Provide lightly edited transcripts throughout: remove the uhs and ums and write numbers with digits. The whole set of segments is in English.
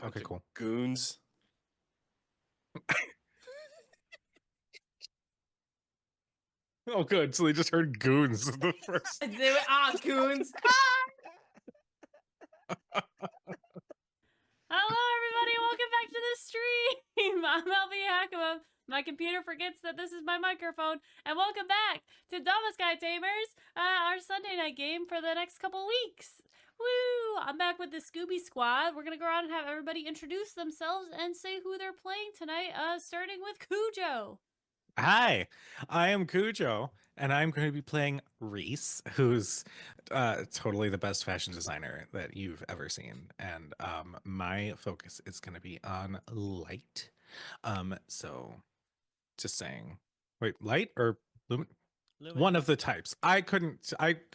Okay, cool. Goons. Oh, good. So they just heard goons the first. Goons. Hello, everybody. Welcome back to the stream. I'm LB Hakima. My computer forgets that this is my microphone. And welcome back to Domeskai Tamers, our Sunday night game for the next couple weeks. Woo! I'm back with the Scooby Squad. We're going to go around and have everybody introduce themselves and say who they're playing tonight, starting with Kujo. Hi, I am Kujo, and I'm going to be playing Reese, who's totally the best fashion designer that you've ever seen. And my focus is going to be on light. So just saying, wait, light or lumen? One of the types. I can't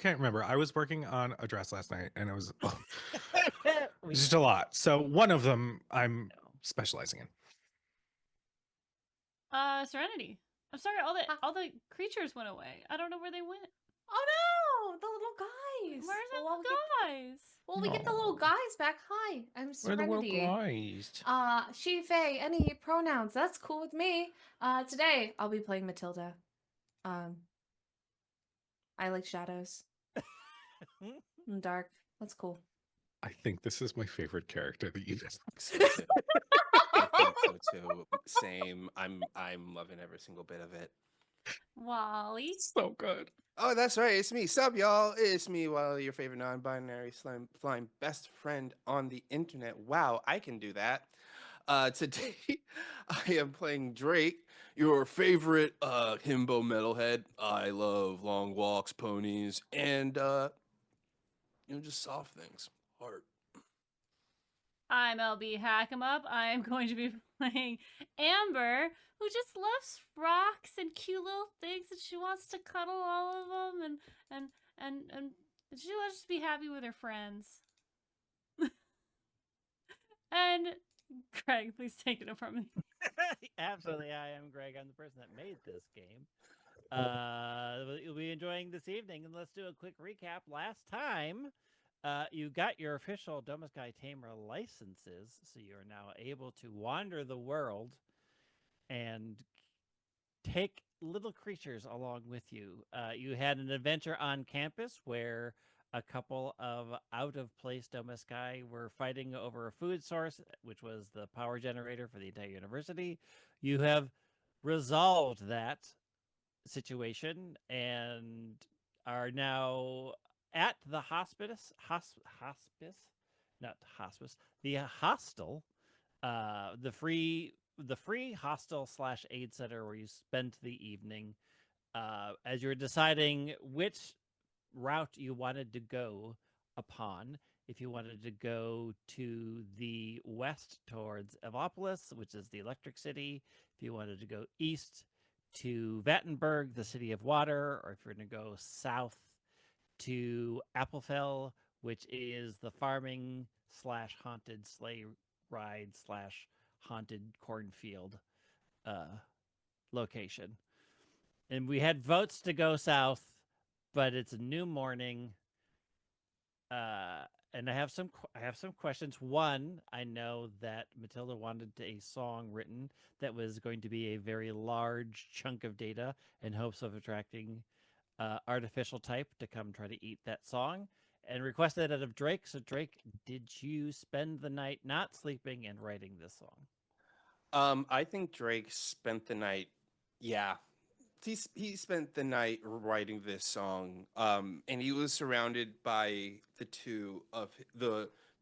remember. I was working on a dress last night, and it was just a lot. So one of them I'm specializing in. Serenity. I'm sorry, all the creatures went away. I don't know where they went. Oh no, the little guys. Where's the Well, little guys? we get the little guys back. Hi, I'm Where are the little Serenity. guys? She, Faye, any pronouns. That's cool with me. Today I'll be playing Matilda. I like shadows. And dark. That's cool. I think this is my favorite character that you've I think so too. Same. I'm loving every single bit of it. Wally. so good. Oh, that's right. It's me. Sup, y'all? It's me, Walle, your favorite non-binary flying best friend on the internet. Wow, I can do that. Today, I am playing Drake, your favorite himbo metalhead. I love long walks, ponies, and just soft things. Heart. I'm LB Hackemup. I am going to be playing Amber, who just loves rocks and cute little things, and she wants to cuddle all of them, and she wants to be happy with her friends. And Greg, please take it from me. Absolutely, I am Greg. I'm the person that made this game. You'll be enjoying this evening, and let's do a quick recap. Last time, you got your official Domeskai Tamer licenses, so you are now able to wander the world and take little creatures along with you. You had an adventure on campus where a couple of out-of-place Domeskai were fighting over a food source, which was the power generator for the entire university. You have resolved that situation and are now at the the hostel, the free hostel / aid center where you spent the evening, as you're deciding which route you wanted to go upon. If you wanted to go to the west towards Evopolis, which is the electric city, if you wanted to go east to Vattenberg, the city of water, or if you're going to go south to Applefell, which is the farming / haunted sleigh ride / haunted cornfield location. And we had votes to go south, but it's a new morning. And I have some questions. One, I know that Matilda wanted a song written that was going to be a very large chunk of data in hopes of attracting artificial type to come try to eat that song, and requested it of Drake. So Drake, did you spend the night not sleeping and writing this song? I think Drake spent the night. Yeah, he spent the night writing this song, and he was surrounded by the two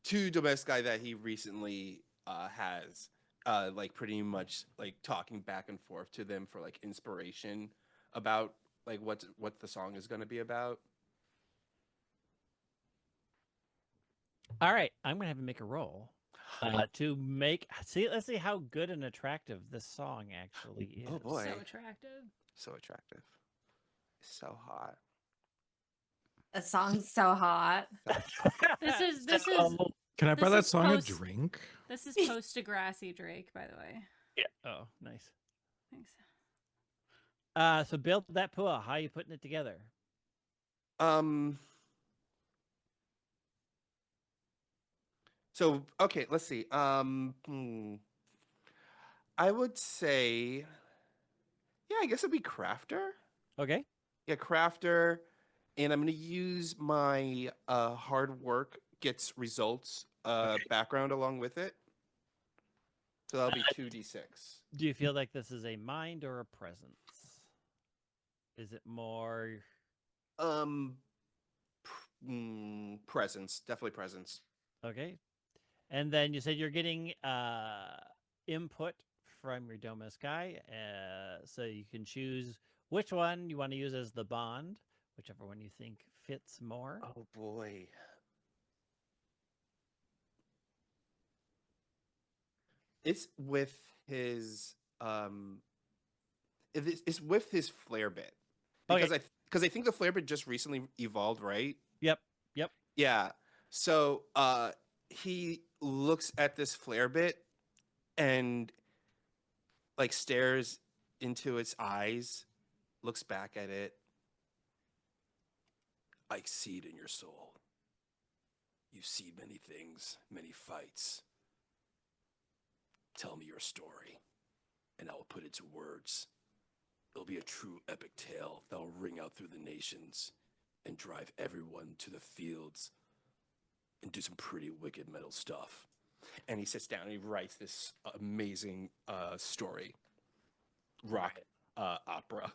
Domeskai that he recently has, like pretty much like talking back and forth to them for like inspiration about like what the song is going to be about. All right, I'm gonna have him make a roll to make see. Let's see how good and attractive this song actually is. Oh boy, So attractive. so attractive, so hot. A song's so hot. This is Can I buy This that is song post- a drink? this is post Degrassi Drake, by the way. Yeah. Oh, nice. Thanks. So build that pua. How are you putting it together? So okay, let's see. I would say, yeah, I guess it'd be crafter. Okay. Yeah, crafter, and I'm gonna use my hard work gets results Okay. background along with it. So that'll be 2d6. Do you feel like this is a mind or a presence? Is it more Um, presence, definitely presence. okay? And then you said you're getting input from your Domeskai, so you can choose which one you want to use as the bond, whichever one you think fits more. Oh boy. It's with his it's with his flare bit. Because Okay. I think the flare bit just recently evolved, right? Yep. Yep. Yeah. So he looks at this flare bit and like stares into its eyes, looks back at it. I see it in your soul. You've seen many things, many fights. Tell me your story, and I will put it to words. It'll be a true epic tale that will ring out through the nations and drive everyone to the fields and do some pretty wicked metal stuff. And he sits down and he writes this amazing story, rock opera.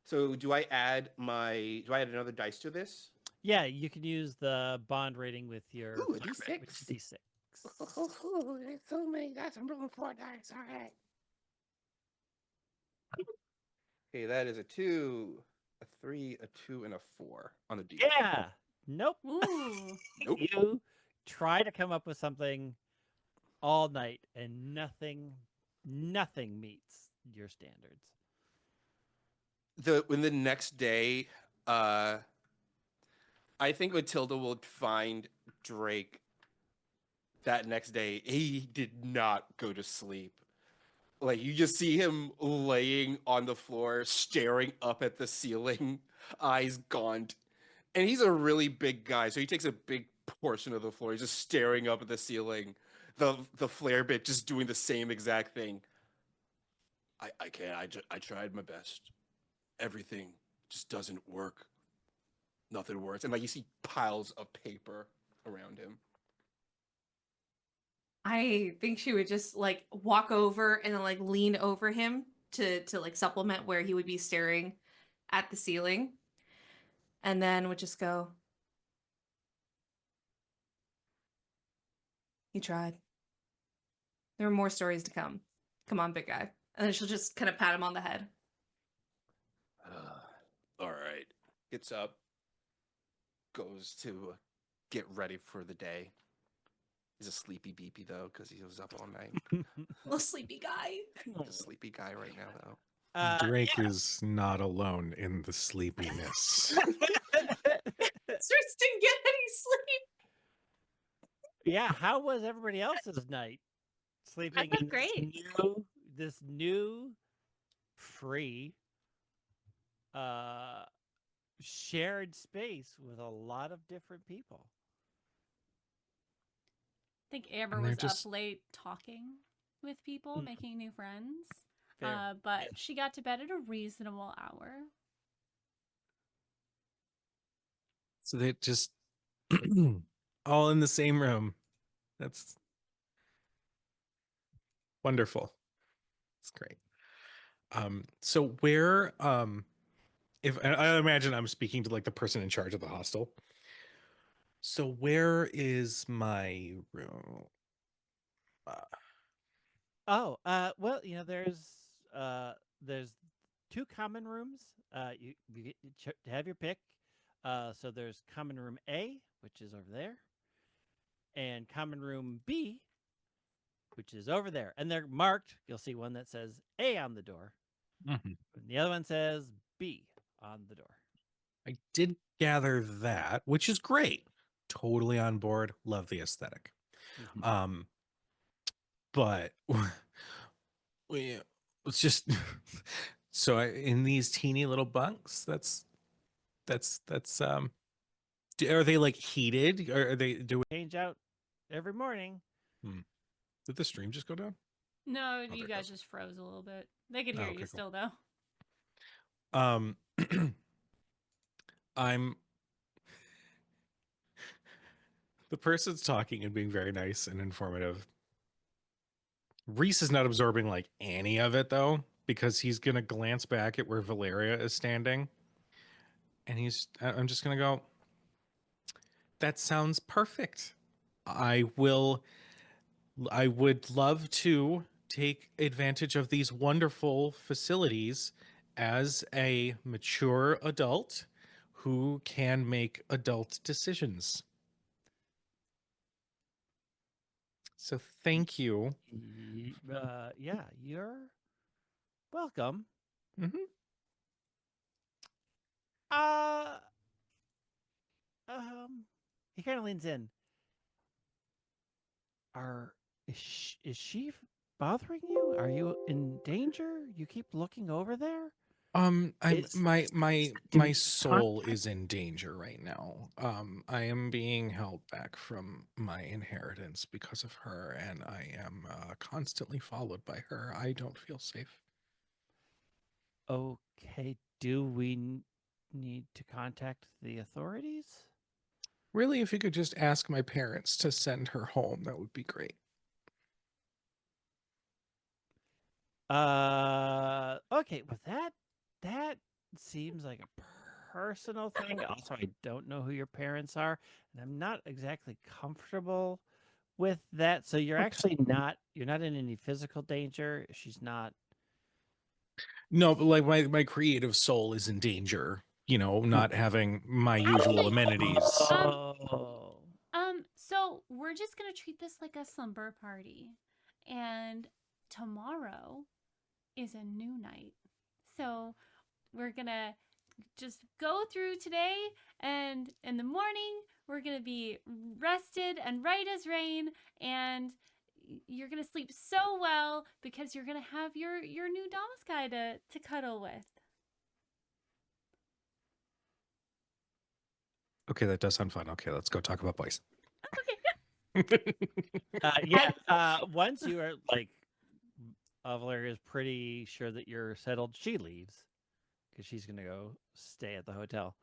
So do I add another dice to this? Yeah, you can use the bond rating with your Ooh, a flare D6. bit, which is D6. It's so many dice. I'm rolling 4 dice. All right. Okay, that is a 2, a 3, a 2, and a 4 on the D. Yeah. Nope. Ooh. Nope. You try to come up with something all night, and nothing meets your standards. When the next day, I think Matilda will find Drake that next day. He did not go to sleep. Like you just see him laying on the floor, staring up at the ceiling, eyes gaunt. And he's a really big guy, so he takes a big portion of the floor. He's just staring up at the ceiling. The flare bit just doing the same exact thing. I can't. I tried my best. Everything just doesn't work. Nothing works. And like you see piles of paper around him. I think she would just like walk over and then like lean over him to like supplement where he would be staring at the ceiling. And then would just go, "You tried. There are more stories to come. Come on, big guy." And then she'll just kind of pat him on the head. All right. Gets up, goes to get ready for the day. He's a sleepy beepy though, because he was up all night. Little sleepy guy. He's a sleepy guy right now though. Drake is not alone in the sleepiness. Starts to get any sleep. Yeah, how was everybody else's night? Sleeping thought in great. this new free shared space with a lot of different people. I think Amber And they're was just- up late talking with people, making new friends. Fair. But she got to bed at a reasonable hour. So they just all in the same room. That's wonderful. It's great. So where if I imagine I'm speaking to like the person in charge of the hostel. So where is my room? Well, you know, there's 2 common rooms. You have your pick. So there's common room A, which is over there, and common room B, which is over there, and they're marked. You'll see one that says A on the door, Mhm. and the other one says B on the door. I did gather that, which is great. Totally on board. Love the aesthetic. But it's just so in these teeny little bunks, that's Are they like heated? Or are they doing? Change out every morning. Did the stream just go down? No, there you it guys goes. just froze a little bit. They could Oh, hear okay, you cool. still, though. I'm the person's talking and being very nice and informative. Reese is not absorbing like any of it though, because he's gonna glance back at where Valeria is standing, and I'm just gonna go, that sounds perfect. I would love to take advantage of these wonderful facilities as a mature adult who can make adult decisions. So thank you. Yeah, you're welcome. Mm-hmm. Uh, he kind of leans in. Is she bothering you? Are you in danger? You keep looking over there. I'm Is- my do my we soul contact- is in danger right now. I am being held back from my inheritance because of her, and I am constantly followed by her. I don't feel safe. Okay, do we need to contact the authorities? Really, if you could just ask my parents to send her home, that would be great. Okay, well that seems like a personal thing. Also, I don't know who your parents are, and I'm not exactly comfortable with that. So you're actually you're not in any physical danger. She's not. No, but like my creative soul is in danger. You know, not having my usual Actually, amenities. Oh. So we're just gonna treat this like a slumber party, and tomorrow is a new night. So we're gonna just go through today, and in the morning we're gonna be rested and right as rain, and you're gonna sleep so well because you're gonna have your new Domeskai to cuddle with. Okay, that does sound fun. Okay, let's go talk about boys. Okay. Yeah. Once you are like, Valeria is pretty sure that you're settled. She leaves because she's gonna go stay at the hotel.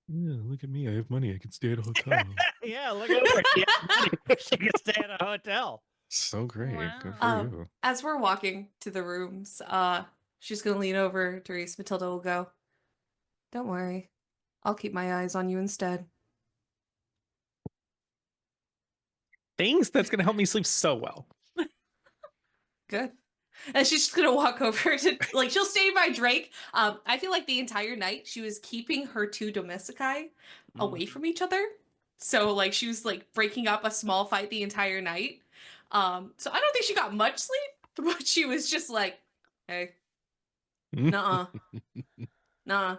Yeah, look at me. I have money. I can stay at a hotel. Yeah, look at her. She has money. She can stay at a hotel. So great. Good for Wow. you. As we're walking to the rooms, she's gonna lean over to Reese. Matilda will go, "Don't worry, I'll keep my eyes on you instead." Thanks. That's gonna help me sleep so well. Good. And she's just gonna walk over to like she'll stay by Drake. I feel like the entire night she was keeping her two Domeskai away from each other. So like she was like breaking up a small fight the entire night. So I don't think she got much sleep, but she was just like, hey, nuh-uh. Nah.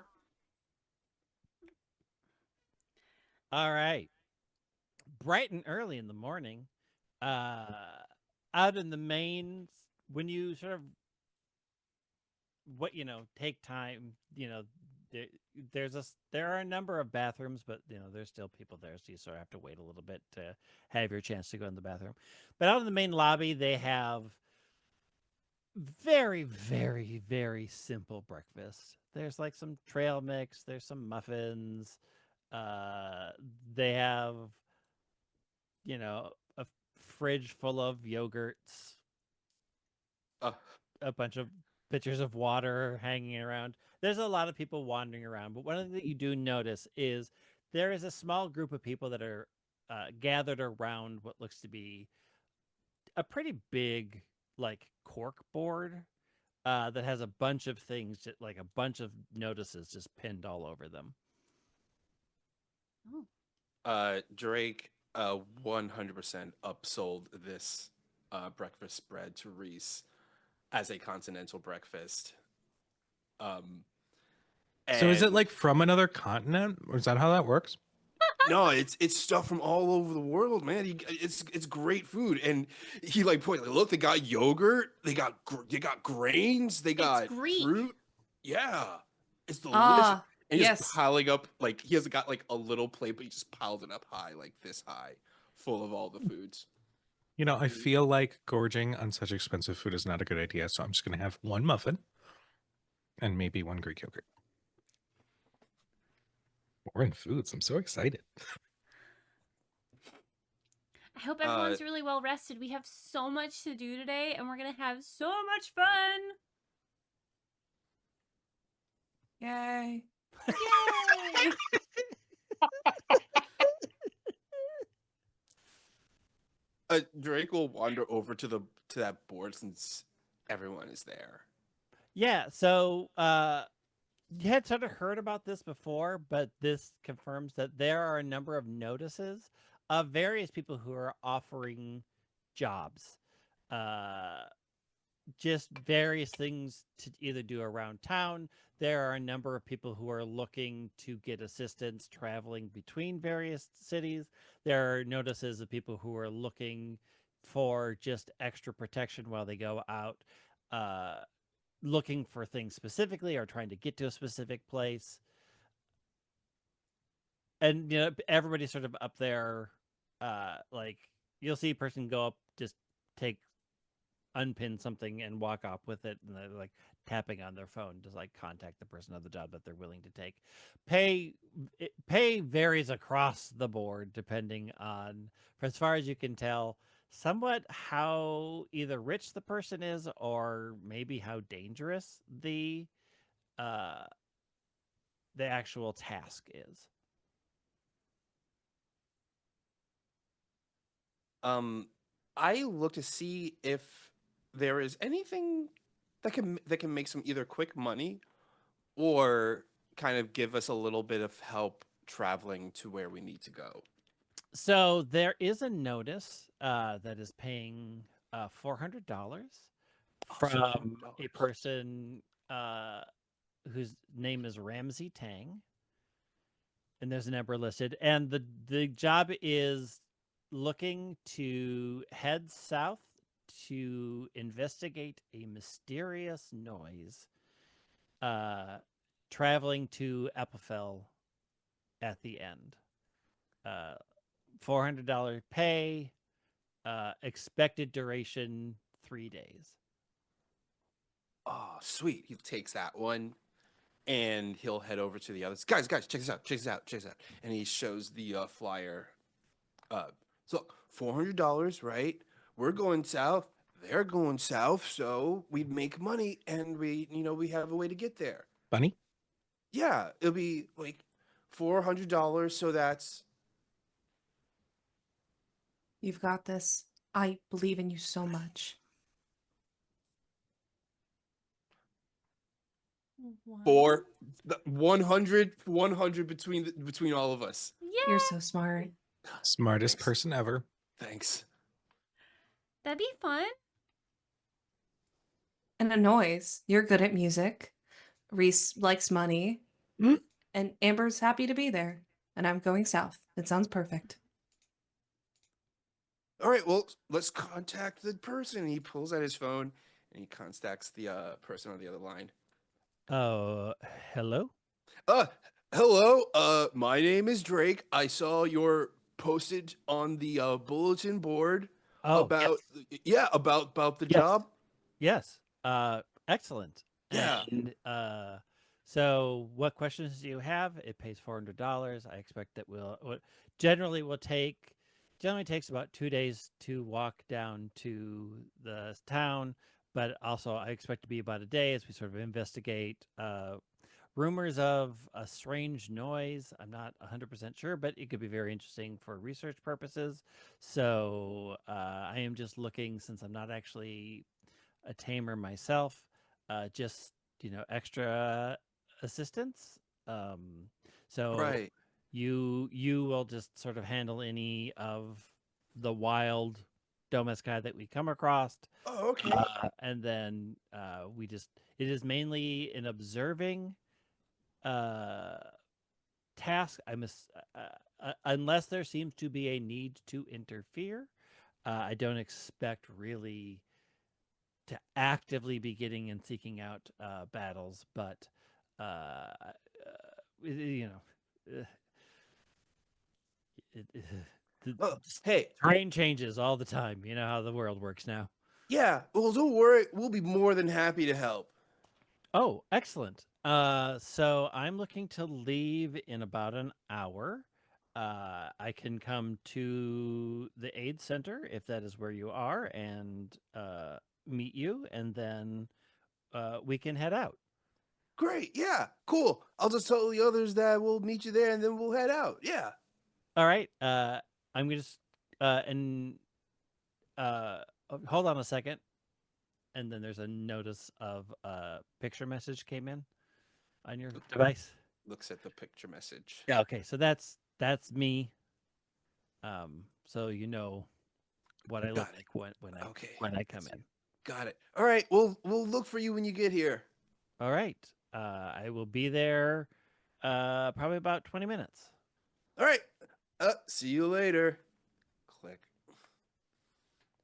All right. Bright and early in the morning, out in the main, when you sort of take time, there are a number of bathrooms, but there's still people there, so you sort of have to wait a little bit to have your chance to go in the bathroom. But out in the main lobby, they have very, very, very simple breakfast. There's like some trail mix, there's some muffins. They have a fridge full of yogurts, Uh, a bunch of pitchers of water hanging around. There's a lot of people wandering around, but one thing that you do notice is there is a small group of people that are gathered around what looks to be a pretty big like cork board that has a bunch of things, like a bunch of notices just pinned all over them. Drake 100% upsold this breakfast spread to Reese as a continental breakfast. So is it And like from another continent? Or is that how that works? no, it's stuff from all over the world, man. It's great food, and he like pointed. Look, they got yogurt, they got grains, they got Greek. fruit. Yeah, it's delicious. Ah, And just Yes. piling up, like, he hasn't got like a little plate, but he just piled it up high, like this high, full of all the foods. You know, I feel like gorging on such expensive food is not a good idea, so I'm just going to have one muffin and maybe one Greek yogurt. More in foods. I'm so excited. I hope everyone's really well rested. We have so much to do today, and we're gonna have so much fun. Yay. Yay! Drake will wander over to that board since everyone is there. Yeah, so you had sort of heard about this before, but this confirms that there are a number of notices of various people who are offering jobs. Just various things to either do around town. There are a number of people who are looking to get assistance traveling between various cities. There are notices of people who are looking for just extra protection while they go out, looking for things specifically or trying to get to a specific place. And you know, everybody's sort of up there. Like you'll see a person go up, just unpin something and walk off with it, and they're like tapping on their phone to like contact the person of the job that they're willing to take. Pay varies across the board depending on, for as far as you can tell, somewhat how either rich the person is or maybe how dangerous the actual task is. I look to see if there is anything that can make some either quick money or kind of give us a little bit of help traveling to where we need to go. So there is a notice that is paying $400 from a person whose name is Ramsey Tang, and there's a number listed. And the job is looking to head south to investigate a mysterious noise, traveling to Epifel at the end. $400 pay, expected duration 3 days. Oh, sweet. He takes that one and he'll head over to the others. Guys, check this out. Check this out. And he shows the flyer. So $400, right? We're going south. They're going south. So we make money and we have a way to get there. Bunny? Yeah, it'll be like $400. So that's. You've got this. I believe in you so much. For 100 between all of us. Yeah, You're so smart. Smartest Thanks. person ever. Thanks. that'd be fun. And a noise. You're good at music. Reese likes money. Mm. And Amber's happy to be there. And I'm going south. It sounds perfect. All right, well, let's contact the person. He pulls out his phone and he contacts the person on the other line. Oh, hello? Hello. My name is Drake. I saw your posted on the bulletin board about about the Yes. job. Yes. Excellent. Yeah. And so what questions do you have? It pays $400. I expect that generally takes about 2 days to walk down to the town, but also I expect to be about a day as we sort of investigate rumors of a strange noise. I'm not 100% sure, but it could be very interesting for research purposes. So I am just looking, since I'm not actually a tamer myself, just extra assistance. So Right. you will just sort of handle any of the wild Domeskai that we come across, Oh, okay. and then it is mainly an observing task. Unless there seems to be a need to interfere, I don't expect really to actively be getting and seeking out battles, but you know, the Oh, hey, terrain changes all the time. You know how the world works now. yeah. Well, don't worry. We'll be more than happy to help. Oh, excellent. So I'm looking to leave in about an hour. I can come to the aid center if that is where you are, and meet you, and then we can head out. Great. Yeah. Cool. I'll just tell the others that we'll meet you there, and then we'll head out. Yeah. All right. I'm gonna just hold on a second, and then there's a notice of picture message came in on your device. Looks at the picture message. Yeah. Okay. So that's me. So you know what I look Got it. like when I come in. Got it. All right. We'll look for you when you get here. All right. I will be there probably about 20 minutes. All right. See you later. Click.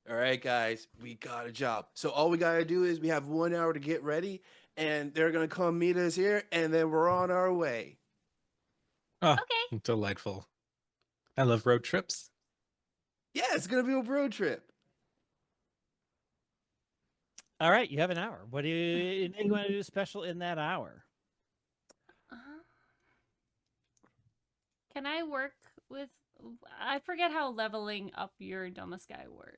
All right, guys, we got a job. So all we got to do is we have 1 hour to get ready, and they're going to come meet us here, and then we're on our way. Oh, Okay. delightful. I love road trips. Yeah, it's going to be a road trip. All right, you have an hour. What do you want to do special in that hour? Can I work with? I forget how leveling up your Domeskai works.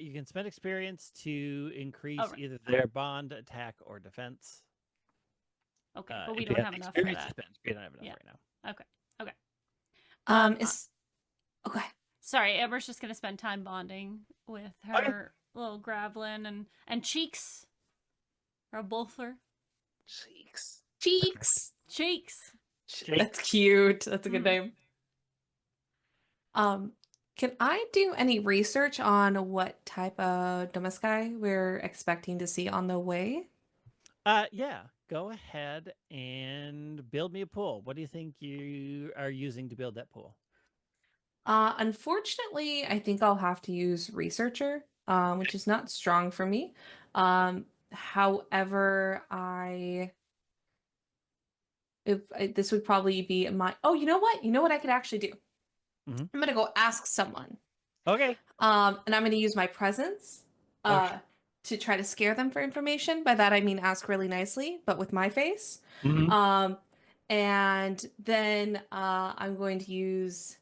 You can spend experience to increase Oh, right. either their bond, attack, or defense. Okay, but we if you don't have the enough for experience to that. spend. We don't have enough Yeah. right now. Okay. Okay. Is okay. Sorry, Amber's just gonna spend time bonding with her little Gravelin and Cheeks. Or Bolfer. Cheeks. Cheeks. Cheeks. That's cute. That's a good Mm. name. Can I do any research on what type of Domeskai we're expecting to see on the way? Yeah. Go ahead and build me a pool. What do you think you are using to build that pool? Unfortunately, I think I'll have to use researcher, which is not strong for me. However, this would probably be my. Oh, you know what? You know what I could actually do? Mhm. I'm gonna go ask someone. Okay. And I'm gonna use my presence, Okay. to try to scare them for information. By that I mean ask really nicely, but with my face. Mhm. And then I'm going to use.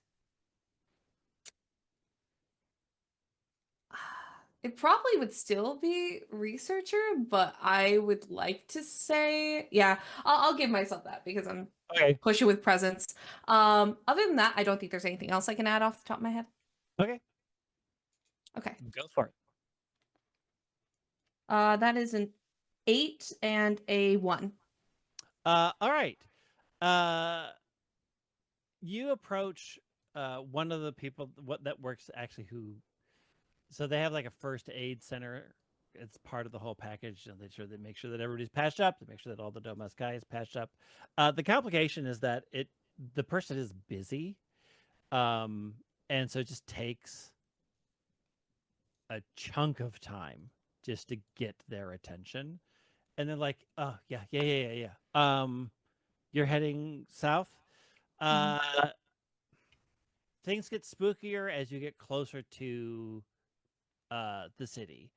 It probably would still be researcher, but I would like to say, yeah, I'll give myself that because I'm Okay. pushing with presence. Other than that, I don't think there's anything else I can add off the top of my head. Okay. Okay. Go for it. That is an 8 and a 1. All right. You approach one of the people that works actually who. So they have like a first aid center. It's part of the whole package, and they make sure that everybody's patched up. They make sure that all the Domeskai is patched up. The complication is that the person is busy, and so it just takes a chunk of time just to get their attention. And then like, oh yeah. You're heading south. Things get spookier as you get closer to the city.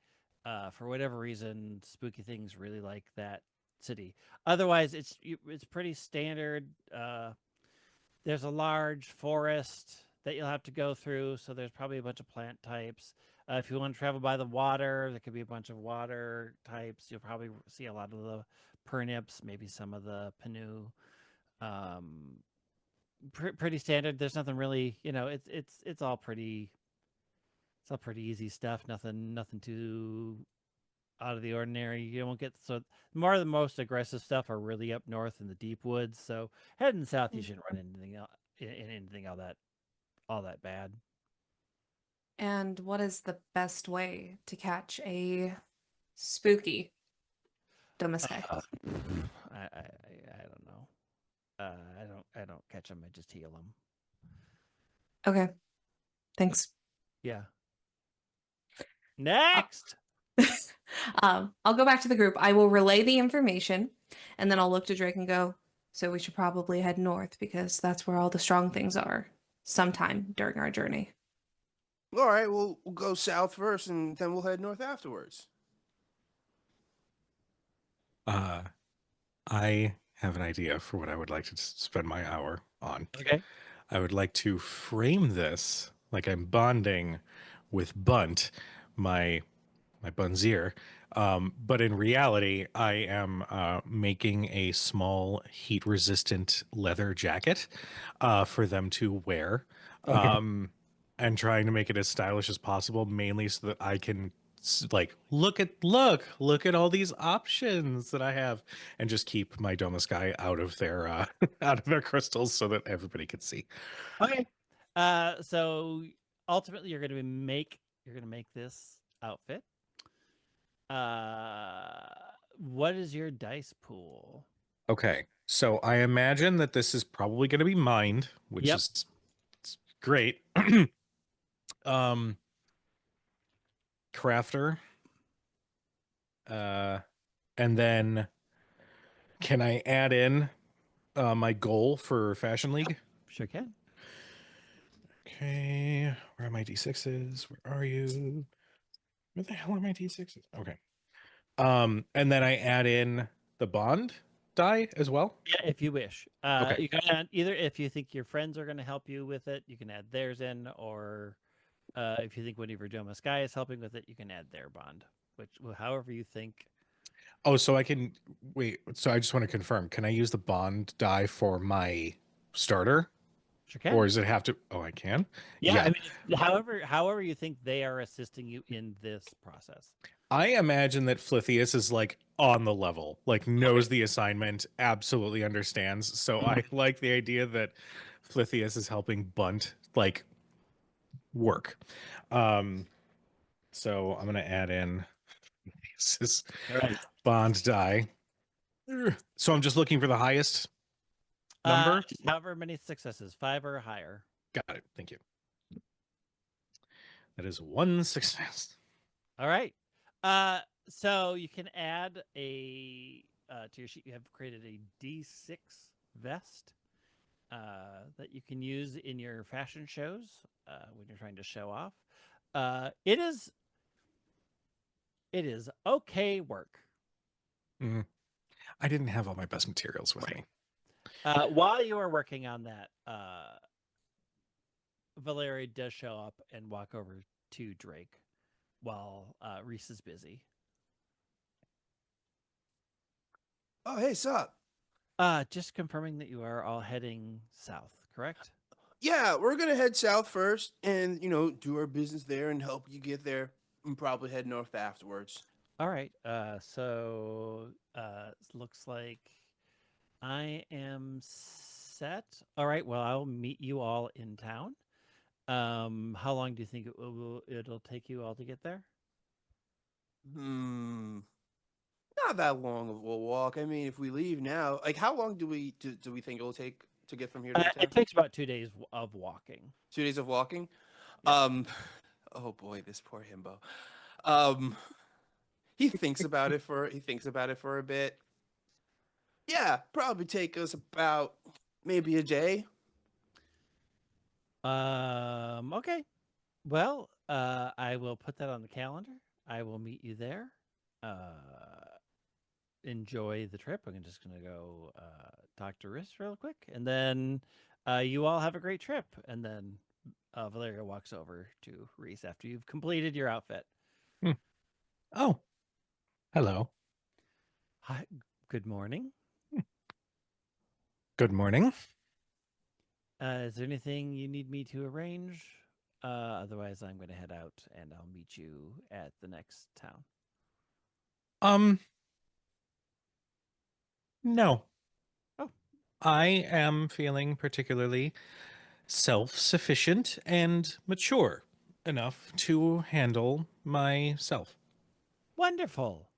For whatever reason, spooky things really like that city. Otherwise, it's pretty standard. There's a large forest that you'll have to go through, so there's probably a bunch of plant types. If you want to travel by the water, there could be a bunch of water types. You'll probably see a lot of the pernips, maybe some of the panu. Pretty standard. There's nothing really, it's all pretty. It's all pretty easy stuff. Nothing too out of the ordinary. You won't get more of the most aggressive stuff are really up north in the deep woods. So heading south, you shouldn't run into anything all that bad. And what is the best way to catch a spooky Domeskai? I don't know. I don't catch them. I just heal them. Okay. Thanks. Yeah. Next. I'll go back to the group. I will relay the information, and then I'll look to Drake and go, So we should probably head north because that's where all the strong things are sometime during our journey. All right, we'll go south first, and then we'll head north afterwards. I have an idea for what I would like to spend my hour on. Okay. I would like to frame this like I'm bonding with Bunt, my bunzier. But in reality, I am making a small heat-resistant leather jacket for them to wear, Okay. and trying to make it as stylish as possible, mainly so that I can like look at all these options that I have, and just keep my Domeskai out of their out of their crystals so that everybody can see. Okay. So ultimately, you're gonna make this outfit. What is your dice pool? Okay, so I imagine that this is probably going to be mined, which Yep. is great. Crafter, and then can I add in my goal for Fashion League? Sure can. Okay, where are my d6s? Where are you? Where the hell are my d6s? Okay. And then I add in the bond die as well. Yeah, if you wish. Okay. You can add either if you think your friends are going to help you with it, you can add theirs in, or if you think one of your Domeskai is helping with it, you can add their bond, however you think. Oh, so I can wait. So I just want to confirm. Can I use the bond die for my starter? Sure can. Or does it have to? Oh, I can. Yeah, I mean, however you think they are assisting you in this process. I imagine that Flithius is like on the level, like knows the assignment, absolutely understands. So I like the idea that Flithius is helping Bunt like work. So I'm gonna add in this is All right. bond die. So I'm just looking for the highest number. However many successes, 5 or higher. Got it. Thank you. That is one success. All right. So you can add a to your sheet. You have created a D6 vest that you can use in your fashion shows when you're trying to show off. It is okay work. Mm. I didn't have all my best materials with me. While you are working on that, Valeria does show up and walk over to Drake while Reese is busy. Oh, hey, sup? Just confirming that you are all heading south, correct? Yeah, we're gonna head south first, and do our business there and help you get there, and probably head north afterwards. All right. So looks like I am set. All right. Well, I'll meet you all in town. How long do you think it'll take you all to get there? Not that long of a walk. I mean, if we leave now, like, how long do we think it'll take to get from here to the town? It takes about 2 days of walking. 2 days of walking. Yeah. Oh boy, this poor himbo. He thinks about it for a bit. Yeah, probably take us about maybe a day. Okay. Well, I will put that on the calendar. I will meet you there. Enjoy the trip. I'm just gonna go talk to Riss real quick, and then you all have a great trip. And then Valeria walks over to Reese after you've completed your outfit. Oh, hello. Hi. Good morning. Good morning. Is there anything you need me to arrange? Otherwise, I'm going to head out and I'll meet you at the next town. No. Oh. I am feeling particularly self-sufficient and mature enough to handle myself. Wonderful.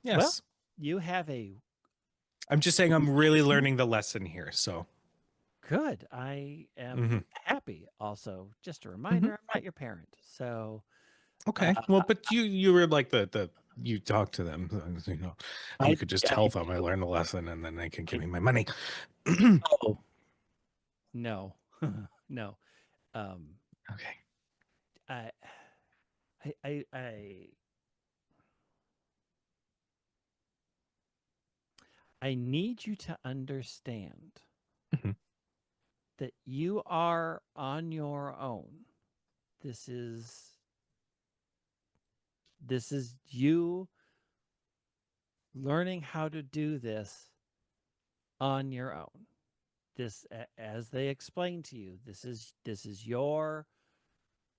Yes. Well, you have a I'm just saying I'm really learning the lesson here, so. good. I am happy. Also, just a reminder, I'm not your parent. So Okay. Well, but you were like the you talk to them. You know, I- you could just I tell them I learned a lesson, and then they can give me my money. Oh. No. No. Okay. I, I need you to understand Mhm. that you are on your own. This is you learning how to do this on your own. This, as they explain to you, this is your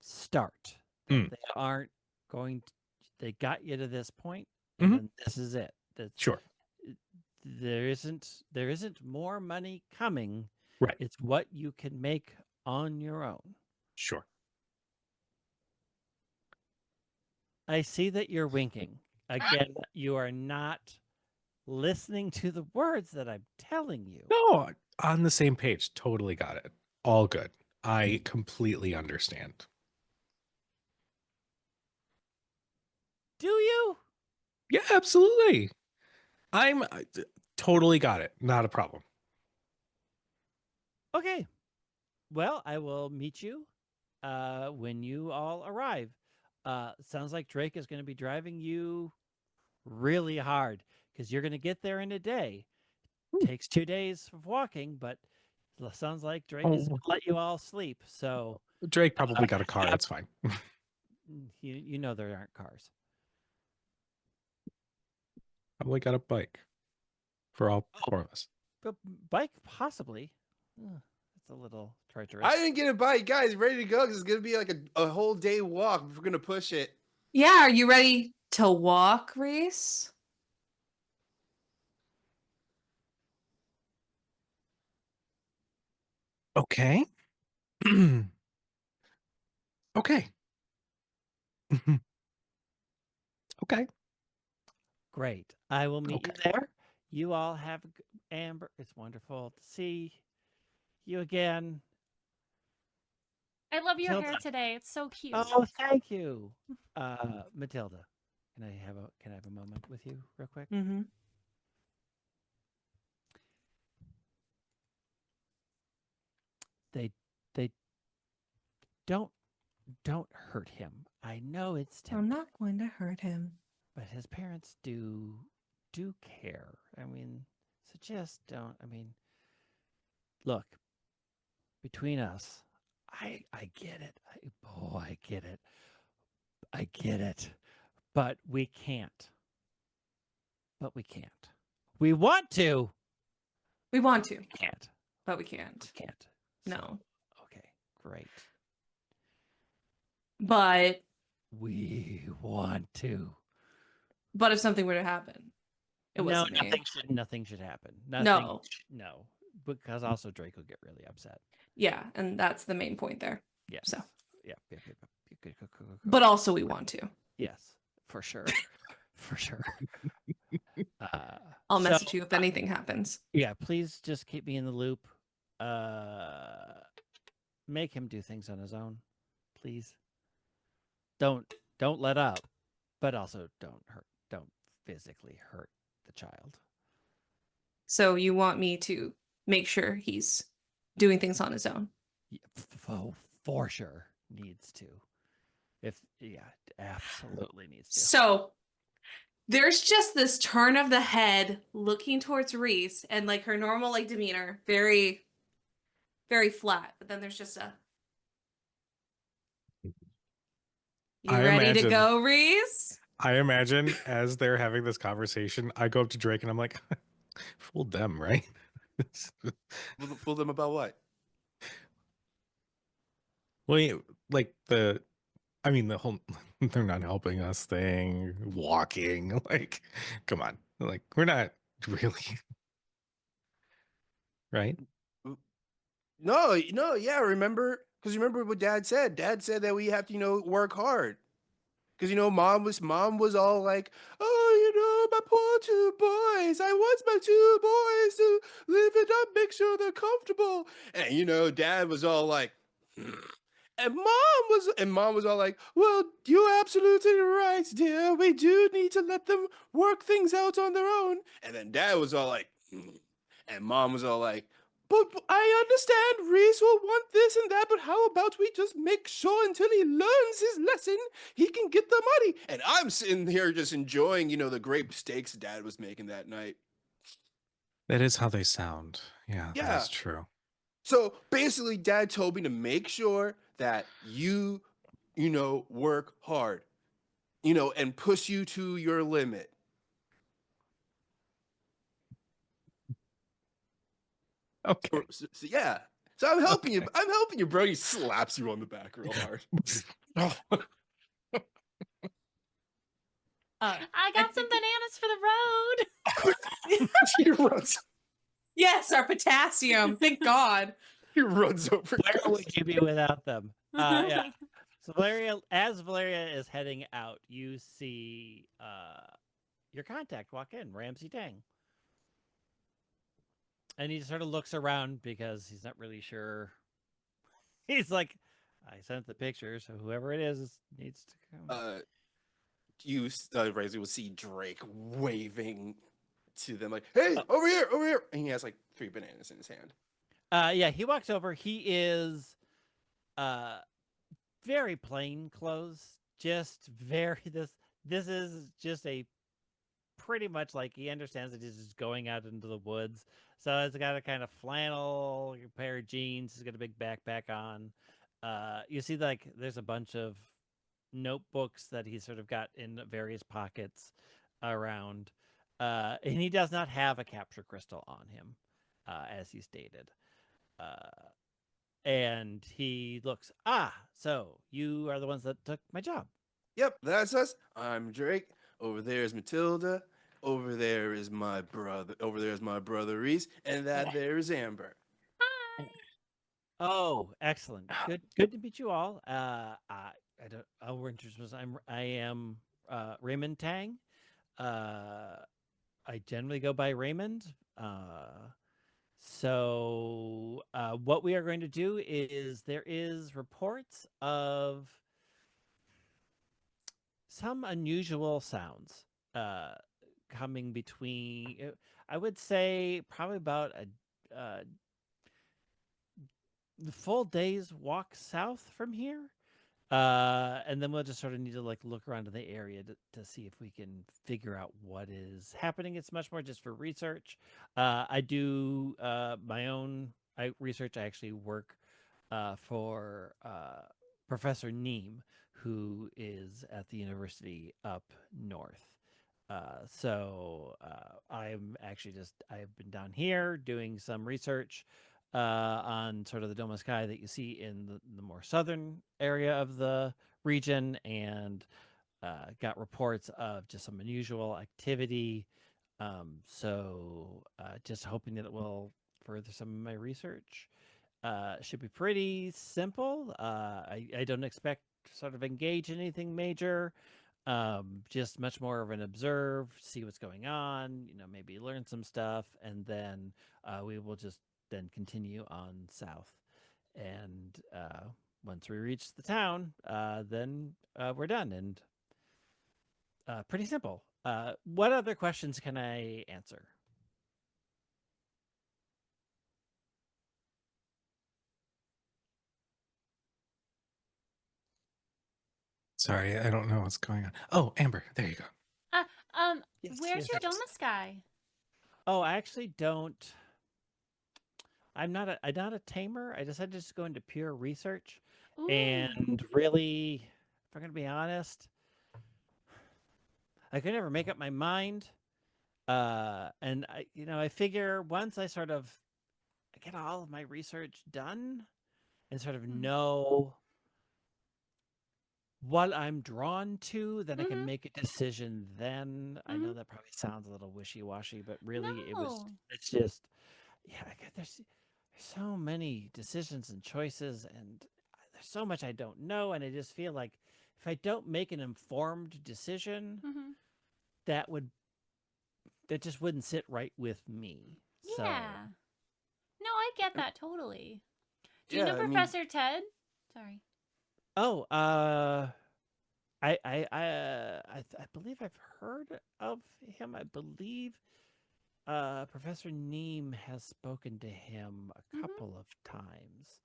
start. Mm. They aren't going to, they got you to this point, and Mhm. then this is it. That's Sure. there isn't more money coming. Right. It's what you can make on your own. Sure. I see that you're winking. Again, you are not listening to the words that I'm telling you. No, on the same page. Totally got it. All good. I completely understand. Do you? Yeah, absolutely. Totally got it. Not a problem. Okay. Well, I will meet you when you all arrive. Sounds like Drake is going to be driving you really hard because you're going to get there in a day. Takes 2 days of walking, but sounds like Drake is going to let you all sleep. So Drake probably got a car. It's fine. you know there aren't cars. Probably got a bike for all four of us. But bike possibly. It's a little treacherous. I didn't get a bike, guys. Ready to go because it's gonna be like a whole day walk. If we're gonna push it. Yeah, are you ready to walk, Reese? Okay. Okay. Okay. Great. I will meet you Okay. there. You all have Amber. It's wonderful to see you again. I love your hair Matilda. today. It's so cute. Oh, thank you, Matilda. Can I have a moment with you, real quick? Mm-hmm. They don't hurt him. I know it's I'm tempting, not going to hurt him. but his parents do care. I mean, so just don't. I mean, look, between us, I get it. I get it. I get it. But we can't. We can't. We want to. We want to, We can't. but we can't. We can't. No. Okay, great. But We want to. if something were to happen, it No, wasn't me. nothing should happen. No. No. Because also Drake will get really upset. Yeah, and that's the main point there. Yes. So. Yeah. Good. But also we want to. Yes, for sure. For sure. I'll so, message you if anything happens. Yeah, please just keep me in the loop. Make him do things on his own, please. Don't let up, but also don't physically hurt the child. So you want me to make sure he's doing things on his own? For sure needs to. Absolutely needs to. So there's just this turn of the head looking towards Reese and like her normal like demeanor, very, very flat. But then there's just a You ready to go, Reese? I imagine as they're having this conversation, I go up to Drake and I'm like, fooled them, right? Fool them about what? Well, like the whole they're not helping us thing, walking, like, come on. Like, we're not really, right? No, yeah, remember? Because remember what Dad said? Dad said that we have to, work hard. Because mom was all like, oh, my poor two boys. I want my two boys to live it up, make sure they're comfortable. And Dad was all like, And mom was all like, "Well, you're absolutely right, dear. We do need to let them work things out on their own." And then dad was all like, and mom was all like, "But I understand Reese will want this and that, but how about we just make sure until he learns his lesson, he can get the money?" And I'm sitting here just enjoying, the great steaks dad was making that night. That is how they sound. Yeah, that Yeah. is true. So basically, dad told me to make sure that work hard, and push you to your limit. Okay. So yeah. So I'm helping you. I'm helping you, bro. He slaps you on the back real hard. Oh, I got some bananas for the road. He runs. Yes, our potassium. Thank God. He runs over. Where would you be without them? Yeah. So as Valeria is heading out, you see your contact walk in, Ramsey Tang. And he sort of looks around because he's not really sure. He's like, I sent the picture, so whoever it is needs to come. Razor will see Drake waving to them like, "Hey, over here, over here!" And he has like 3 bananas in his hand. Yeah, he walks over. He is very plain clothes. Just very this is just a pretty much like he understands that he's just going out into the woods. So it's got a kind of flannel, a pair of jeans. He's got a big backpack on. You see, like, there's a bunch of notebooks that he's sort of got in various pockets around. And he does not have a capture crystal on him, as he stated. And he looks, so you are the ones that took my job. Yep, that's us. I'm Drake. Over there is Matilda. Over there is my brother. Over there is my brother Reese, and that there is Amber. Oh, excellent. Good to meet you all. I don't. We're introduced. I am Raymond Tang. I generally go by Raymond. So what we are going to do is there is reports of some unusual sounds coming between. I would say probably about the full day's walk south from here. And then we'll just sort of need to like look around in the area to see if we can figure out what is happening. It's much more just for research. I do my own research. I actually work for Professor Neem, who is at the university up north. I'm actually I've been down here doing some research on sort of the Domeskai that you see in the more southern area of the region, and got reports of just some unusual activity. Just hoping that it will further some of my research. Should be pretty simple. I don't expect to sort of engage in anything major. Just much more of an observe, see what's going on, maybe learn some stuff, and then we will just then continue on south. And once we reach the town, then we're done. And pretty simple. What other questions can I answer? sorry, I don't know what's going on. Oh, Amber, there you go. Where's your Domeskai? Oh, I actually don't. I'm not a tamer. I decided to just go into pure research. Ooh. And really, if I'm going to be honest, I could never make up my mind. And I figure once I sort of get all of my research done and sort of know what I'm drawn to, then I can make a decision then. I know that probably sounds a little wishy-washy, but really it's just, yeah, there's so many decisions and choices, and there's so much I don't know, and I just feel like if I don't make an informed decision, that just wouldn't sit right with me. Yeah. So, No, I get that totally. Do you Yeah, know I mean- Professor Ted? Sorry. Oh, I believe I've heard of him. I believe Professor Neem has spoken to him a Mhm. couple of times.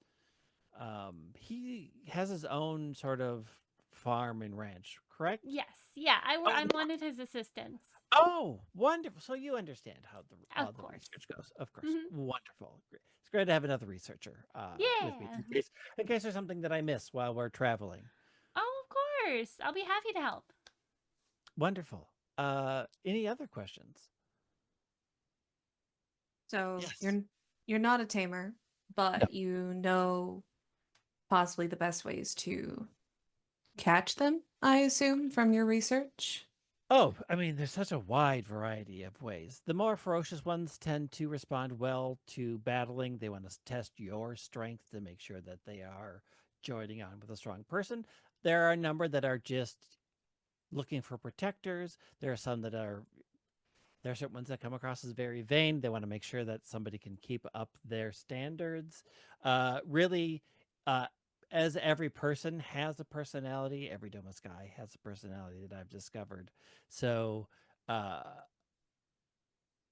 He has his own sort of farm and ranch, correct? Yes. Yeah, I Oh, wanted his assistance. oh, wonderful! So you understand how Of the course. research goes, of course. Mhm. Wonderful. It's great to have another researcher with me Yeah. in case there's something that I miss while we're traveling. Oh, of course. I'll be happy to help. Wonderful. Any other questions? So Yes. you're not a tamer, but you know possibly the best ways to catch them, I assume, from your research. Oh, I mean, there's such a wide variety of ways. The more ferocious ones tend to respond well to battling. They want to test your strength to make sure that they are joining on with a strong person. There are a number that are just looking for protectors. There are some that are there are certain ones that come across as very vain. They want to make sure that somebody can keep up their standards. Really, uh, as every person has a personality, every Domeskai has a personality that I've discovered. So uh,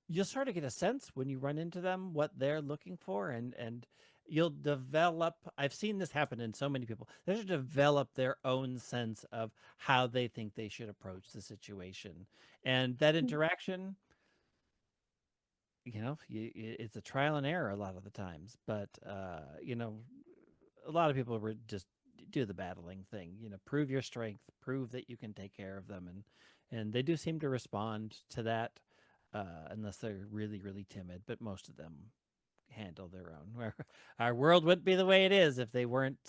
you'll sort of get a sense when you run into them what they're looking for, and you'll develop. I've seen this happen in so many people. They should develop their own sense of how they think they should approach the situation, and that interaction, it's a trial and error a lot of the times, but a lot of people were just do the battling thing, prove your strength, prove that you can take care of them, and they do seem to respond to that, unless they're really really timid, but most of them handle their own. Where our world wouldn't be the way it is if they weren't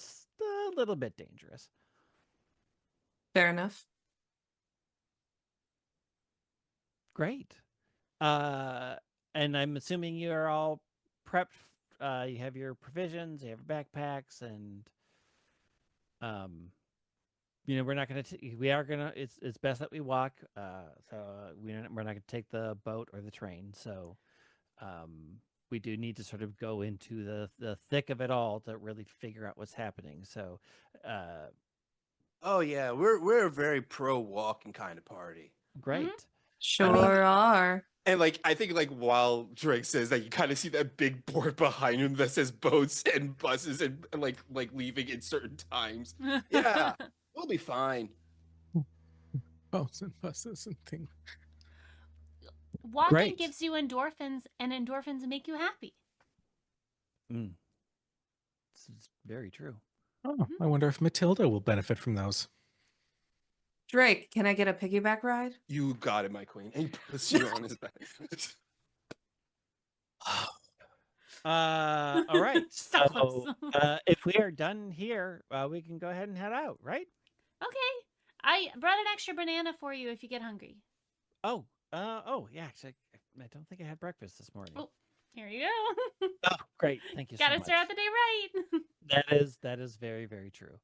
a little bit dangerous. Fair enough. Great. uh and I'm assuming you're all prepped. You have your provisions, you have your backpacks, and um we're not going to we are going to it's best that we walk, we're not going to take the boat or the train, so we do need to sort of go into the thick of it all to really figure out what's happening. So uh Oh yeah, we're a very pro walking kind of party. great. Sure are. And like I think like while Drake says that, you kind of see that big board behind him that says boats and buses and like leaving in certain times. Yeah, we'll be fine. Boats and buses and things. Walking Great. gives you endorphins, and endorphins make you happy. Mm. This is very true. Oh, I wonder if Matilda will benefit from those. Drake, can I get a piggyback ride? You got it, my queen. And he puts you on his back. All right. So close. If we are done here, we can go ahead and head out, right? Okay. I brought an extra banana for you if you get hungry. Oh, yeah. Actually, I don't think I had breakfast this morning. Oh, here you go. Oh, great. Thank you so Gotta much. start out the day right. That is very, very true.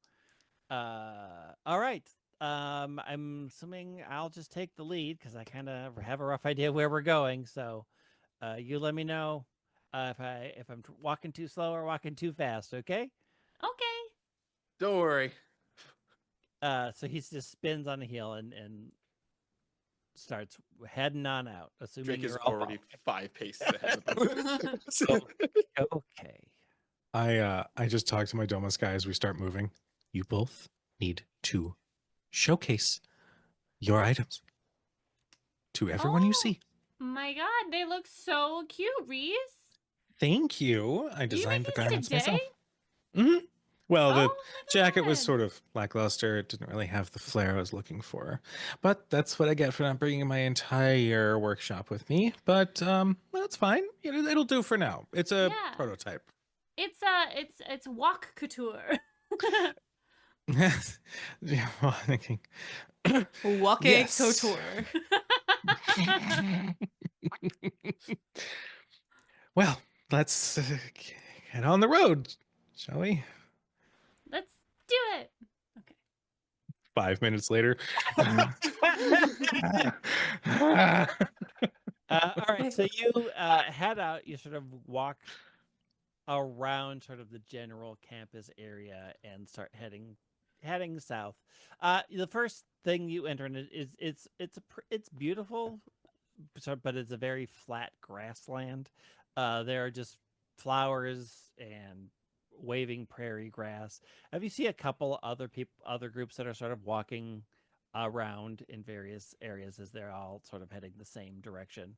All right. I'm assuming I'll just take the lead because I kind of have a rough idea where we're going. So, you let me know if I'm walking too slow or walking too fast. Okay. Okay. Don't worry. So he just spins on the heel and starts heading on out. Assuming Drake is you're all already following. 5 paces ahead of him. Okay. I just talked to my Domeskai as we start moving. You both need to showcase your items to everyone you Oh. see. My God, they look so cute, Reese. Thank you. I Did you designed make the these garments today? myself. Hmm. Well, the Oh my jacket was God. sort of lackluster. It didn't really have the flair I was looking for. But that's what I get for not bringing my entire workshop with me. But that's fine. It'll do for now. It's a Yeah. prototype. It's walk couture. Yeah, well, thinking. Walking Yes. couture. Well, let's get on the road, shall we? Let's do it. Okay. 5 minutes later. All right. So you head out. You sort of walk around sort of the general campus area and start heading heading south. The first thing you enter in it's beautiful, but it's a very flat grassland. There are just flowers and waving prairie grass. Have you see a couple other groups that are sort of walking around in various areas as they're all sort of heading the same direction?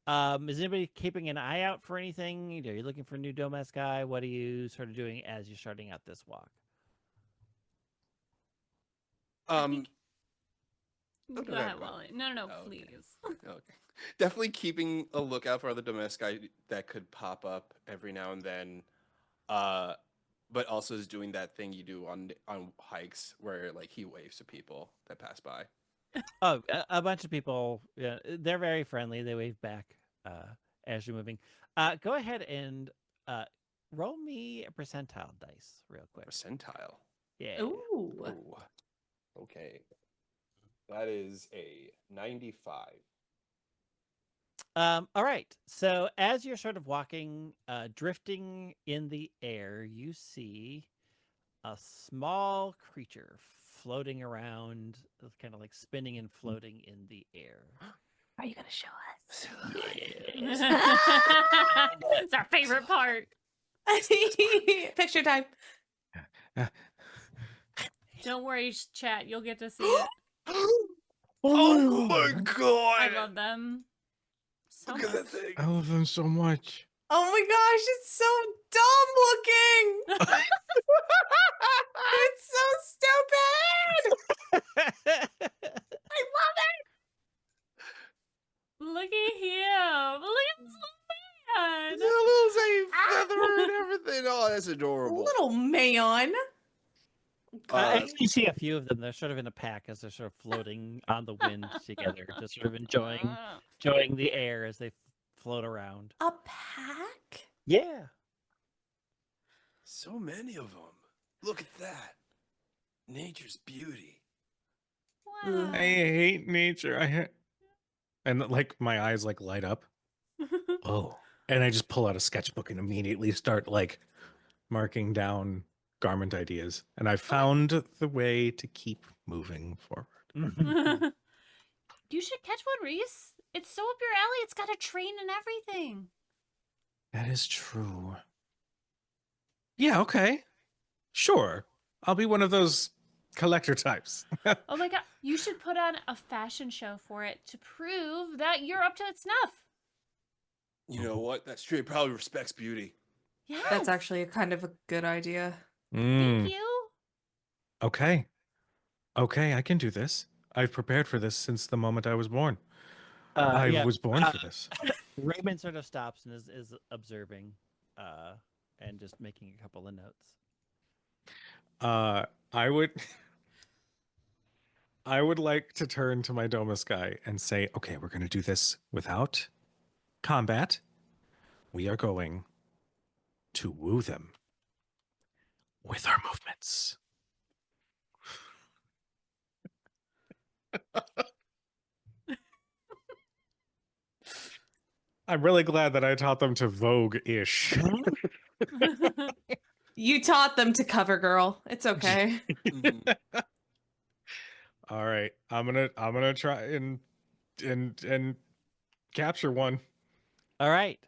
Is anybody keeping an eye out for anything? Are you looking for new Domeskai? What are you sort of doing as you're starting out this walk? Um, Go go ahead, ahead, go ahead. Wally. No, Oh, okay. please. Okay. Definitely keeping a lookout for other Domeskai that could pop up every now and then. But also is doing that thing you do on hikes where like he waves to people that pass by. Oh, a bunch of people. Yeah, they're very friendly. They wave back as you're moving. Go ahead and roll me a percentile dice real quick. Percentile. Yeah. Ooh. Oh, okay. That is a 95. All right. So as you're sort of walking, drifting in the air, you see a small creature floating around, kind of like spinning and floating in the air. Are you gonna show us? It's our favorite part. Picture time. Don't worry, chat. You'll get to see it. Oh my god! I love them so Look much. at that thing. I love them so much. Oh my gosh, it's so dumb looking. It's so stupid. I love Look at him. Look at this man. It's a little say feather and everything. Oh, that's it. adorable. Little man. You see a few of them. They're sort of in a pack as they're sort of floating on the wind together, just sort of enjoying the air as they float around. A pack? Yeah. So many of them. Look at that. Nature's beauty. Wow. I hate nature. And like my eyes like light up. Oh. And I just pull out a sketchbook and immediately start like marking down garment ideas. And I found the way to keep moving forward. You should catch one, Reese. It's so up your alley. It's got a train and everything. That is true. Yeah, okay. Sure. I'll be one of those collector types. Oh my god, you should put on a fashion show for it to prove that you're up to snuff. You know what? That street probably respects beauty. Yes. That's actually kind of a good idea. Thank you. Okay. Okay, I can do this. I've prepared for this since the moment I was born. I Yeah. was born for this. Raymond sort of stops and is observing and just making a couple of notes. I would I would like to turn to my Domeskai and say, okay, we're going to do this without combat. We are going to woo them with our movements. I'm really glad that I taught them to Vogue-ish. You taught them to cover girl. It's okay. All right, I'm gonna try and capture one. All right.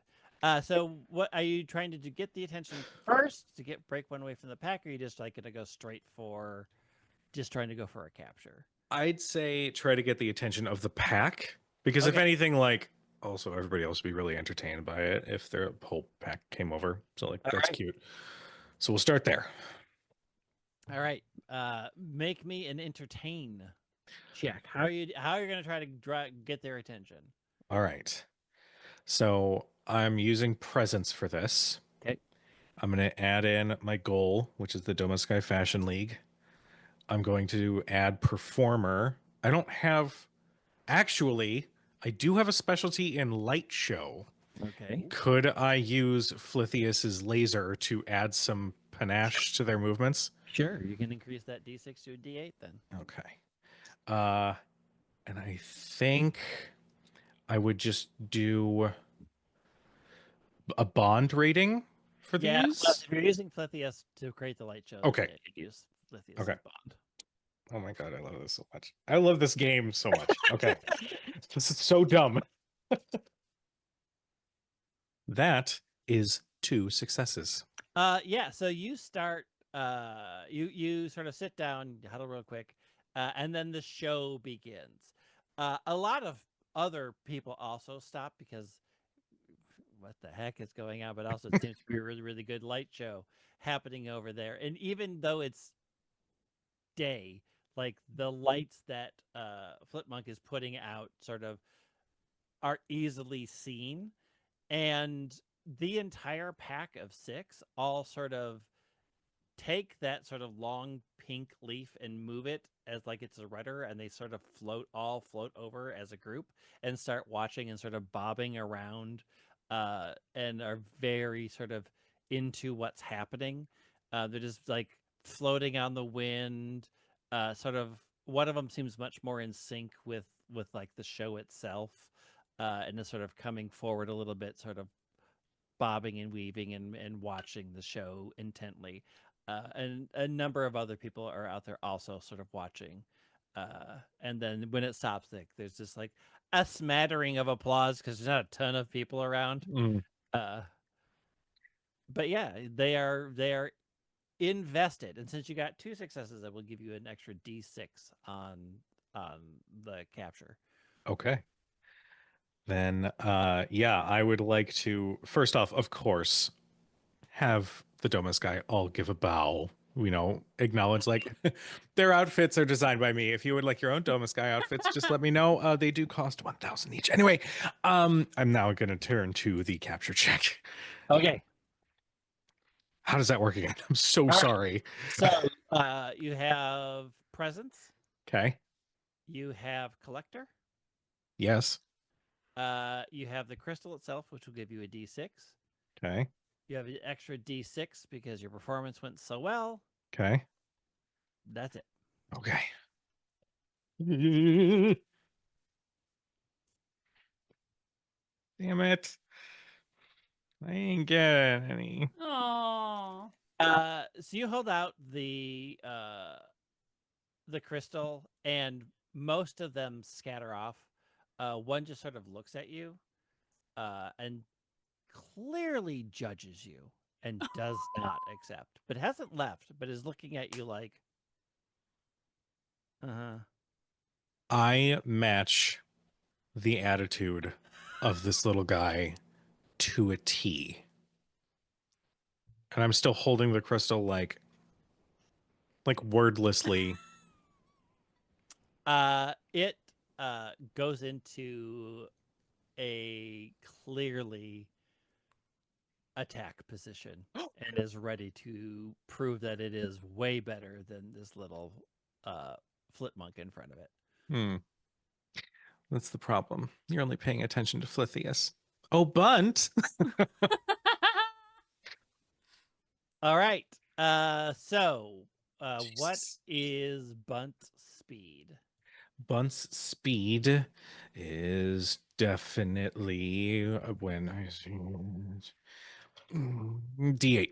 So what are you trying to do? Get the attention first to break one away from the pack, or are you just like gonna go straight for just trying to go for a capture? I'd say try to get the attention of the pack because if Okay. anything, like also everybody else would be really entertained by it if their whole pack came over. So like All that's right. cute. So we'll start there. All right. Make me an entertain check. How are you gonna try to get their attention? All right. So I'm using presence for this. Okay. I'm going to add in my goal, which is the Domeskai Fashion League. I'm going to add performer. I don't have, actually, I do have a specialty in light show. Okay. Could I use Flithius's laser to add some panache to their movements? Sure. You can increase that D6 to a D8 then. Okay. And I think I would just do a bond rating for Yeah. these. Well, if you're using Flithius to create the light show, Okay. yeah, you use Flithius Okay. as bond. Oh my god, I love this so much. I love this game so much. Okay. This is so dumb. That is 2 successes. Yeah, so you start you sort of sit down, huddle real quick, and then the show begins. A lot of other people also stop because what the heck is going on, but also it seems to be a really, really good light show happening over there. And even though it's day, like the lights that Flipmunk is putting out sort of are easily seen, and the entire pack of 6 all sort of take that sort of long pink leaf and move it as like it's a rudder, and they sort of float over as a group and start watching and sort of bobbing around, and are very sort of into what's happening. They're just like floating on the wind. Sort of one of them seems much more in sync with like the show itself, and is sort of coming forward a little bit, sort of bobbing and weaving and watching the show intently. And a number of other people are out there also sort of watching. And then when it stops, there's just like a smattering of applause because there's not a ton of people around. Mm. But yeah, they are invested. And since you got 2 successes, I will give you an extra D6 on the capture. Okay. Then yeah, I would like to first off, of course, have the Domeskai all give a bow. Acknowledge like their outfits are designed by me. If you would like your own Domeskai outfits, just let me know. They do cost 1,000 each. Anyway, I'm now going to turn to the capture check. Okay. How does that work again? I'm so right. sorry. So you have presence. Okay. You have collector. Yes. You have the crystal itself, which will give you a D6. Okay. You have an extra D6 because your performance went so well. Okay. That's it. Okay. Damn it. I ain't getting any. Oh. So you hold out the crystal, and most of them scatter off. One just sort of looks at you, and clearly judges you and does not accept, but hasn't left, but is looking at you like, I match the attitude of this little guy to a T. And I'm still holding the crystal like wordlessly. It goes into a clearly attack position and is ready to prove that it is way better than this little Flipmunk in front of it. That's the problem. You're only paying attention to Flithius. Oh, Bunt. All right. So what is Bunt's speed? Bunt's speed is definitely when I see D8.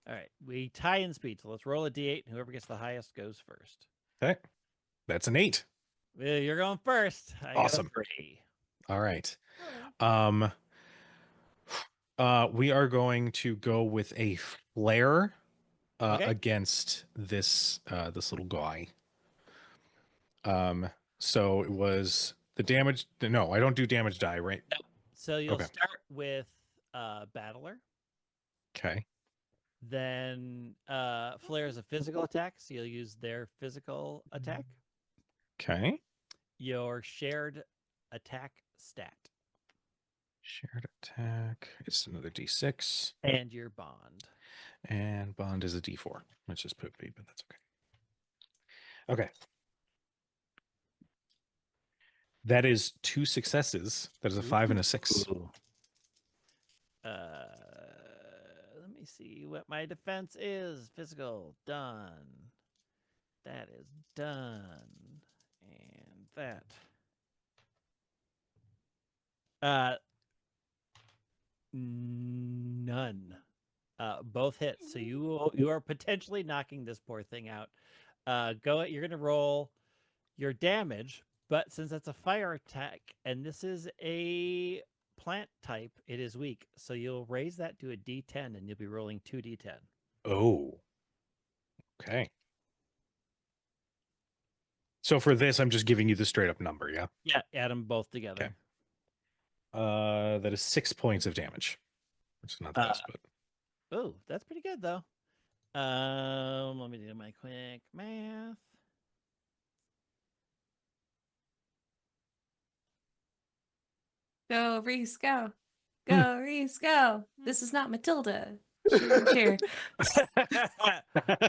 All right. We tie in speed. So let's roll a D8, and whoever gets the highest goes first. Okay. That's an 8. Well, you're going first. I Awesome. got a 3. All right. We are going to go with a flare Okay. against this little guy. So it was the damage. No, I don't do damage die, right? No. So you'll Okay. start with Battler. Okay. Then Flare is a physical attack, so you'll use their physical attack. Okay. Your shared attack stat. Shared attack. It's another D6. And your bond. And bond is a D4, which is poopy, but that's okay. Okay. That is 2 successes. That is a 5 and a 6. Let me see what my defense is. Physical, done. That is done. And that. None. Both hits. So you are potentially knocking this poor thing out. You're gonna roll your damage, but since it's a fire attack and this is a plant type, it is weak. So you'll raise that to a D10, and you'll be rolling 2d10. Oh. Okay. So for this, I'm just giving you the straight up number, yeah? Yeah, add them both together. That is 6 points of damage. Which is not the best, but Oh, that's pretty good though. Let me do my quick math. Go, Reese, go. Go, Reese, go. This is not Matilda. Cheer.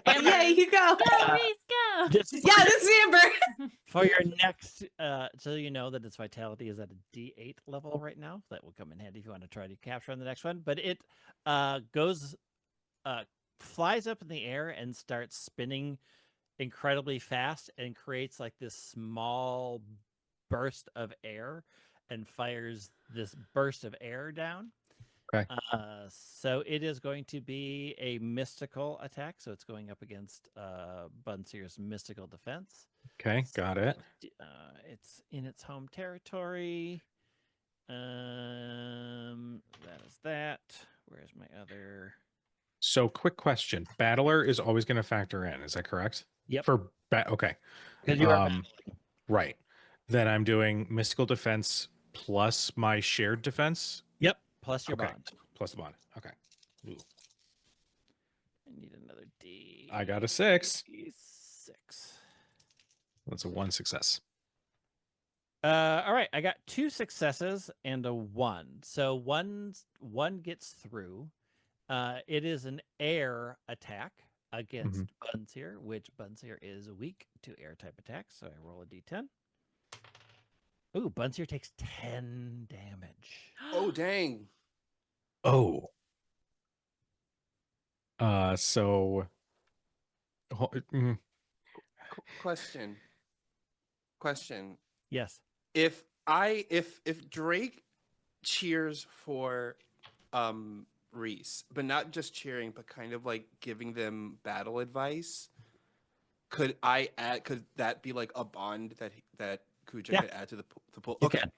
Yeah, you go. Go, Reese, go! Just Yeah, this is Amber. for your next, so you know that its vitality is at a D8 level right now. That will come in handy if you want to try to capture on the next one. But it flies up in the air and starts spinning incredibly fast and creates like this small burst of air and fires this burst of air down. Okay. So it is going to be a mystical attack. So it's going up against Bunseer's mystical defense. okay, got it. It's in its home territory. That is that. Where's my other? So quick question. Battler is always going to factor in, is that correct? Yep. Okay. Because you are Right. Then I'm doing mystical defense plus my shared defense. Yep. Plus your Okay. bond. Plus the bond. Okay. Ooh. I need another D. I got a 6. 6. That's a 1 success. All right, I got 2 successes and a 1. So one gets through. It is an air attack against Bunseer, which Bunseer is weak to air type attacks. So I roll a D10. Ooh, Bunseer takes 10 damage. Oh dang! Oh. So Question. Yes. If Drake cheers for Reese, but not just cheering, but kind of like giving them battle advice, could that be like a bond that Kujo Yeah. could add to the pool? You Okay. can.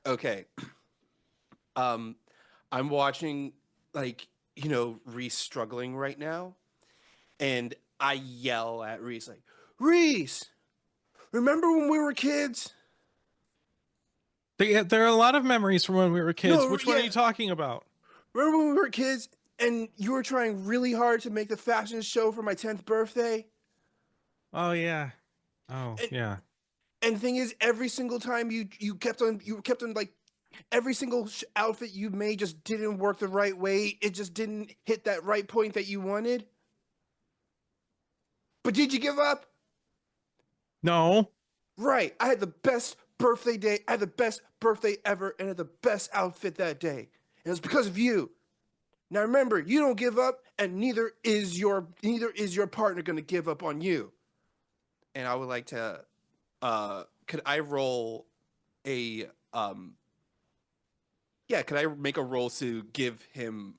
Okay. I'm watching Reese struggling right now, and I yell at Reese like, Reese, remember when we were kids? there are a lot of memories from when we were kids. No, Which one are yeah. you talking about? Remember when we were kids and you were trying really hard to make the fashion show for my 10th birthday? Oh yeah. Oh And- yeah. And the thing is, every single time you kept on like every single outfit you made just didn't work the right way. It just didn't hit that right point that you wanted. But did you give up? No. Right. I had the best birthday day. I had the best birthday ever and had the best outfit that day. And it was because of you. Now remember, you don't give up, and neither is your partner gonna give up on you. And I would like to could I roll a could I make a roll to give him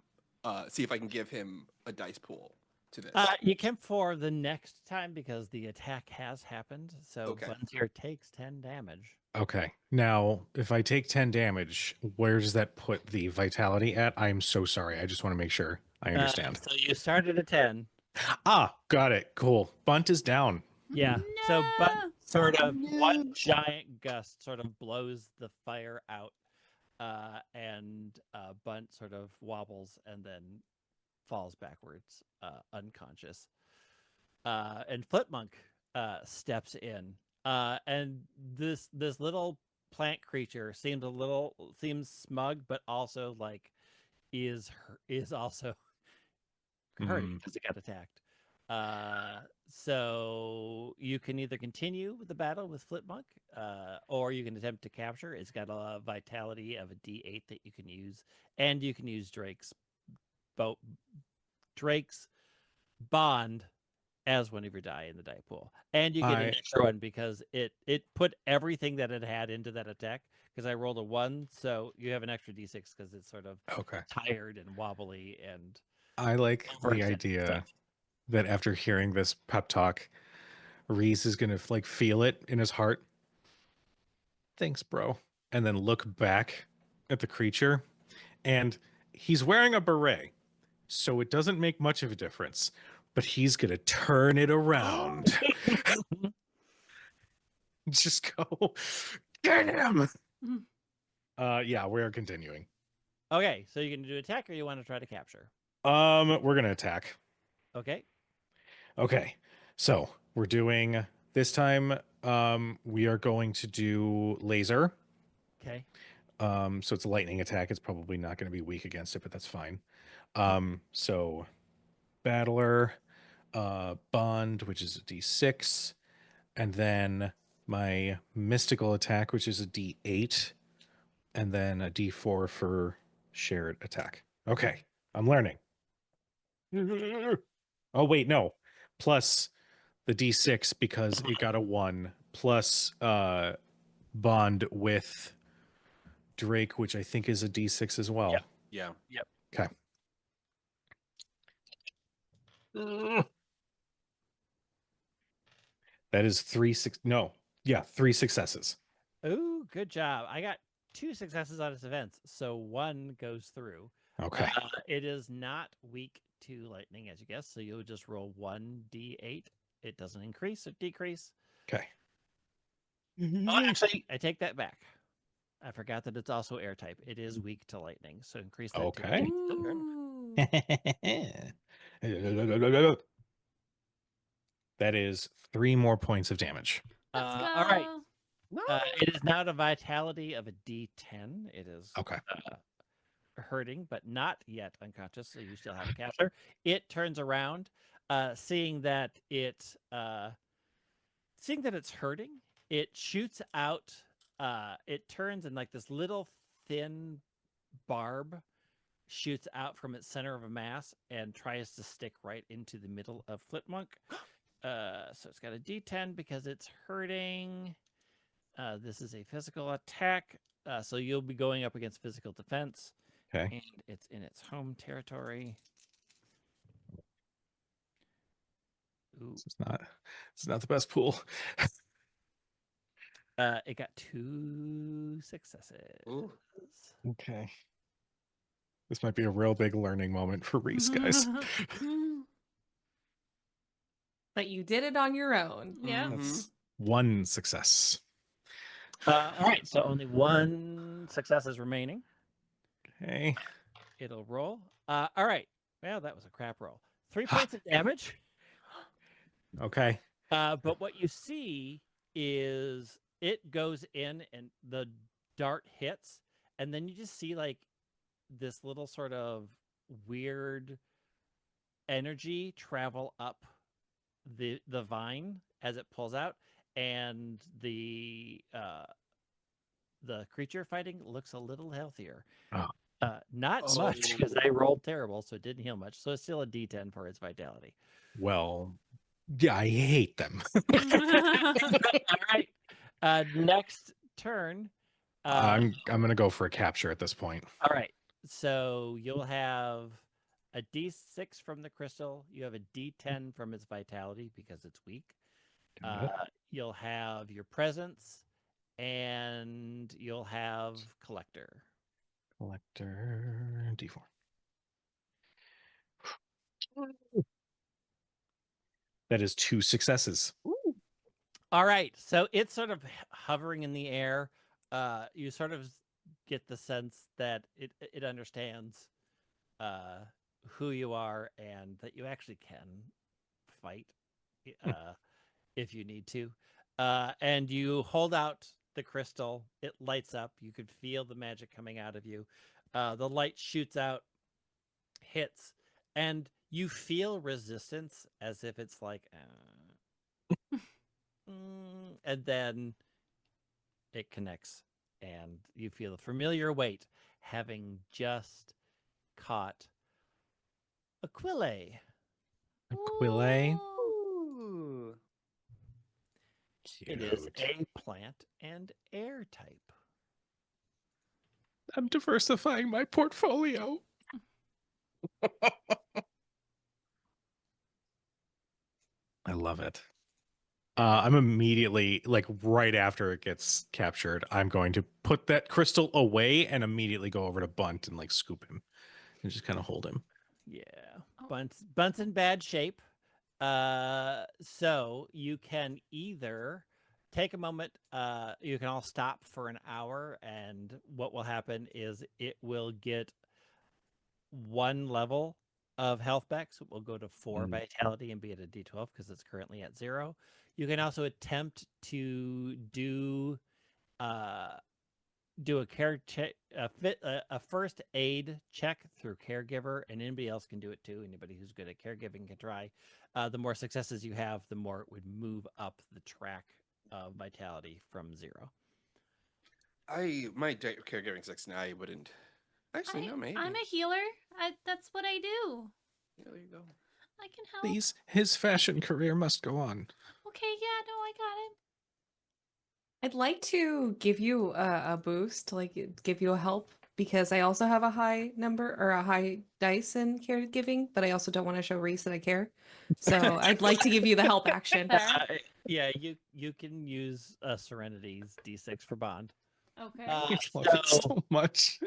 see if I can give him a dice pool to this? You can for the next time because the attack has happened. So Okay. Bunseer takes 10 damage. Okay. Now, if I take 10 damage, where does that put the vitality at? I'm so sorry. I just want to make sure I understand. So you started at 10. Got it. Cool. Bunt is down. Yeah. So Bunt No! sort of No. one giant gust sort of blows the fire out, and Bunt sort of wobbles and then falls backwards, unconscious. And Flipmunk steps in, and this little plant creature seems smug, but also like is also hurting because it got attacked. So you can either continue the battle with Flipmunk, or you can attempt to capture. It's got a vitality of a D8 that you can use, and you can use Drake's bond as one of your die in the die pool, and you get an extra one because it put everything that it had into that attack. Because I rolled a 1, so you have an extra D6 because it's sort of tired and wobbly and. I like the idea that after hearing this pep talk, Reese is gonna like feel it in his heart. Thanks, bro. And then look back at the creature, and he's wearing a beret, so it doesn't make much of a difference. But he's gonna turn it around. Just go, get him. Yeah, we're continuing. Okay, so you can do attack, or you want to try to capture? We're gonna attack. Okay. Okay, so we're doing this time. We are going to do laser. Okay. So it's a lightning attack. It's probably not going to be weak against it, but that's fine. So battler, bond, which is a D6, and then my mystical attack, which is a D8, and then a D4 for shared attack. Okay, I'm learning. Oh wait, no. Plus the D6 because it got a 1 plus bond with Drake, which I think is a D6 as well. Yeah. Okay. That is 3 successes. Ooh, good job. I got 2 successes on its events, so 1 goes through. Okay. It is not weak to lightning, as you guess, so you'll just roll 1d8. It doesn't increase or decrease. Okay. Oh, actually, I take that back. I forgot that it's also air type. It is weak to lightning, so increase that. Okay. Ooh. That is 3 more points of damage. Let's go. All right. It is now the vitality of a D10. It is Okay. hurting, but not yet unconscious, so you still have a capture. It turns around, seeing that it's hurting. It shoots out. It turns and like this little thin barb shoots out from its center of a mass and tries to stick right into the middle of Flipmonk. So it's got a D10 because it's hurting. This is a physical attack, so you'll be going up against physical defense. Okay. And it's in its home territory. Ooh. It's not the best pool. It got 2 successes. Ooh. Okay. This might be a real big learning moment for Reese, guys. But you did it on your own. Yeah. That's 1 success. All right, so only 1 success is remaining. Okay. It'll roll. All right. Well, that was a crap roll. 3 points of damage. Okay. But what you see is it goes in and the dart hits, and then you just see like this little sort of weird energy travel up the vine as it pulls out, and the creature fighting looks a little healthier. Oh. Not much because I rolled terrible, so it didn't heal much. So it's still a D10 for its vitality. Well, yeah, I hate them. All right. Next turn. I'm gonna go for a capture at this point. All right. So you'll have a D6 from the crystal. You have a D10 from its vitality because it's weak. Got it. You'll have your presence, and you'll have collector. Collector D4. That is 2 successes. All right. So it's sort of hovering in the air. You sort of get the sense that it understands who you are and that you actually can fight if you need to. And you hold out the crystal. It lights up. You could feel the magic coming out of you. The light shoots out, hits, and you feel resistance as if it's like, and then it connects, and you feel a familiar weight, having just caught Aquile. Aquile. Ooh. It is Cute. a plant and air type. I'm diversifying my portfolio. I love it. I'm immediately, like right after it gets captured, I'm going to put that crystal away and immediately go over to Bunt and like scoop him and just kind of hold him. Yeah. Oh. Bunt's in bad shape. So you can either take a moment, you can all stop for an hour, and what will happen is it will get 1 level of health back, so it will go to 4 vitality and be at a D12 because it's currently at 0. You can also attempt to do a care check, a first aid check through caregiver, and anybody else can do it too. Anybody who's good at caregiving can try. The more successes you have, the more it would move up the track of vitality from 0. My caregiving 6 I wouldn't. Actually, no, maybe. I'm a healer. That's what I do. Yeah, there you go. I can help. Please, his fashion career must go on. Okay, yeah, no, I got it. I'd like to give you a boost, like give you a help, because I also have a high number or a high dice in caregiving, but I also don't want to show Reese that I care. So I'd like to give you the help action. Fair. Yeah, you can use Serenity's D6 for bond. Okay. I love it so much.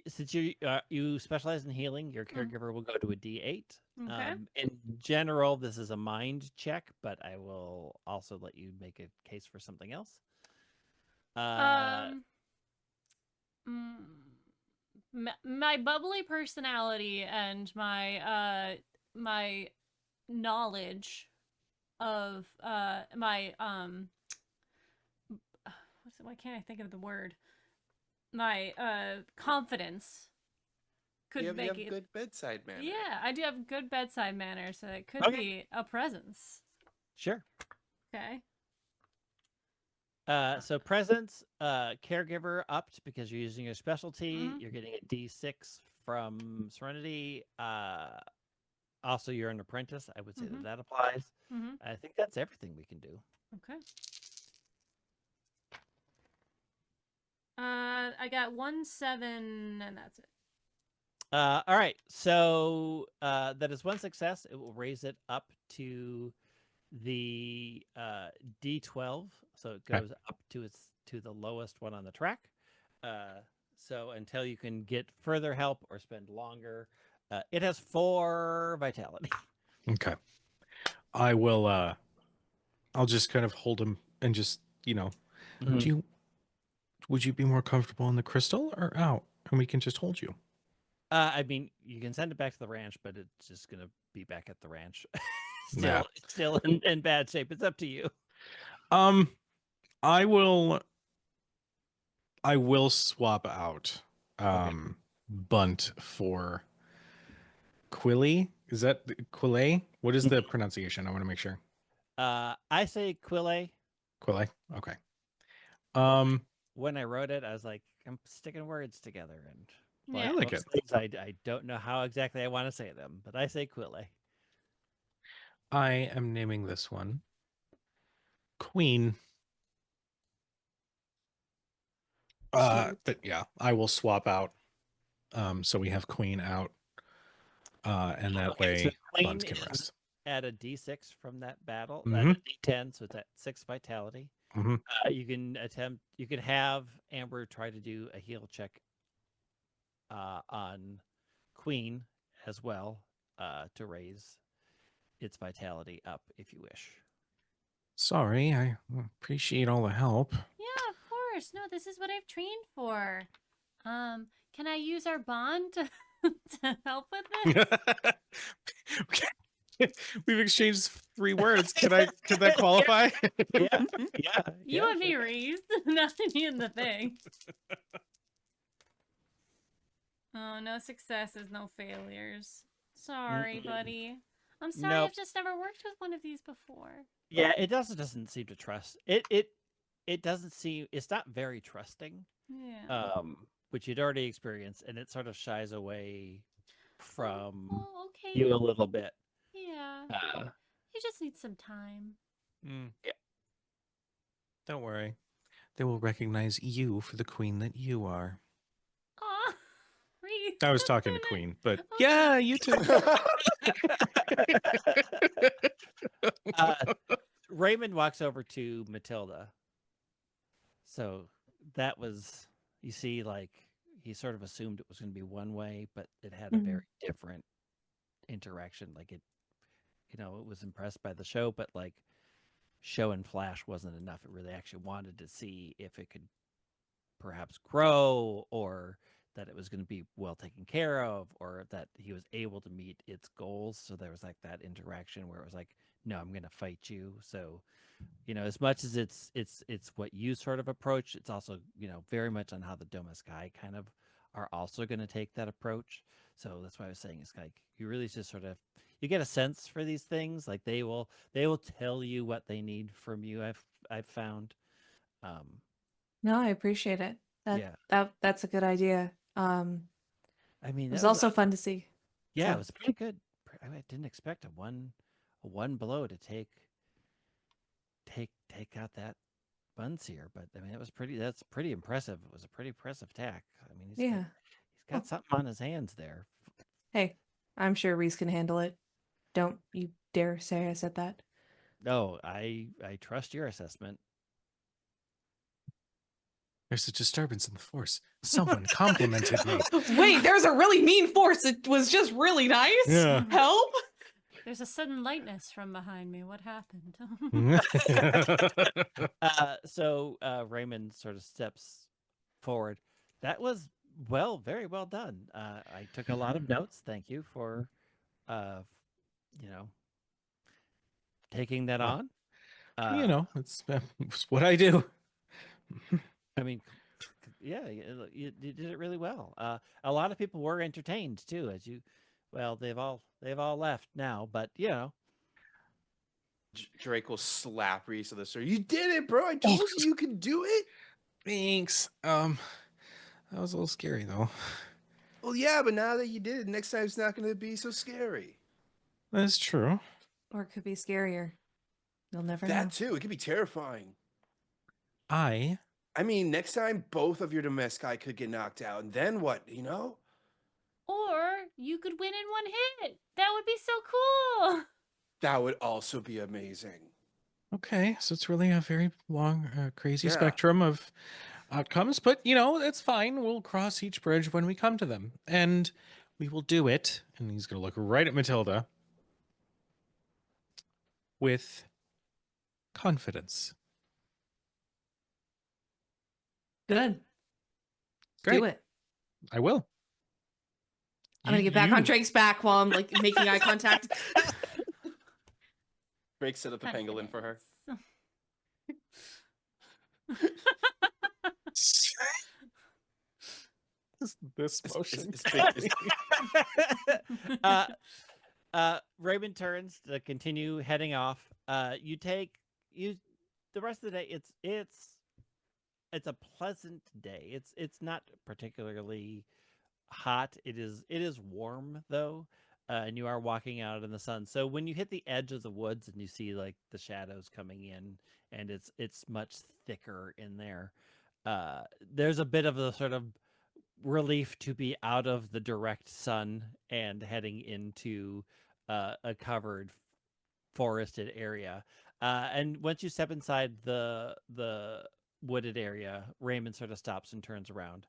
Since you specialize in healing, your caregiver will go to a D8. Okay. In general, this is a mind check, but I will also let you make a case for something else. My bubbly personality and my my knowledge of my why can't I think of the word? My confidence could You make have it good bedside manner. Yeah, I do have good bedside manner, so it could Okay. be a presence. Sure. Okay. So presence, caregiver upped because you're using your specialty. Mhm. You're getting a D6 from Serenity. Also, you're an apprentice. I would say Mhm. that applies. Mm-hmm. I think that's everything we can do. Okay. I got 1, 7, and that's it. All right. So that is 1 success. It will raise it up to the D12, so it goes up to the lowest one on the track. So until you can get further help or spend longer, it has 4 vitality. Okay. I will I'll just kind of hold him and just, Mhm. would you be more comfortable in the crystal or out? And we can just hold you. I mean, you can send it back to the ranch, but it's just gonna be back at the ranch. Yeah. Still in bad shape. It's up to you. I will swap out Bunt for Quilly. Is that Quille? What is the pronunciation? I want to make sure. I say Quille. Quille. Okay. When I wrote it, I was like, I'm sticking words together, and Yeah. I like it. I don't know how exactly I want to say them, but I say Quille. I am naming this one Queen. But yeah, I will swap out. So we have Queen out. And that way so Queen Bunt can is rest. at a D6 from that battle, Mhm. at a D10, so it's at 6 vitality. Mhm. You can have Amber try to do a heal check on Queen as well to raise its vitality up if you wish. Sorry, I appreciate all the help. Yeah, of course. No, this is what I've trained for. Can I use our bond to, to help with this? We've exchanged 3 words. Could that qualify? Yeah. You and me, Reese. Not me and the thing. Oh, no successes, no failures. Sorry, buddy. I'm sorry, Nope. I've just never worked with one of these before. Yeah, it doesn't seem to trust it. It doesn't seem, it's not very trusting. Yeah. Which you'd already experienced, and it sort of shies away from Oh, okay. you a little bit. Yeah. You just need some time. Yeah. Don't worry. They will recognize you for the queen that you are. Aw, Reese. I was that's talking so to nice. Queen, but Okay. yeah, you too. Raymond walks over to Matilda. So that was, you see, like he sort of assumed it was going to be one way, but it had a very different interaction. Like it, it was impressed by the show, but like show and flash wasn't enough. It really actually wanted to see if it could perhaps grow, or that it was going to be well taken care of, or that he was able to meet its goals. So there was like that interaction where it was like, no, I'm going to fight you. So, as much as it's what you sort of approach, it's also, very much on how the Domeskai kind of are also going to take that approach. So that's why I was saying it's like you really just sort of you get a sense for these things. Like they will tell you what they need from you. I've found. No, I appreciate it. That's a good idea. I mean, It was that was also fun to see. yeah, So. it was pretty good. I didn't expect a one blow to take out that Bunseer, but I mean, that's pretty impressive. It was a pretty impressive attack. I mean, he's got something on his hands there. Hey, I'm sure Reese can handle it. Don't you dare say I said that. No, I trust your assessment. There's a disturbance in the force. Someone complimented me. Wait, there's a really mean force. It was just really nice. Yeah. Help. There's a sudden lightness from behind me. What happened? So Raymond sort of steps forward. That was very well done. I took a lot of notes. Thank you for, taking that on. It's what I do. I mean, yeah, you did it really well. A lot of people were entertained too, they've all left now, but Drake will slap Reese on the shoulder. You did it, bro. I told you could do it. Thanks. That was a little scary though. Well, yeah, but now that you did it, next time it's not going to be so scary. That's true. Or it could be scarier. You'll never know. That too. It could be terrifying. I mean, next time both of your Domeskai could get knocked out, and then what? Or you could win in one hit. That would be so cool. That would also be amazing. Okay, so it's really a very long, crazy spectrum of outcomes, but it's fine. We'll cross each bridge when we come to them, and we will do it. And he's gonna look right at Matilda with confidence. Good. Great. Do it. I will. I'm gonna get back on Drake's back while I'm like making eye contact. Drake set up a pangolin for her. This motion. Raymond turns to continue heading off. The rest of the day. It's a pleasant day. It's not particularly hot. It is warm though, and you are walking out in the sun. So when you hit the edge of the woods and you see like the shadows coming in, and it's much thicker in there, there's a bit of a sort of relief to be out of the direct sun and heading into a covered forested area. And once you step inside the wooded area, Raymond sort of stops and turns around.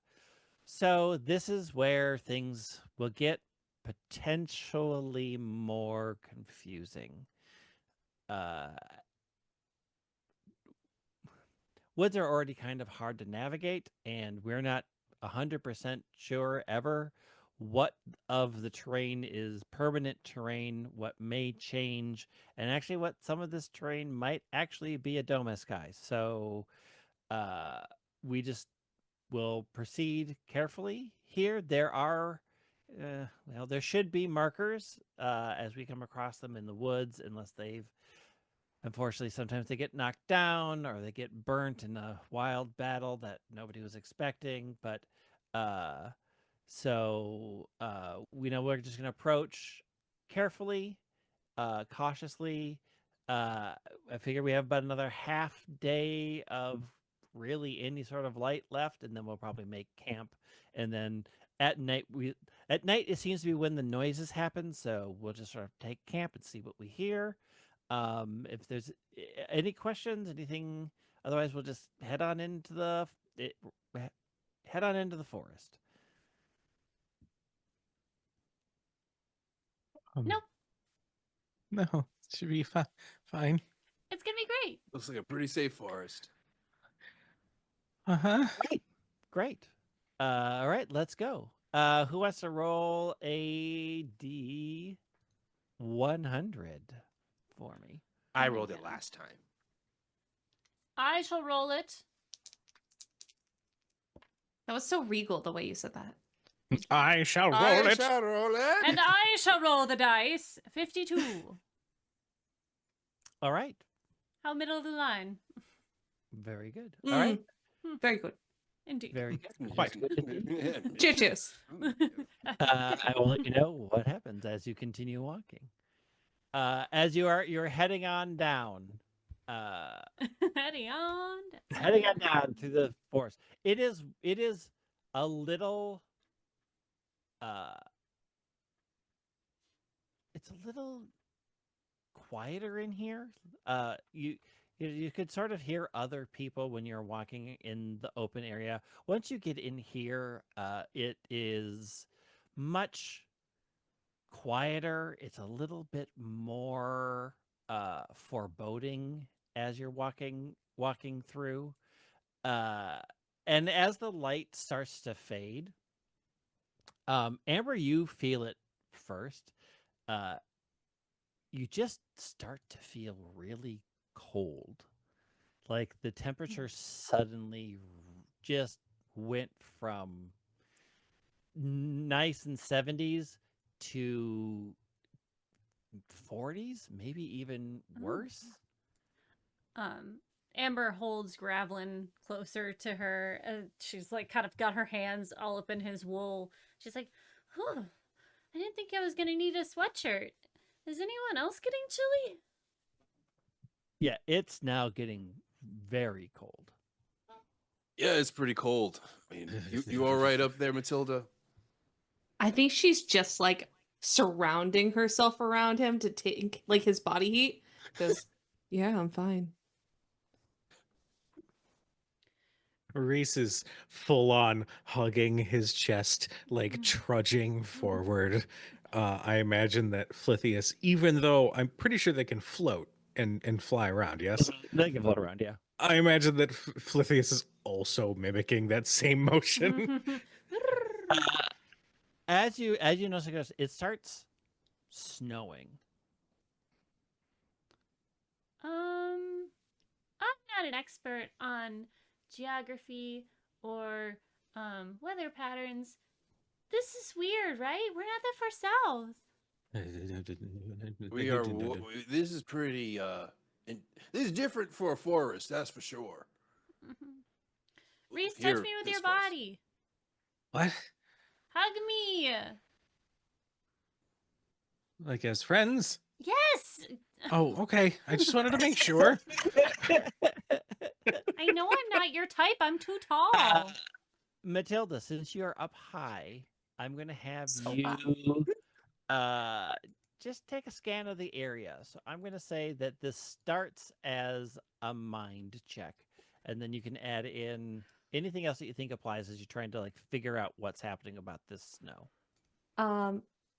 So this is where things will get potentially more confusing. Woods are already kind of hard to navigate, and we're not 100% sure ever what of the terrain is permanent terrain, what may change, and actually what some of this terrain might actually be a Domeskai. So we just will proceed carefully here. There are, there should be markers as we come across them in the woods, unless unfortunately, sometimes they get knocked down or they get burnt in a wild battle that nobody was expecting. But we know we're just going to approach carefully, cautiously. I figure we have about another half day of really any sort of light left, and then we'll probably make camp. And then at night it seems to be when the noises happen, so we'll just sort of take camp and see what we hear. If there's any questions, anything, otherwise we'll just head on into the forest. Nope. No, it should be fine. It's gonna be great. Looks like a pretty safe forest. Uh-huh. Great. All right, let's go. Who wants to roll a D100 for me? I rolled it last time. I shall roll it. That was so regal the way you said that. I shall roll I it. shall roll it. And I shall roll the dice. 52. All right. How middle of the line? Very good. All right. Very good. Indeed. Very good. Quite. Cheers. I will let you know what happens as you continue walking. As you're heading on down. Heading on. Heading on down through the forest. It is a little it's a little quieter in here. You could sort of hear other people when you're walking in the open area. Once you get in here, it is much quieter. It's a little bit more foreboding as you're walking through. And as the light starts to fade, Amber, you feel it first. You just start to feel really cold. Like the temperature suddenly just went from nice and 70s to 40s, maybe even worse. Amber holds Gravlin closer to her. She's like kind of got her hands all up in his wool. She's like, "Huh, I didn't think I was gonna need a sweatshirt. Is anyone else getting chilly?" Yeah, it's now getting very cold. Yeah, it's pretty cold. I mean, you all right up there, Matilda? I think she's just like surrounding herself around him to take like his body heat. Because, yeah, I'm fine. Reese is full on hugging his chest, like Mhm. trudging forward. I imagine that Flithius, even though I'm pretty sure they can float and fly around, yes? They can float around, yeah. I imagine that Flithius is also mimicking that same motion. As you notice, it starts snowing. I'm not an expert on geography or weather patterns. This is weird, right? We're not that far south. We are. This is pretty. This is different for a forest, that's for sure. Reese, touch Here, me with this your forest. body. What? Hug me. Like as friends? Yes. Oh, okay. I just wanted to make sure. I know I'm not your type. I'm too tall. Matilda, since you're up high, I'm going to have So you just take a scan of the area. So I'm going to say that this starts as a mind check, and then you can add in anything else that you think applies as you're trying to like figure out what's happening about this snow.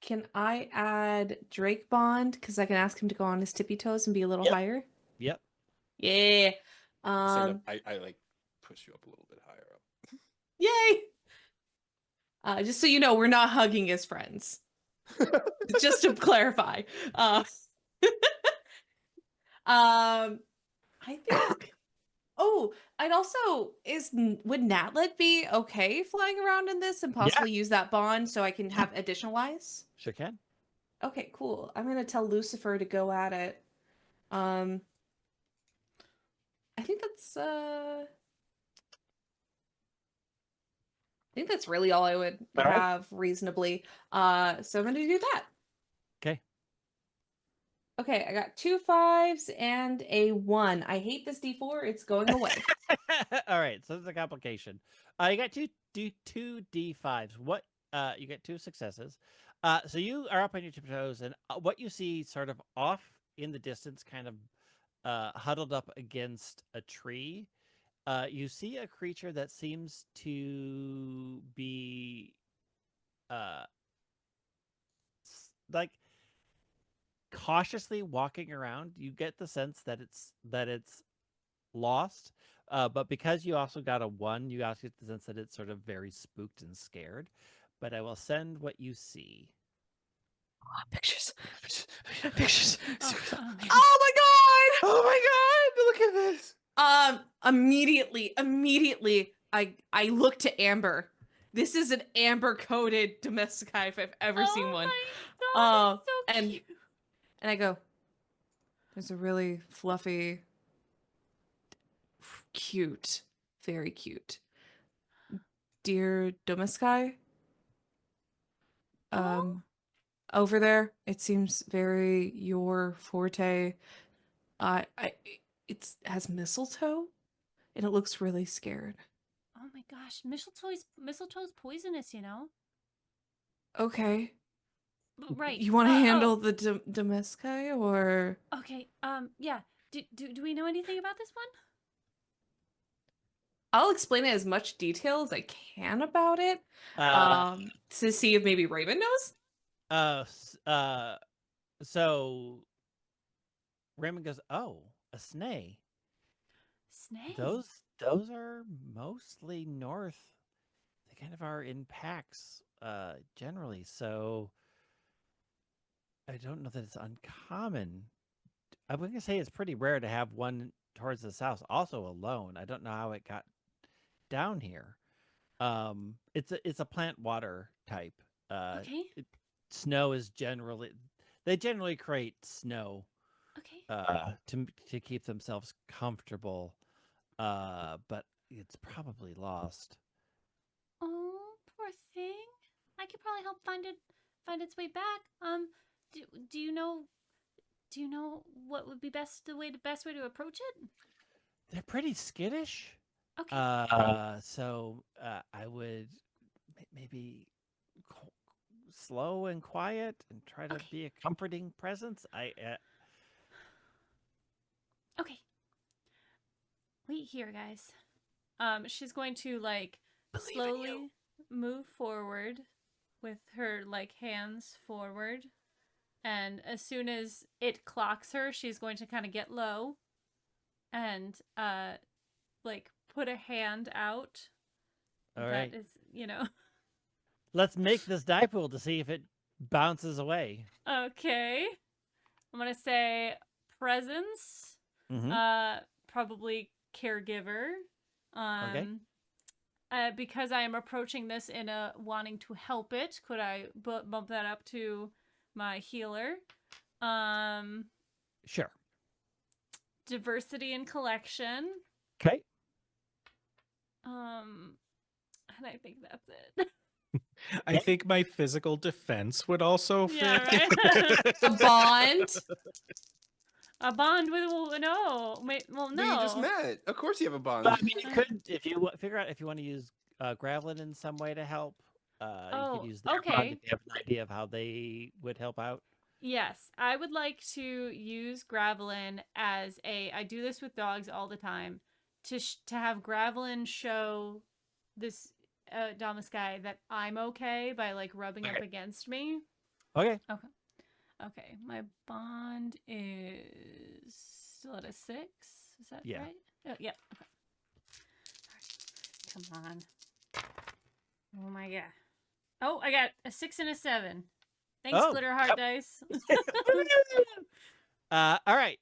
Can I add Drake Bond? Because I can ask him to go on his tippy toes and be a little Yep. higher. Yep. Yeah. Stand up. I like push you up a little bit higher up. Yay! Just so you know, we're not hugging as friends. Just to clarify. I think. Oh, I'd also would Natlet be okay flying around in this and possibly use that bond so I can have additional eyes? Sure can. Okay, cool. I'm gonna tell Lucifer to go at it. I think that's really all I would All right. have reasonably. So I'm gonna do that. Okay. Okay, I got 2 5s and a 1. I hate this D4. It's going away. All right. So there's a complication. You got two D5s. What? You get 2 successes. So you are up on your tiptoes, and what you see sort of off in the distance, kind of huddled up against a tree, you see a creature that seems to be like cautiously walking around. You get the sense that it's lost, but because you also got a 1, you also get the sense that it's sort of very spooked and scared. But I will send what you see. Pictures. Pictures. Oh, man. Oh my god! Oh my god! Look at this. Immediately, I look to Amber. This is an amber coated Domeskai if I've ever seen one. Oh my god, it's so and cute. and I go, there's a really fluffy, cute, very cute, dear Domeskai. Oh. Over there, it seems very your forte. I it has mistletoe, and it looks really scared. Oh my gosh, mistletoe's poisonous, you know? Okay. Right. You want to handle Oh, the Domeskai or? okay. Yeah. Do we know anything about this one? I'll explain it as much detail as I can about it. To see if maybe Raven knows. So Raymond goes, "Oh, a snake. Snake. Those are mostly north. They kind of are in packs, generally. So I don't know that it's uncommon. I'm going to say it's pretty rare to have one towards the south, also alone. I don't know how it got down here. It's a plant water type. Okay. Snow is they generally create snow Okay. to keep themselves comfortable. But it's probably lost. Oh, poor thing. I could probably help find its way back. Do, do you know do you know what would be best way to approach it? They're pretty skittish. Okay. So I would maybe slow and quiet and try to Okay. be a comforting presence. Okay. Wait here, guys. She's going to like Believe in slowly you. move forward with her like hands forward, and as soon as it clocks her, she's going to kind of get low and like put a hand out All that right. is, you know. Let's make this die pool to see if it bounces away. Okay. I'm gonna say presence. Mm-hmm. Probably caregiver. Okay. Because I am approaching this in a wanting to help it, could I bump that up to my healer? Sure. Diversity and collection. Okay. And I think that's it. I think my physical defense would also fit. Yeah, right. A bond. A bond with no. Wait, well, no. But you just met. Of course you have a bond. But I mean, you could, if you figure out if you want to use Gravelin in some way to help. You Oh, could use their bond okay. if you have an idea of how they would help out. Yes, I would like to use Gravelin as a. I do this with dogs all the time. To have Gravelin show this Domeskai that I'm okay by like rubbing up against me. Okay. Okay. Okay. My bond is still at a 6. Is that Yeah. right? Oh, yeah. Okay. All right. Come on. Oh my god. Oh, I got a 6 and a 7. Thanks, Oh, Glitter Heart Dice. All right.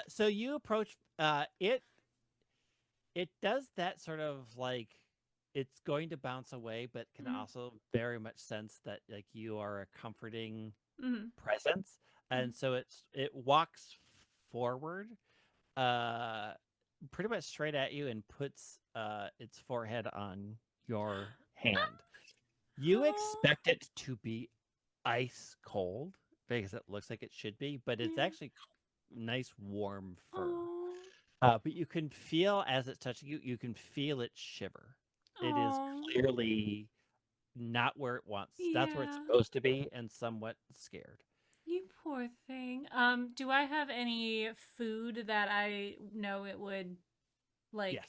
So you approach it. It does that sort of like it's going to bounce away, but can also very much sense that like you are a comforting presence, and so it walks forward, pretty much straight at you, and puts its forehead on your hand. You expect it to be ice cold because it looks like it should be, but it's actually nice warm fur. But you can feel as it's touching you, you can feel it shiver. It is clearly not where it wants. That's where it's Yeah. supposed to be, and somewhat scared. You poor thing. Do I have any food that I know it would like? Yes,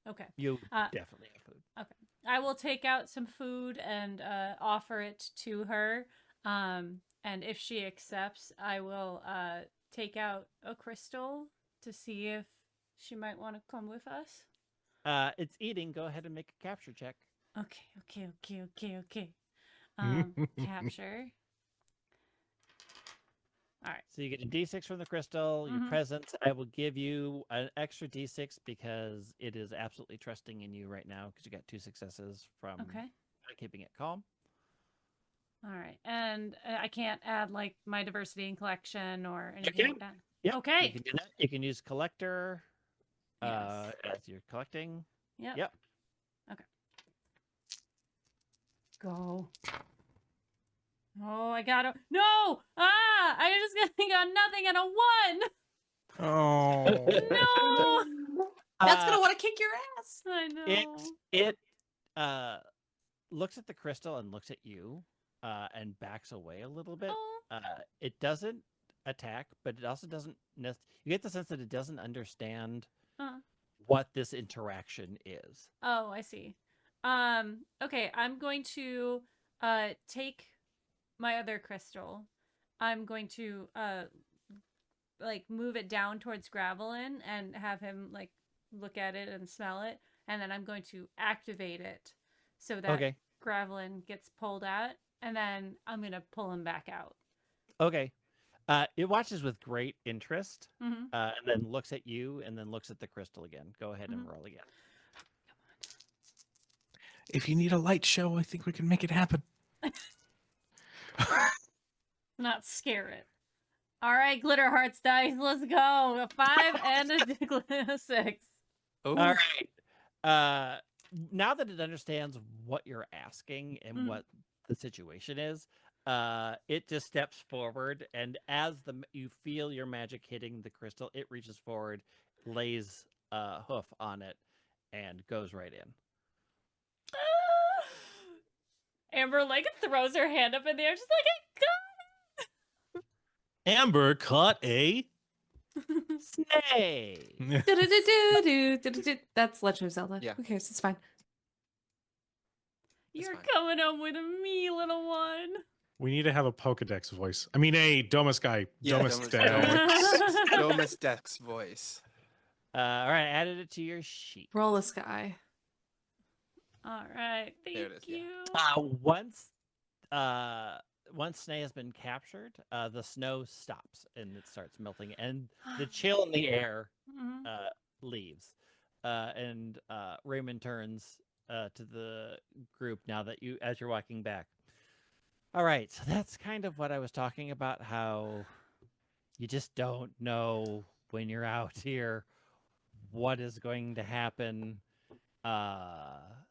Okay. you Uh, definitely have food. Okay. I will take out some food and offer it to her. And if she accepts, I will take out a crystal to see if she might want to come with us. It's eating. Go ahead and make a capture check. Okay. Capture. All right. So you get a D6 from the crystal, your Mhm. presence. I will give you an extra D6 because it is absolutely trusting in you right now because you got 2 successes from Okay. keeping it calm. All right. And I can't add like my diversity in collection or anything can. like that. Yeah. Okay. You can do that. You can use collector Yes. as you're collecting. Yep. Yep. Okay. Go. Oh, I got a no! Ah! I just got nothing and a 1. Oh. No! That's gonna Uh, want to kick your ass. I know. it looks at the crystal and looks at you and backs away a little bit. Oh. It doesn't attack, but it also doesn't. You get the sense that it doesn't understand Uh. what this interaction is. Oh, I see. Okay, I'm going to take my other crystal. I'm going to like move it down towards Gravelin and have him like look at it and smell it, and then I'm going to activate it so that Okay. Gravelin gets pulled out, and then I'm gonna pull him back out. Okay. It watches with great interest, Mm-hmm. and then looks at you, and then looks at the crystal again. Go ahead and Mhm. roll again. If you need a light show, I think we can make it happen. Not scare it. All right, glitter hearts dice. Let's go. A 5 and a 6. Oh, All right. Now that it understands what you're asking and Mhm. what the situation is, it just steps forward, and as you feel your magic hitting the crystal, it reaches forward, lays a hoof on it, and goes right in. Amber like throws her hand up in the air, just like Amber caught a. Snake. Do-do-do-do-do-do-do. That's Legend of Zelda. Yeah. Who cares? It's fine. You're fine. coming home with me, little one. We need to have a Pokedex voice. I mean, a Domeskai. yeah, Domestai. Domestek's voice. All right, added it to your sheet. Roll a sky. All right, thank There it is, yeah. you. Once Snay has been captured, the snow stops and it starts melting, and the chill in the air Mhm. leaves. And Raymond turns to the group now that as you're walking back. All right, so that's kind of what I was talking about. How you just don't know when you're out here what is going to happen.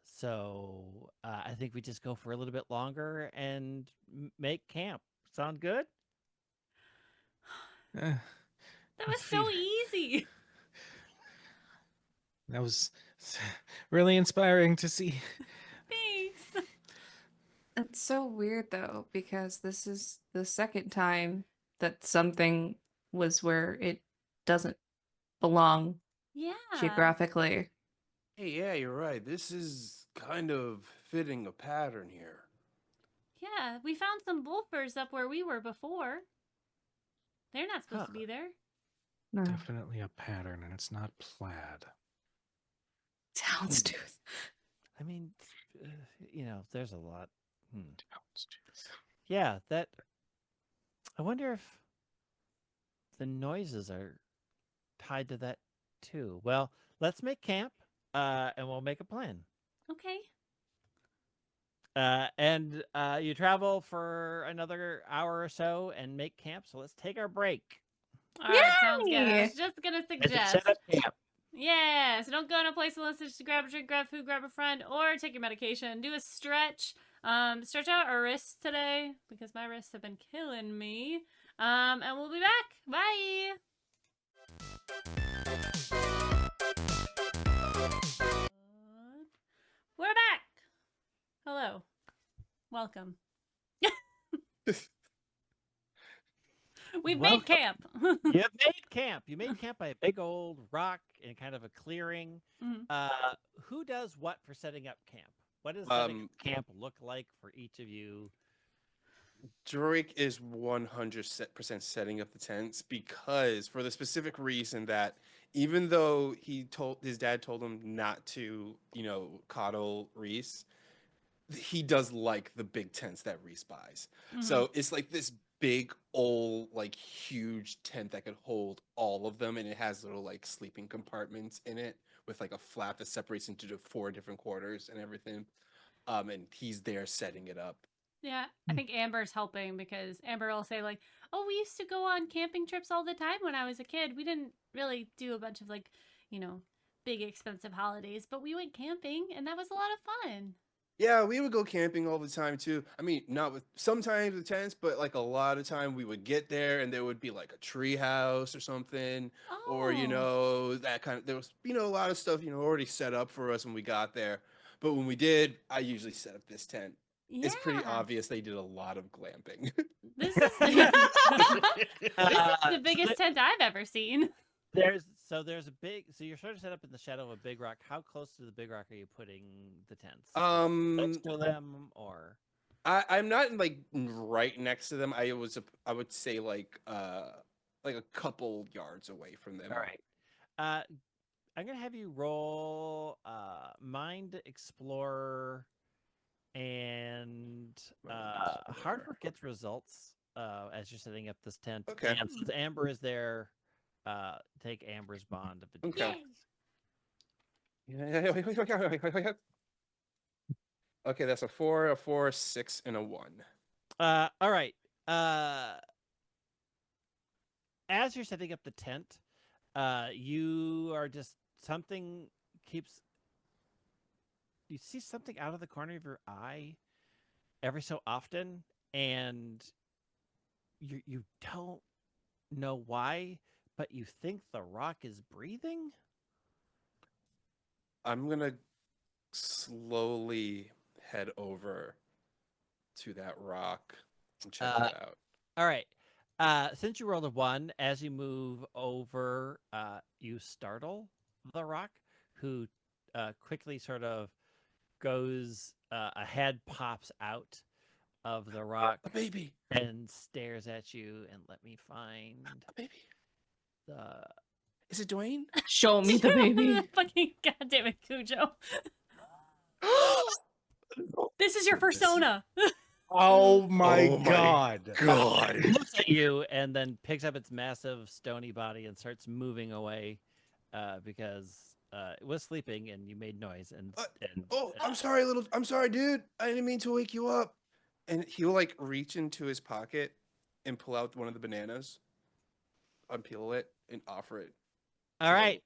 So I think we just go for a little bit longer and make camp. Sound good? Eh, That was so easy. That was really inspiring to see. Thanks. It's so weird though, because this is the second time that something was where it doesn't belong Yeah. geographically. Hey, yeah, you're right. This is kind of fitting a pattern here. Yeah, we found some wolfers up where we were before. They're not supposed to Huh. be there. No. Definitely a pattern, and it's not plaid. Houndstooth. I mean, there's a lot. Yeah, that. I wonder if the noises are tied to that too. Well, let's make camp, and we'll make a plan. Okay. And you travel for another hour or so and make camp. So let's take our break. All right, sounds good. I Yay! was just gonna And to suggest. set up camp. Yeah, so don't go in a place unless it's to grab a drink, grab food, grab a friend, or take your medication. Do a stretch. Stretch out our wrists today because my wrists have been killing me. And we'll be back. Bye. We're back. Hello. Welcome. We've Welcome. made camp. You made camp. You made camp by a big old rock in kind of a clearing. Mhm. Who does what for setting up camp? What does setting up camp look like for each of you? Drake is 100% setting up the tents because for the specific reason that even though his dad told him not to, coddle Reese, he does like the big tents that Reese buys. Mhm. So it's like this big old like huge tent that could hold all of them, and it has little like sleeping compartments in it with like a flap that separates into the 4 different quarters and everything. And he's there setting it up. Yeah, I think Amber's helping because Amber will say like, "Oh, we used to go on camping trips all the time when I was a kid. We didn't really do a bunch of like, big expensive holidays, but we went camping and that was a lot of fun." Yeah, we would go camping all the time too. I mean, not with sometimes with tents, but like a lot of time we would get there and there would be like a tree house or something, or that kind of there was a lot of stuff already set up for us when we got there. But when we did, I usually set up this tent. Yeah. It's pretty obvious they did a lot of glamping. This is the biggest tent I've ever seen. There's a big. So you're sort of set up in the shadow of a big rock. How close to the big rock are you putting the tents? Next to them, or I'm not like right next to them. I would say like a couple yards away from them. all right. I'm gonna have you roll Mind Explorer, and hard work gets results as you're setting up this tent. Okay. And since Amber is there, take Amber's bond of Okay. endurance. Okay, that's a 4, a 4, a 6, and a 1. All right. As you're setting up the tent, you are just you see something out of the corner of your eye every so often, and you don't know why, but you think the rock is breathing. I'm gonna slowly head over to that rock and check it out. All right. Since you rolled a 1, as you move over, you startle the rock, who quickly sort of goes, a head pops out of the rock A baby. and stares at you. And let me find A baby. the. Is it Dwayne? Show me the baby. Fucking goddamn it, Kujo. This is your persona. Oh my god. God. It looks at you and then picks up its massive stony body and starts moving away because it was sleeping and you made noise. I'm sorry, dude. I didn't mean to wake you up. And he'll like reach into his pocket and pull out one of the bananas, unpeel it, and offer it. All right.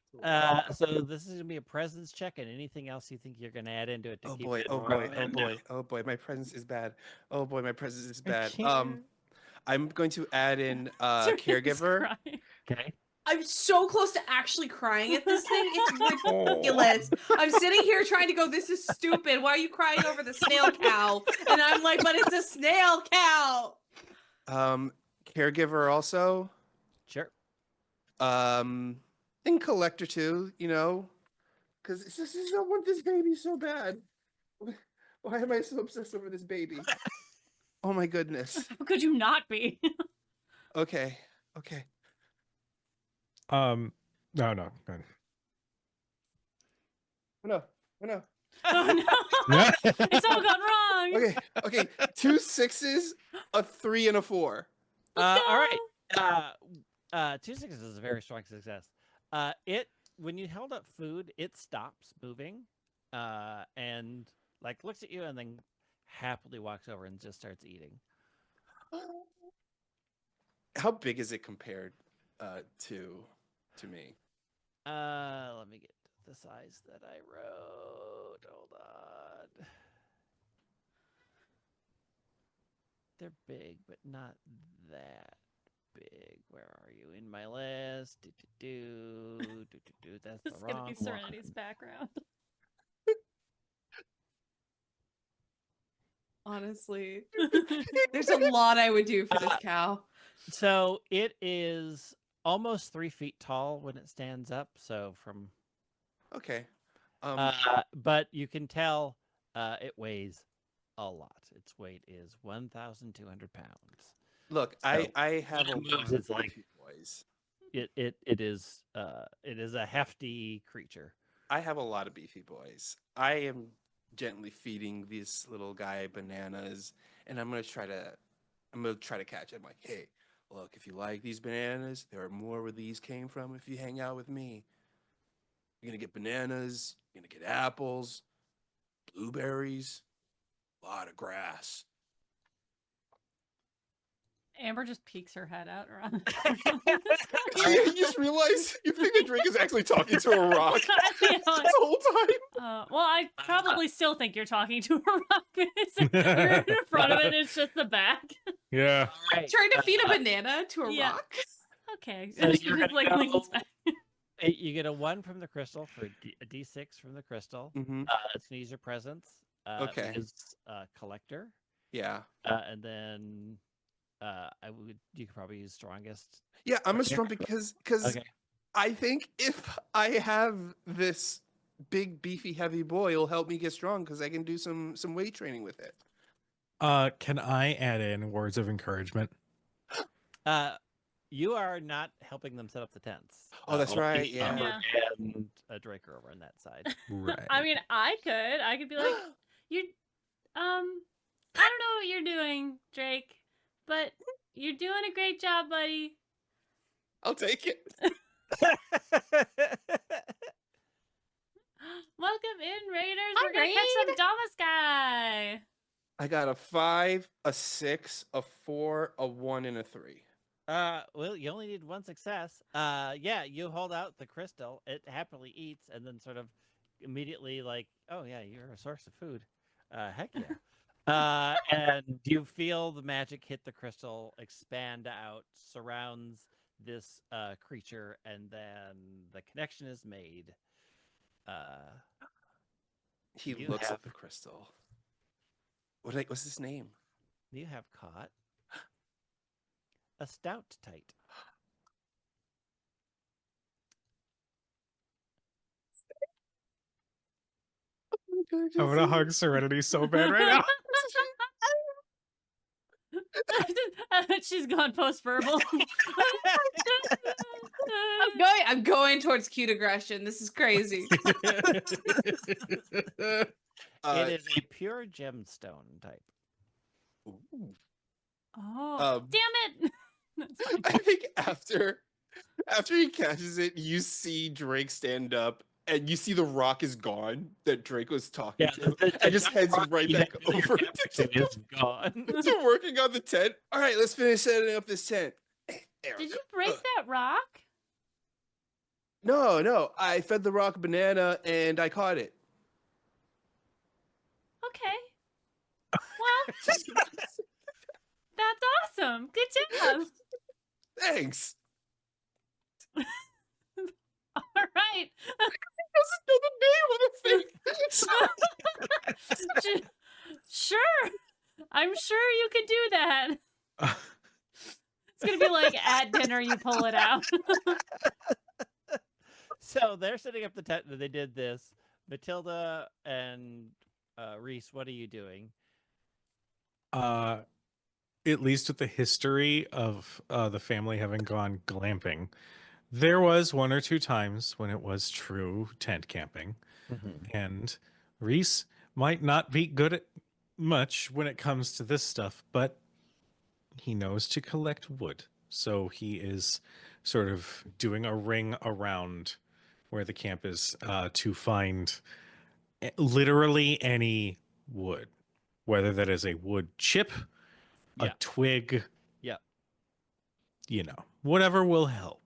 So this is gonna be a presence check, and anything else you think you're gonna add into it to Oh keep boy, it oh boy, oh relevant. boy, oh boy, my presence is bad. Oh boy, my presence is I bad. can't- I'm going to add in Serena's caregiver. crying. Okay. I'm so close to actually crying at this thing. It's ridiculous. I'm sitting here trying to go, this is stupid. Why are you crying over the snail cow? And I'm like, but it's a snail cow. Caregiver also. Sure. And collector too, because I want this baby so bad. Why am I so obsessed over this baby? Oh my goodness. How could you not be? Okay. No. Go ahead. No. Oh no. It's all gone wrong. Okay. 2 6s, a 3, and a 4. Let's All go. right. 2 6 is a very strong success. When you held up food, it stops moving, and like looks at you and then happily walks over and just starts eating. How big is it compared to me? Let me get the size that I wrote. Hold on. They're big, but not that big. Where are you in my list? That's This the is gonna wrong be Serenity's one. background. Honestly, there's a lot I would do for this cow. So it is almost 3 feet tall when it stands up. So from, Okay. but you can tell it weighs a lot. Its weight is 1,200 pounds. Look, So I have a when it lot moves, of it's like- beefy boys. It is a hefty creature. I have a lot of beefy boys. I am gently feeding this little guy bananas, and I'm gonna try to catch him. Like, hey, look, if you like these bananas, there are more where these came from. If you hang out with me, you're gonna get bananas. You're gonna get apples, blueberries, a lot of grass. Amber just peeks her head out around. You just realize you think that Drake is actually talking to a rock You know, the whole time. well, I probably still think you're talking to a rock. You're in front of it, and it's just the back. Yeah. Right. Trying to feed a banana to a yeah. rock. Okay. So She you're just, gonna like, leans go- back. You get a 1 from the crystal for a D6 from the crystal. Mm-hmm. It's gonna use your presence. Okay. Is collector, Yeah. and then you could probably use strongest. Yeah, I'm a Okay. strong because Okay. I think if I have this big beefy heavy boy, it'll help me get strong because I can do some weight training with it. Can I add in words of encouragement? You are not helping them set up the tents. Oh, that's only right, yeah. Amber and Drake are over on that side. Right. I mean, I could be like, you, I don't know what you're doing, Drake, but you're doing a great job, buddy. I'll take it. Welcome in, Raiders. Hi, We're gonna catch some Domeskai. I got a 5, a 6, a 4, a 1, and a 3. Well, you only need 1 success. Yeah, you hold out the crystal. It happily eats, and then sort of immediately like, oh yeah, you're a source of food. Heck yeah. And you feel the magic hit the crystal, expand out, surrounds this creature, and then the connection is made. He You looks have- at the crystal. What's his name? You have caught a stout tight. I'm gonna hug Serenity so bad right now. She's gone post-verbal. I'm going towards cute aggression. This is crazy. It is a pure gemstone type. Ooh. Oh, damn it! That's fine. I think after he catches it, you see Drake stand up, and you see the rock is gone that Drake was talking to, and just heads right back over It's gone. to working on the tent. All right, let's finish setting up this tent. Hey, Erica. Did you break that rock? No. I fed the rock a banana, and I caught it. Okay. Well, that's awesome. Good job. Thanks. All right. Doesn't know the name of the thing. Sure. I'm sure you could do that. It's gonna be like at dinner you pull it out. So they're setting up the tent. They did this. Matilda and Reese, what are you doing? At least with the history of the family having gone glamping, there was 1 or 2 times when it was true tent camping, and Reese might not be good at much when it comes to this stuff, but he knows to collect wood. So he is sort of doing a ring around where the camp is to find literally any wood, whether that is a wood chip, a Yeah. twig, Yeah. Whatever will help.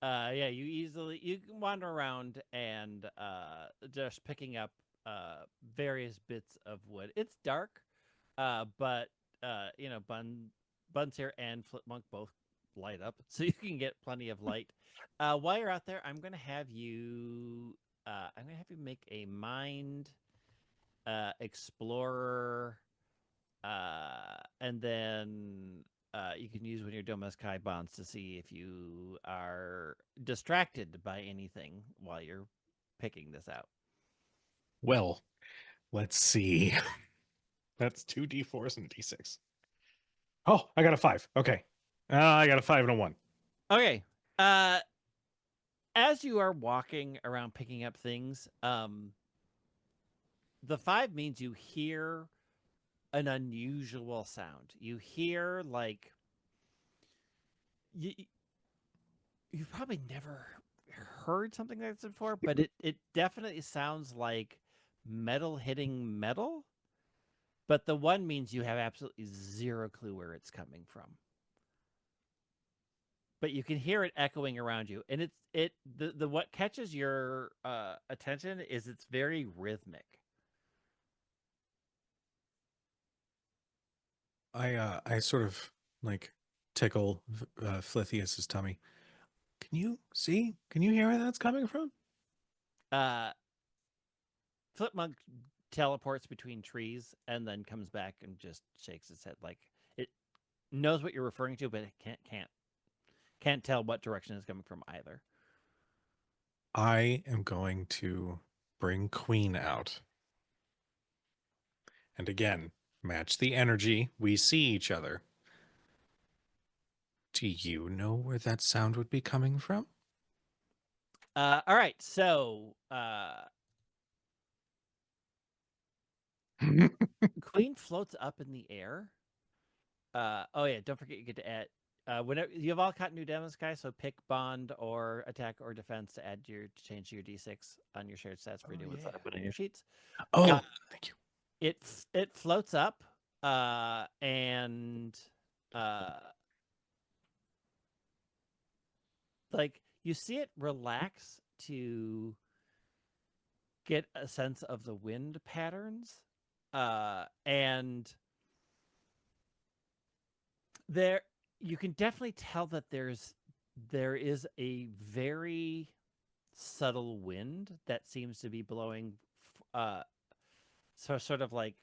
Yeah, you can wander around and just picking up various bits of wood. It's dark, but Buns here and Flipmunk both light up, so you can get plenty of light. While you're out there, I'm gonna have you make a mind explorer, and then you can use one of your Domeskai bonds to see if you are distracted by anything while you're picking this out. Well, let's see. That's 2d4s and d6. Oh, I got a 5. Okay. I got a 5 and a 1. Okay. As you are walking around picking up things, the 5 means you hear an unusual sound. You hear like you've probably never heard something like this before, but it definitely sounds like metal hitting metal. But the 1 means you have absolutely zero clue where it's coming from. But you can hear it echoing around you, and the what catches your attention is it's very rhythmic. I sort of like tickle Flithius's tummy. Can you see? Can you hear where that's coming from? Flipmunk teleports between trees and then comes back and just shakes its head like it knows what you're referring to, but it can't tell what direction it's coming from either. I am going to bring Queen out. And again, match the energy. We see each other. Do you know where that sound would be coming from? All right, so Queen floats up in the air. Oh yeah, don't forget you get to add whenever you have all caught new Domeskai, so pick bond or attack or defense to add to change your d6 on your shared stats for doing on your sheets. Oh, thank you. It floats up and like you see it relax to get a sense of the wind patterns and there you can definitely tell that there is a very subtle wind that seems to be blowing so sort of like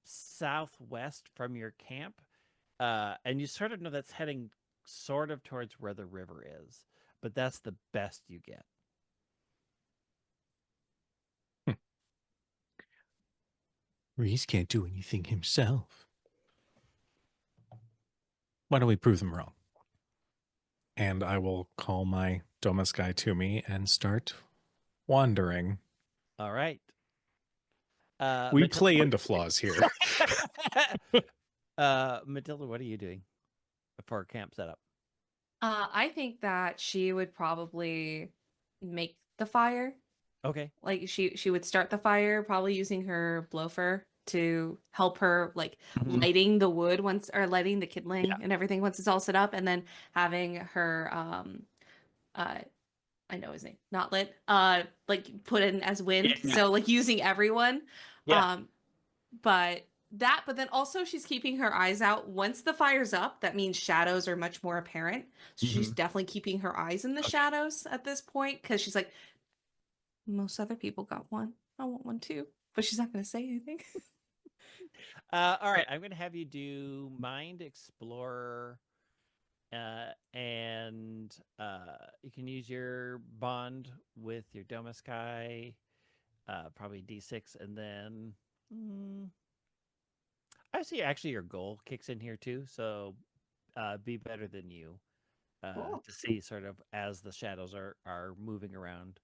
southwest from your camp and you sort of know that's heading sort of towards where the river is, but that's the best you get. Reese can't do anything himself. Why don't we prove them wrong? And I will call my Domeskai to me and start wandering. All right. We play into flaws here. Matilda, what are you doing for camp setup? I think that she would probably make the fire. Okay. Like she would start the fire, probably using her blower to help her like lighting the wood once or lighting the kindling and everything once it's all set up, and then having her I know his name, not lit, like put in as wind. Yeah. So like using everyone. Yeah. But then also she's keeping her eyes out. Once the fire's up, that means shadows are much more apparent. So she's definitely keeping her eyes in the shadows at this point, because she's like, most other people got one. I want one too. But she's not going to say anything. All right. I'm going to have you do Mind Explorer. And you can use your bond with your Domeskai, probably D6, and then I see actually your goal kicks in here too. So be better than you to see sort of as the shadows are moving around.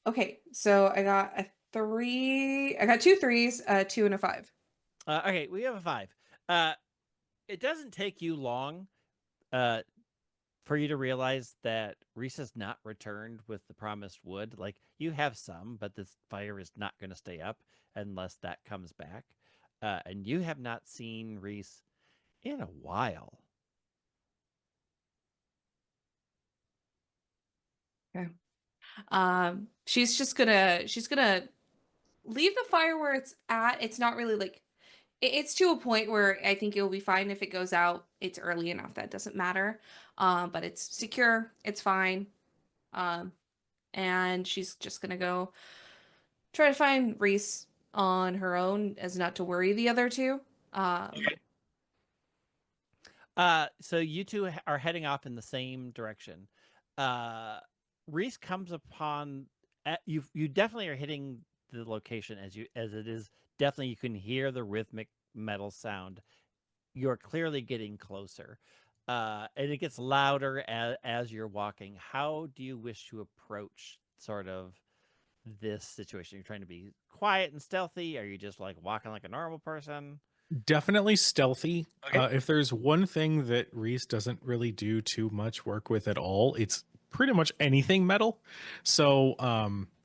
Okay, so I got a 3. I got 2 3s, a 2 and a 5. Okay, we have a 5. It doesn't take you long for you to realize that Reese has not returned with the promised wood. Like, you have some, but this fire is not going to stay up unless that comes back. And you have not seen Reese in a while. Okay. She's gonna leave the fire where it's at. It's not really like it's to a point where I think it'll be fine if it goes out. It's early enough that it doesn't matter. But it's secure. It's fine. And she's just gonna go try to find Reese on her own, as not to worry the other two. Okay. So you two are heading off in the same direction. Reese comes upon you definitely are hitting the location as it is. Definitely, you can hear the rhythmic metal sound. You're clearly getting closer, and it gets louder as you're walking. How do you wish to approach sort of this situation? You're trying to be quiet and stealthy. Are you just like walking like a normal person? Definitely stealthy. Okay. If there's one thing that Reese doesn't really do too much work with at all, it's pretty much anything metal. So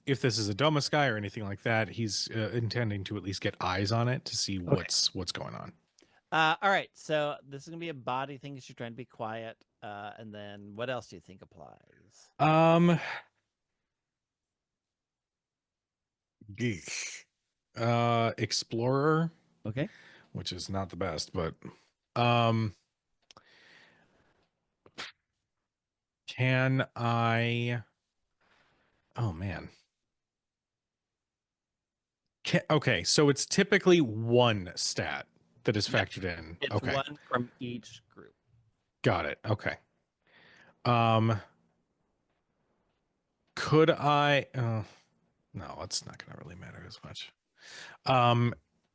if this is a Domeskai or anything like that, he's intending to at least get eyes on it to see what's going on. All right. So this is gonna be a body thing. 'Cause you're trying to be quiet. And then what else do you think applies? Geek. Explorer, Okay. which is not the best, but um can I oh man. Okay, so it's typically one stat that is Yep. factored in. It's Okay. one from each group. Got it. Okay. Could I no, it's not gonna really matter as much.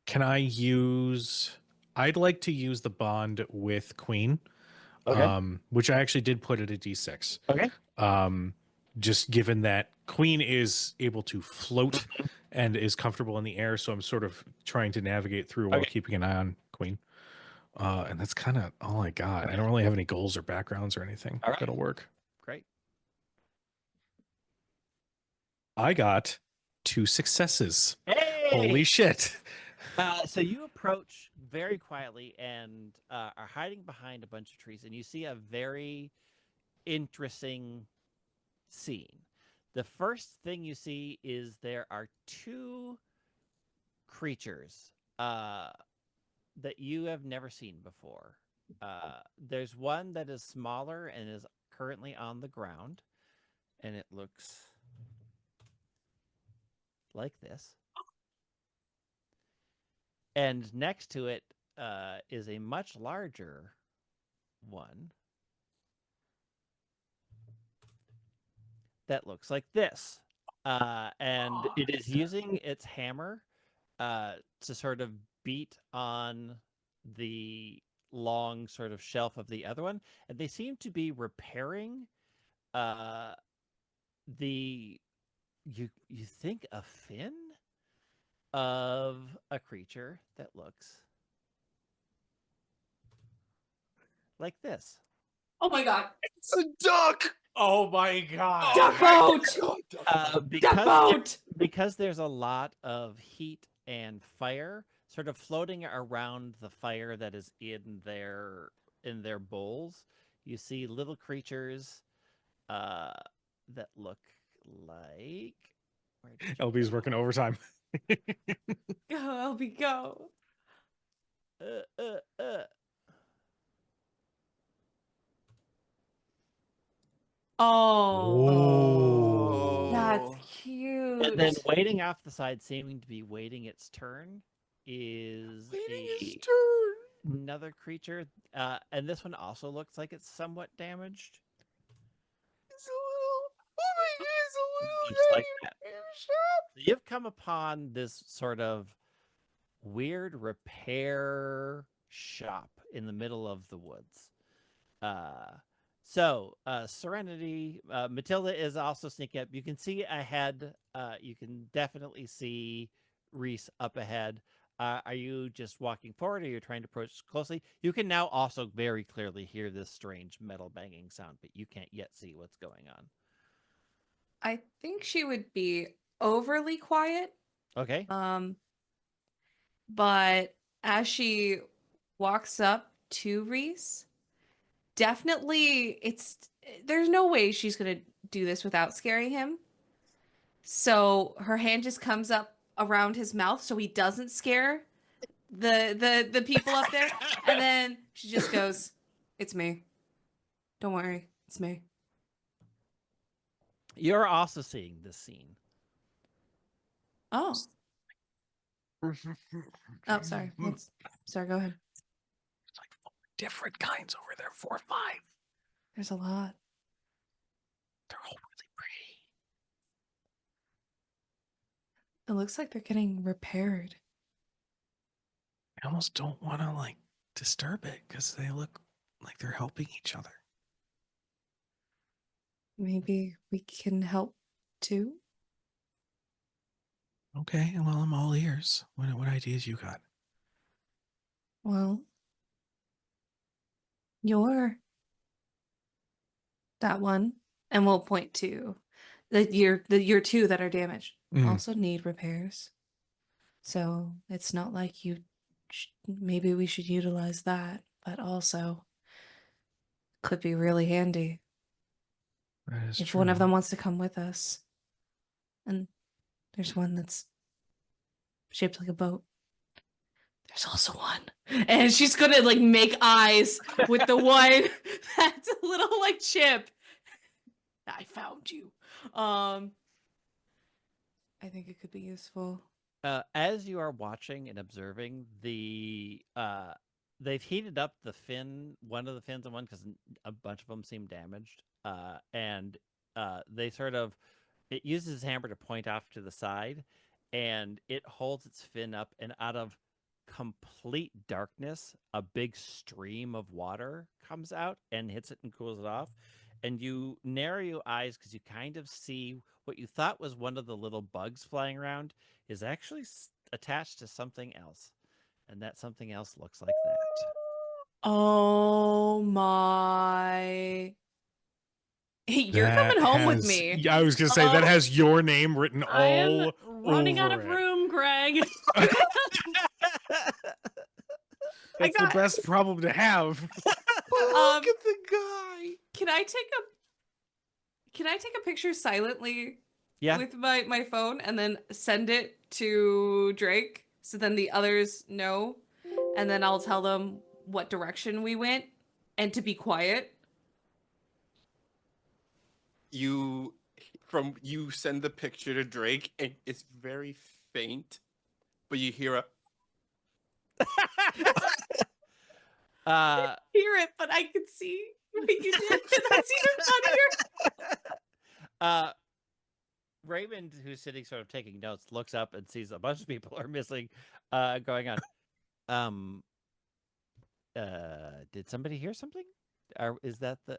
Can I use I'd like to use the bond with Queen. Okay. Which I actually did put at a D6. Okay. Just given that Queen is able to float and is comfortable in the air, so I'm sort of trying to navigate through while Okay. keeping an eye on Queen. And that's kind of all I got. I don't really have any goals or backgrounds or anything All right. that'll work. Great. I got 2 successes. Hey! Holy shit. So you approach very quietly and are hiding behind a bunch of trees, and you see a very interesting scene. The first thing you see is there are 2 creatures that you have never seen before. There's one that is smaller and is currently on the ground, and it looks like this. And next to it is a much larger one that looks like this. And it is using its hammer to sort of beat on the long sort of shelf of the other one. And they seem to be repairing the you think a fin of a creature that looks like this. Oh my god. It's a duck. Oh my god. Duck boat! Duck boat! Because there's a lot of heat and fire sort of floating around the fire that is in their bowls. You see little creatures that look like LB's working overtime. Go, LB, go. Oh, that's cute. And then waiting off the side, seeming to be waiting its turn, is another creature. And this one also looks like it's somewhat damaged. It's a little. Oh my god, it's a little. Looks like that. So you've come upon this sort of weird repair shop in the middle of the woods. Serenity, Matilda is also sneaking up. You can see ahead. You can definitely see Reese up ahead. Are you just walking forward, or are you trying to approach closely? You can now also very clearly hear this strange metal banging sound, but you can't yet see what's going on. I think she would be overly quiet. Okay. But as she walks up to Reese, definitely there's no way she's gonna do this without scaring him. So her hand just comes up around his mouth so he doesn't scare the people up there. And then she just goes, "It's me. Don't worry, it's me." You're also seeing this scene. Oh. Oh, sorry. Sorry, go ahead. There's like 4 different kinds over there. 4 or 5. There's a lot. They're all really pretty. It looks like they're getting repaired. I almost don't want to like disturb it because they look like they're helping each other. Maybe we can help too? Okay, well, I'm all ears. What ideas you got? Well, you're that one, and we'll point to your 2 that are damaged. Mm. Also need repairs. So it's not like maybe we should utilize that, but also could be really handy That is if true. one of them wants to come with us. And there's one that's shaped like a boat. There's also one. And she's gonna like make eyes with the one that's a little like chip. I found you. I think it could be useful. As you are watching and observing, they've heated up the fin, one of the fins on one, because a bunch of them seem damaged. And they it uses its hammer to point off to the side, and it holds its fin up, and out of complete darkness, a big stream of water comes out and hits it and cools it off. And you narrow your eyes because you kind of see what you thought was one of the little bugs flying around is actually attached to something else. And that something else looks like that. Oh my. You're coming home with me. Yeah, I was gonna say that has your name written I am all running out over of it. room, Greg. That's the best problem to have. Look at the guy. Can I take a picture silently Yeah. with my phone and then send it to Drake so then the others know, and then I'll tell them what direction we went and to be quiet? You send the picture to Drake and it's very faint, but you hear a Hear it, but I can see what you did. That's even funnier. Raymond, who's sitting sort of taking notes, looks up and sees a bunch of people are missing going on. Did somebody hear something? Is that the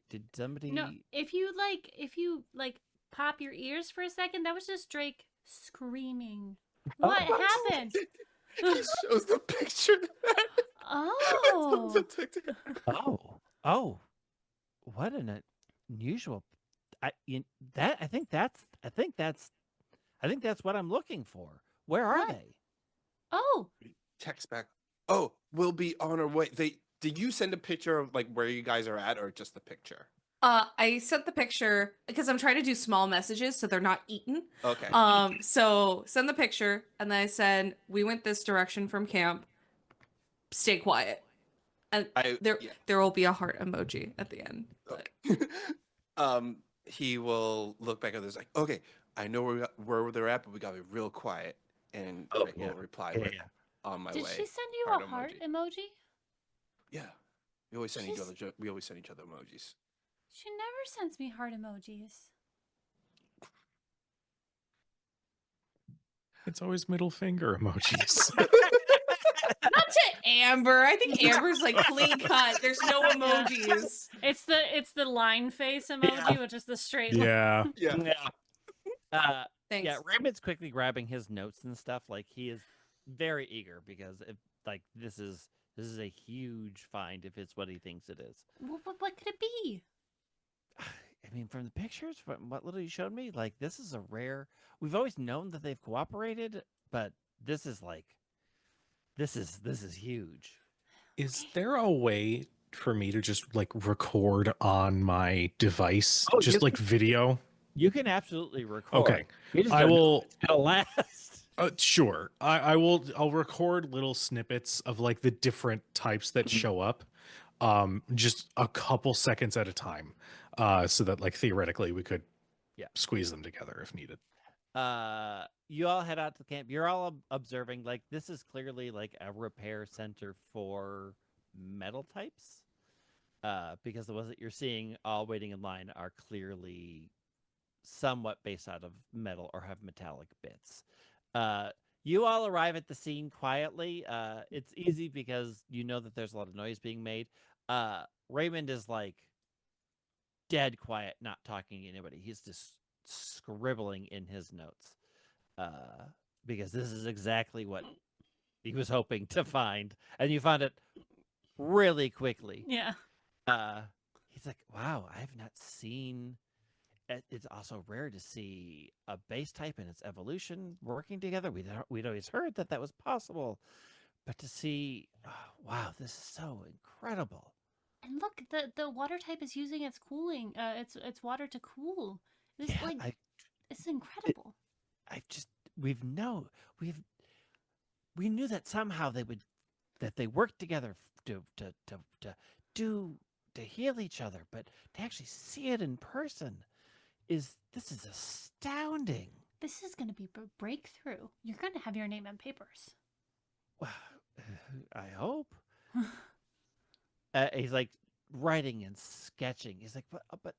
did somebody No, if you pop your ears for a second, that was just Drake screaming. What happened? he shows the picture. Oh. Oh, what an unusual. I think that's what I'm looking for. Where are What? they? Oh. Text back. Oh, we'll be on our way. Did you send a picture of like where you guys are at, or just the picture? I sent the picture because I'm trying to do small messages so they're not eaten. Okay. So send the picture, and then I said we went this direction from camp. Stay quiet, and there will be a heart emoji at the end. But... he will look back at this like, okay, I know where they're at, but we gotta be real quiet. And Drake will reply with, "On my way." Did she send you a heart emoji? Yeah, we always send each other emojis. She never sends me heart emojis. It's always middle finger emojis. Not to Amber. I think Amber's like clean cut. There's no emojis. It's the line face emoji, which is the straight line. Yeah. Yeah. Thanks. Yeah, Raymond's quickly grabbing his notes and stuff. Like he is very eager because this is a huge find if it's what he thinks it is. What could it be? I mean, from the pictures, from what little you showed me, like this is a rare. We've always known that they've cooperated, but this is huge. Is there a way for me to just like record on my device, just like video? You can absolutely record. Okay, I will. It'll last. Sure, I will. I'll record little snippets of like the different types that show up, just a couple seconds at a time, so that like theoretically we could squeeze them together if needed. you all head out to the camp. You're all observing. Like this is clearly like a repair center for metal types. Because the ones that you're seeing all waiting in line are clearly somewhat based out of metal or have metallic bits. You all arrive at the scene quietly. It's easy because you know that there's a lot of noise being made. Raymond is like dead quiet, not talking to anybody. He's just scribbling in his notes because this is exactly what he was hoping to find, and you found it really quickly. Yeah. He's like, wow, I've not seen. It's also rare to see a base type and its evolution working together. We'd always heard that was possible, but to see, wow, this is so incredible. And look, the water type is using its cooling, its water to cool. This Yeah, it's incredible. We knew that somehow they worked together to heal each other, but to actually see it in person this is astounding. This is going to be a breakthrough. You're going to have your name on papers. Well, I hope. He's like writing and sketching. He's like, but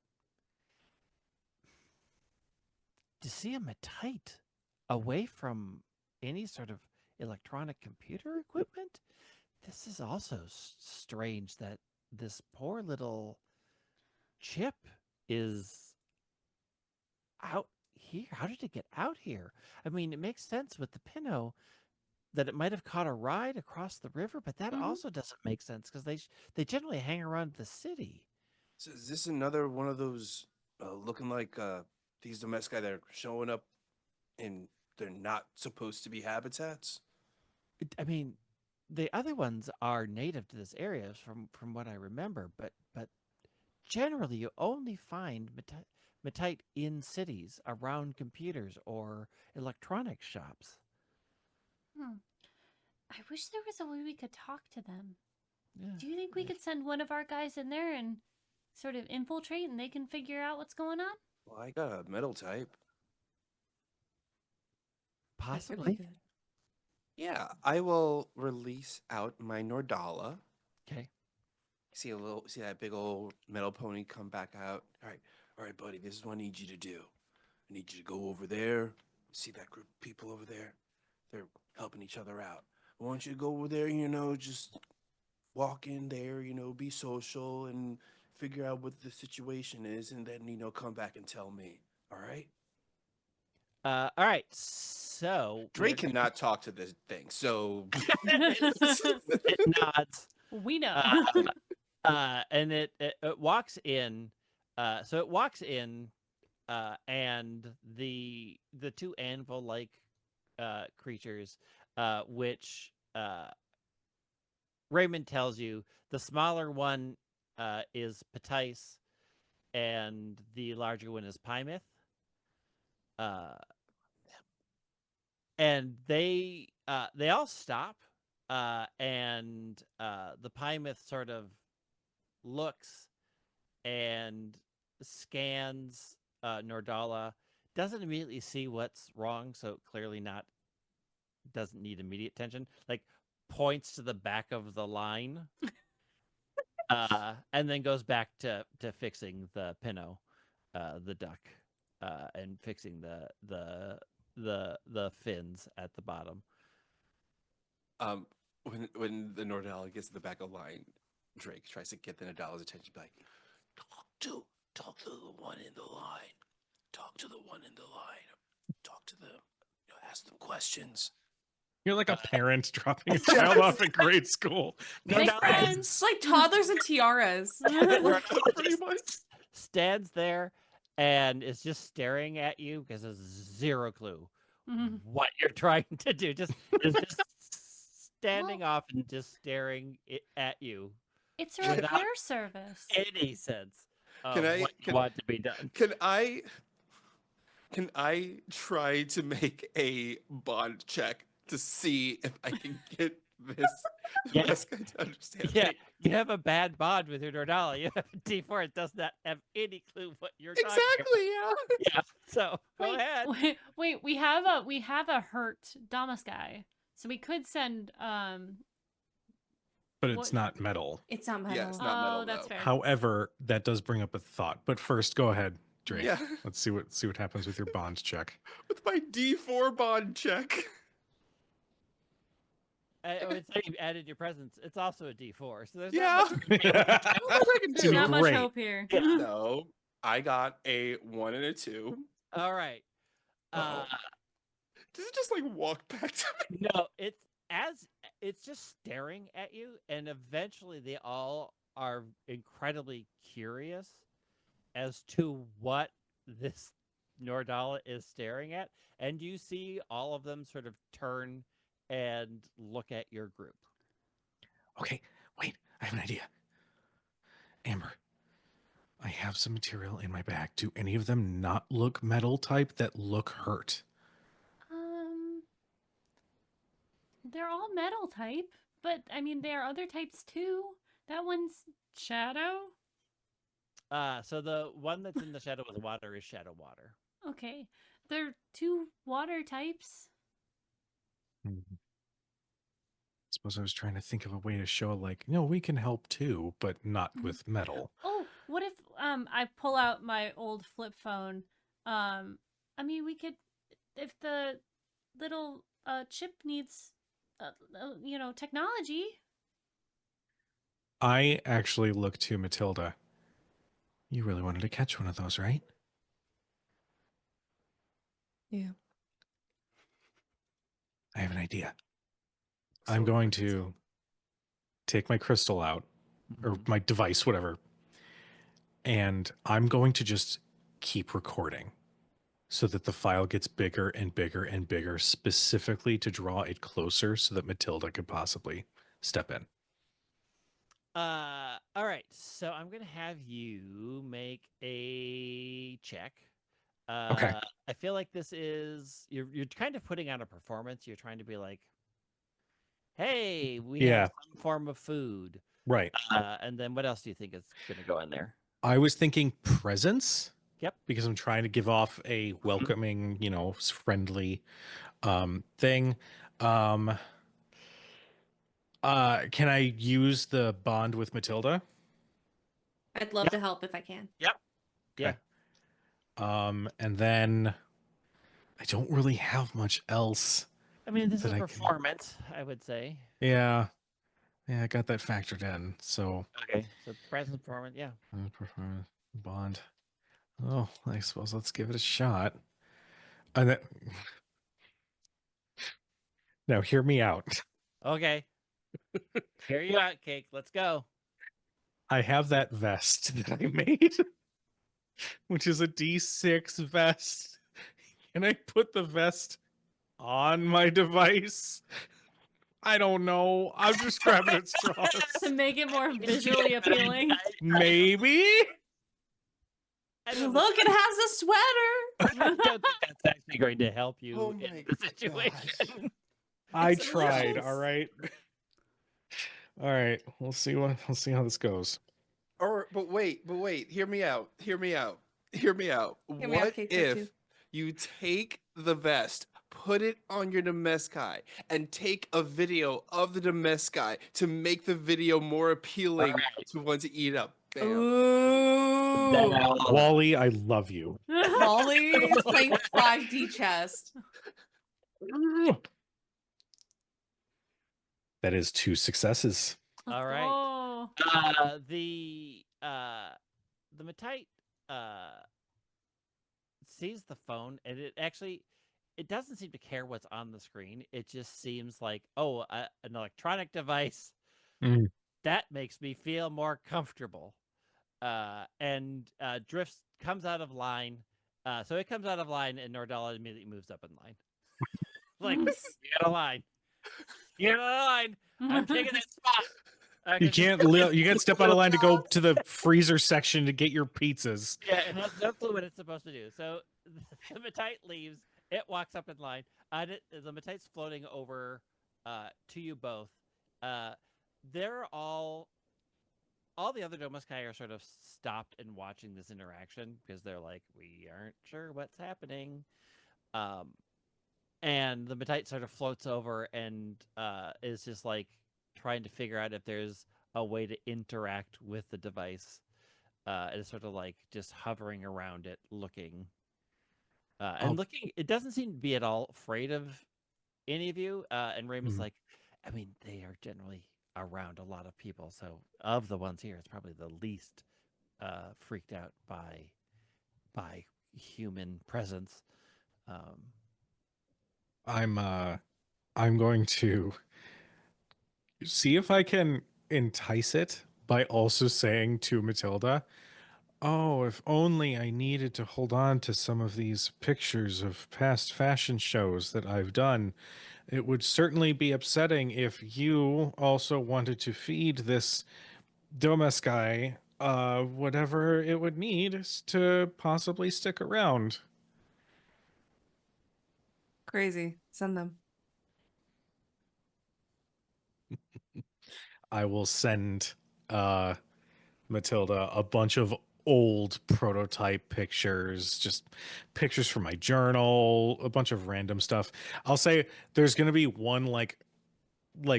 to see a metite away from any sort of electronic computer equipment, this is also strange that this poor little chip is out here. How did it get out here? I mean, it makes sense with the Pinot that it might have caught a ride across the river, but that also doesn't make sense because they generally hang around the city. So is this another one of those looking like these Domeskai that are showing up and they're not supposed to be habitats? I mean, the other ones are native to this area from what I remember, but generally you only find metite in cities around computers or electronics shops. I wish there was a way we could talk to them. Yeah. Do you think we could send one of our guys in there and sort of infiltrate and they can figure out what's going on? Well, I got a metal type. Possibly. Yeah, I will release out my Nordala. Okay. See that big old metal pony come back out. All right, buddy. This is what I need you to do. I need you to go over there. See that group of people over there? They're helping each other out. I want you to go over there. Just walk in there. Be social and figure out what the situation is, and then come back and tell me. All right. All right. So Drake cannot talk to this thing, so it nods. We know. And it walks in. So it walks in, and the two anvil-like creatures, which Raymond tells you the smaller one is Patice, and the larger one is Plymouth. And they all stop, and the Plymouth sort of looks and scans Nordala, doesn't immediately see what's wrong, so clearly doesn't need immediate attention. Like points to the back of the line, and then goes back to fixing the Pinot, the duck, and fixing the fins at the bottom. When the Nordala gets to the back of the line, Drake tries to get the Nordala's attention, like, talk to the one in the line. Talk to the one in the line. Talk to them. Ask them questions. You're like a parent dropping a child off at grade school. Make friends. It's like toddlers and tiaras. Pretty much. Stands there and is just staring at you because there's zero clue what you're trying to do. Is just standing off and just staring at you. It's a repair service. Any sense of what you want to be done. Can I try to make a bond check to see if I can get this guy to understand? Yeah, You have a bad bond with your Nordala. You have a D4. It does not have any clue what you're talking Exactly. Yeah. about. Yeah. So go ahead. Wait, we have a hurt Domeskai. So we could send But What- it's not metal. It's not metal. Yeah, it's not metal, that's though. fair. However, that does bring up a thought. But first, go ahead, Drake. Yeah. Let's see what happens with your bond check. With my D4 bond check. I would say you added your presence. It's also a D4. So there's Yeah. not much Not much I can See, do. Not much great. hope here. No, I got a 1 and a 2. All right. Uh-oh. Does it just like walk back to me? No, it's just staring at you, and eventually they all are incredibly curious as to what this Nordala is staring at, and you see all of them sort of turn and look at your group. Okay, wait, I have an idea. Amber, I have some material in my bag. Do any of them not look metal type that look hurt? They're all metal type, but I mean there are other types too. That one's shadow. So the one that's in the shadow of the water is shadow water. Okay, there are 2 water types. Suppose I was trying to think of a way to show, like, no, we can help too, but not with metal. Oh, what if I pull out my old flip phone? I mean we could, if the little chip needs technology. I actually look to Matilda. You really wanted to catch one of those, right? Yeah. I have an idea. I'm going to take my crystal out, or my device, whatever, and I'm going to just keep recording so that the file gets bigger and bigger and bigger, specifically to draw it closer so that Matilda could possibly step in. All right. So I'm gonna have you make a check. Okay. I feel like this is you're kind of putting on a performance. You're trying to be like, hey, we Yeah. have some form of food. Right. And then what else do you think is gonna go in there? I was thinking presence. Yep. Because I'm trying to give off a welcoming, friendly thing. Can I use the bond with Matilda? I'd love to help if I can. Yep. Okay. And then I don't really have much else. I mean, this That is I can- performance, I would say. Yeah, I got that factored in. So Okay. So presence performance, yeah. performance bond. Oh, I suppose let's give it a shot. And then, now hear me out. Okay. Here you out, Cake. Let's go. I have that vest that I made, which is a D6 vest, and I put the vest on my device. I don't know. I'm just grabbing at straws. To make it more visually appealing. Maybe. I don't Look, it has a sweater. I don't think that's actually going to help you Oh in my the situation. I It's tried. delicious. All right. All right. We'll see how this goes. But wait. Hear me out. Hear me out, What Kate, if too. you take the vest, put it on your Domeskai, and take a video of the Domeskai to make the video more appealing Alright. to want to eat up? Bam. Ooh. Wally, I love you. Molly is playing 5D chess. That is 2 successes. All right. Oh. The Matite sees the phone, and it doesn't seem to care what's on the screen. It just seems like, an electronic device. Mm. That makes me feel more comfortable. And drifts comes out of line. So it comes out of line, and Nordala immediately moves up in line. Like, you got a line. You got a line. I'm taking that spot. You can't step out of line to go to the freezer section to get your pizzas. Yeah, it has no clue what it's supposed to do. So the Matite leaves. It walks up in line. The Matite's floating over to you both. They're all all the other Domeskai are sort of stopped and watching this interaction because they're like, we aren't sure what's happening. And the Matite sort of floats over and is just like trying to figure out if there's a way to interact with the device. And it's sort of like just hovering around it, looking. And looking, it doesn't seem to be at all afraid of any of you. And Raymond's like, I mean, they are generally around a lot of people. So of the ones here, it's probably the least freaked out by human presence. I'm going to see if I can entice it by also saying to Matilda, "Oh, if only I needed to hold on to some of these pictures of past fashion shows that I've done. It would certainly be upsetting if you also wanted to feed this Domeskai whatever it would need to possibly stick around." Crazy. Send them. I will send Matilda a bunch of old prototype pictures, just pictures from my journal, a bunch of random stuff. I'll say there's going to be one like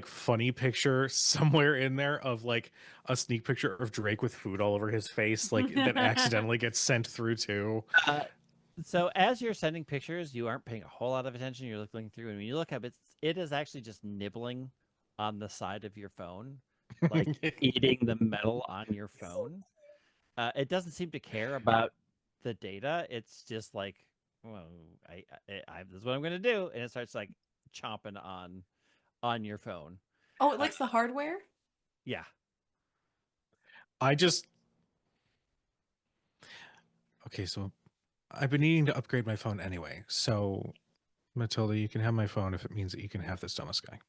funny picture somewhere in there of like a sneak picture of Drake with food all over his face, like that accidentally gets sent through too. So as you're sending pictures, you aren't paying a whole lot of attention. You're looking through, and when you look up, it is actually just nibbling on the side of your phone, like eating the metal on your phone. It doesn't seem to care about the data. It's just like, well, this is what I'm going to do, and it starts like chomping on your phone. Oh, it likes the hardware? Yeah. Okay, so I've been needing to upgrade my phone anyway. So Matilda, you can have my phone if it means that you can have this Domeskai.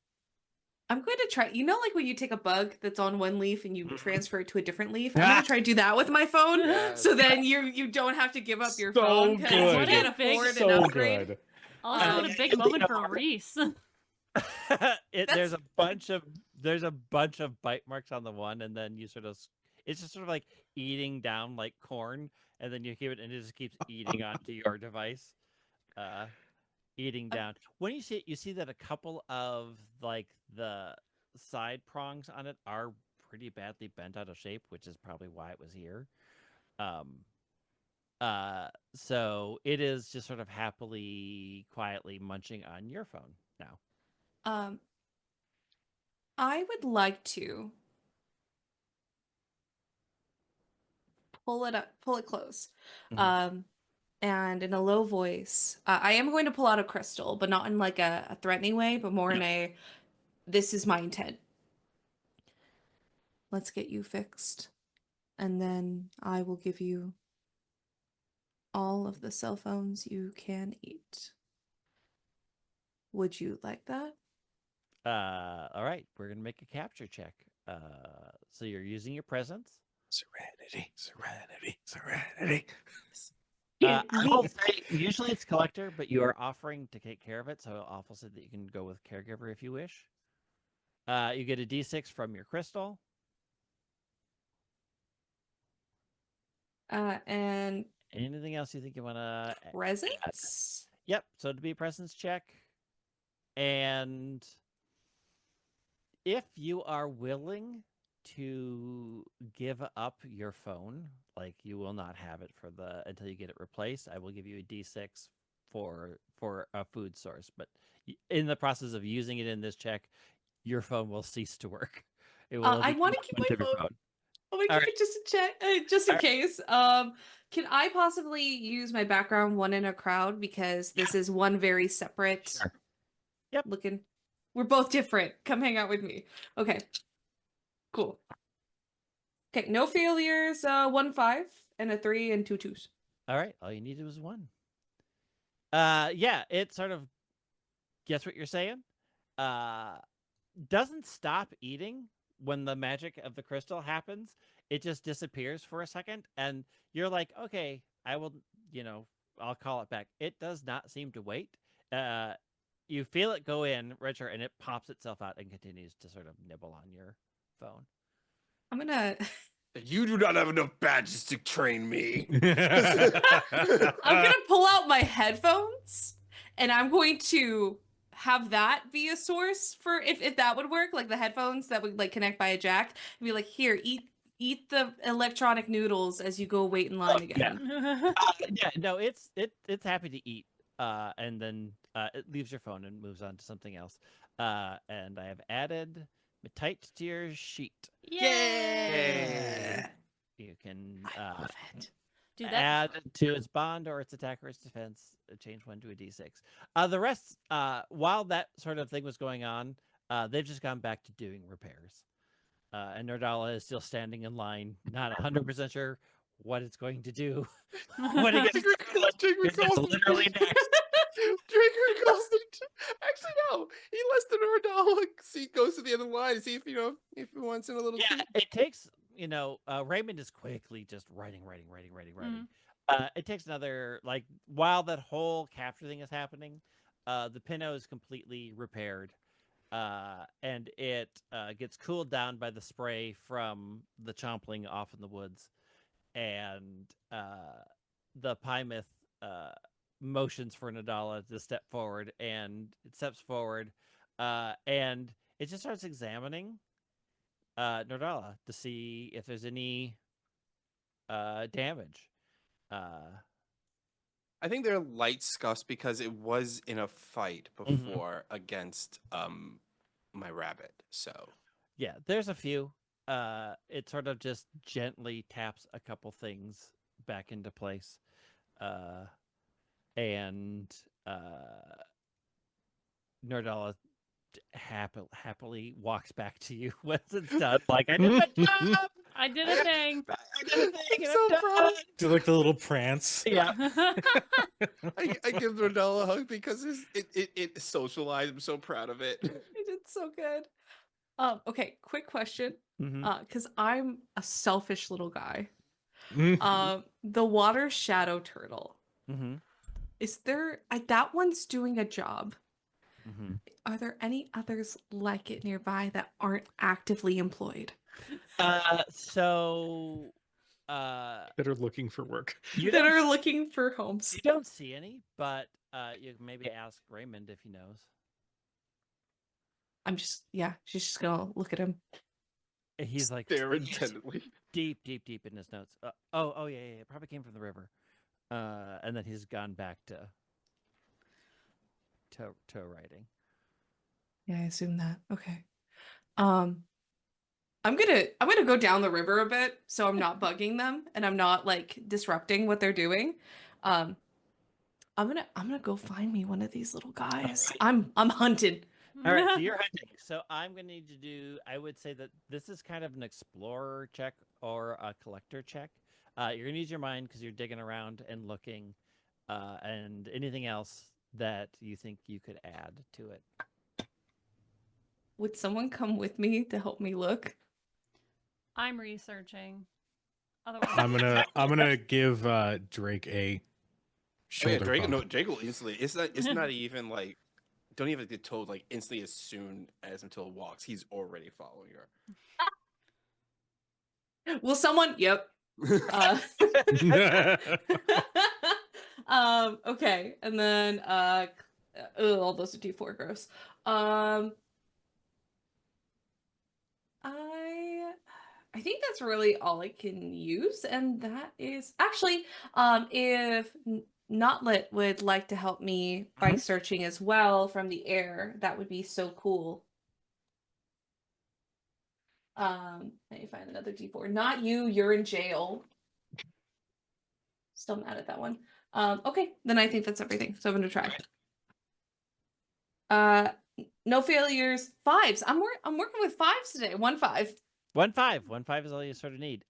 I'm going to try. You know, like when you take a bug that's on one leaf and you transfer it to a different leaf? I'm going to try to do that with my phone. Yes. So then you don't have to give up your So phone because good. you can't What a big- afford an So upgrade. good. Also, what a big moment for Reese. There's a bunch of bite marks on the one, and then you sort of it's just sort of like eating down like corn, and then you keep it, and it just keeps eating onto your device, eating down. When you see it, you see that a couple of like the side prongs on it are pretty badly bent out of shape, which is probably why it was here. So it is just sort of happily, quietly munching on your phone now. I would like to pull it close. Mhm. And in a low voice, I am going to pull out a crystal, but not in like a threatening way, but more in a this is my intent. Let's get you fixed. And then I will give you all of the cell phones you can eat. Would you like that? All right, we're gonna make a capture check. So you're using your presence. Serenity, serenity, serenity. I will say usually it's collector, but you are offering to take care of it, so I'll also say that you can go with caregiver if you wish. You get a D6 from your crystal. And Anything else you think you want to? presents? Yep. So to be a presence check, and if you are willing to give up your phone, like you will not have it for until you get it replaced, I will give you a D6 for a food source. But in the process of using it in this check, your phone will cease to work. It will. I want to keep my phone. I want to All keep right. it just in check, just in case. Can I possibly use my background one in a crowd because this is one very separate Sure. Yep. looking. We're both different. Come hang out with me. Okay. Cool. Okay, no failures. 1 5 and a 3 and 2 2s. All right. All you needed was one. Yeah, it sort of gets what you're saying. Doesn't stop eating when the magic of the crystal happens. It just disappears for a second, and you're like, okay, I will, I'll call it back. It does not seem to wait. You feel it go in, Richard, and it pops itself out and continues to sort of nibble on your phone. I'm gonna You do not have enough badges to train me. I'm gonna pull out my headphones and I'm going to have that be a source for if that would work, like the headphones that would like connect by a jack, and be like, here, eat the electronic noodles as you go wait in line again. Yeah, no, it's happy to eat, and then it leaves your phone and moves on to something else. And I have added Matite to your sheet. Yay! You can I love it. Do that. add to its bond or its attack or its defense. Change one to a d6. The rest, while that sort of thing was going on, they've just gone back to doing repairs. And Nordala is still standing in line, not 100% sure what it's going to do. When it gets Drake recalls literally next. Drake recalls actually no. He lets the Nordala see goes to the other line and see if if he wants in a little Yeah, treat. it takes, Raymond is quickly just writing. It takes another, like, while that whole capture thing is happening, the Pinot is completely repaired. And it gets cooled down by the spray from the chompling off in the woods. And the Plymouth motions for Nadala to step forward, and it steps forward, and it just starts examining Nordala to see if there's any damage. I think they're light scuffs because it was in a fight before against my rabbit. So Yeah, there's a few. It sort of just gently taps a couple things back into place. And Nordala happily walks back to you once it's done. Like, I did my job! I did a thing. I did a thing, and so I'm proud. done! Do like the little prance. Yeah. I give Nordala a hug because it socialized. I'm so proud of it. You did so good. Okay, quick question. Mhm. Because I'm a selfish little guy. Mhm. The water shadow turtle. Mhm. Is there that one's doing a job? Mhm. Are there any others like it nearby that aren't actively employed? So That are looking for work. you That don't are looking for homes. you don't see any, but you can maybe ask Raymond if he knows. She's just gonna look at him. He's like Stare intently. deep in his notes. Yeah, it probably came from the river. And then he's gone back to writing. Yeah, I assume that. Okay. I'm gonna go down the river a bit so I'm not bugging them and I'm not like disrupting what they're doing. I'm gonna go find me one of these little guys. Alright. I'm hunted. All right, so you're hunting. So I'm going to need to do, I would say that this is kind of an explorer check or a collector check. You're going to use your mind because you're digging around and looking, and anything else that you think you could add to it. Would someone come with me to help me look? I'm researching. Otherwise, I'm gonna give Drake a Oh, yeah, shoulder Drake. bump. No, Drake will instantly. It's not even like. Don't even get told like instantly as soon as until it walks. He's already following her. Will someone? Yep. Okay, and then all those are D4 gross. I think that's really all I can use, and that is actually if Notlet would like to help me by searching as well from the air, that would be so cool. Let me find another D4. Not you, you're in jail. Still mad at that one. Okay, then I think that's everything. So I'm gonna try. No failures. Fives. I'm working with fives today. 1 5. 1 5. 1 5 is all you sort of need.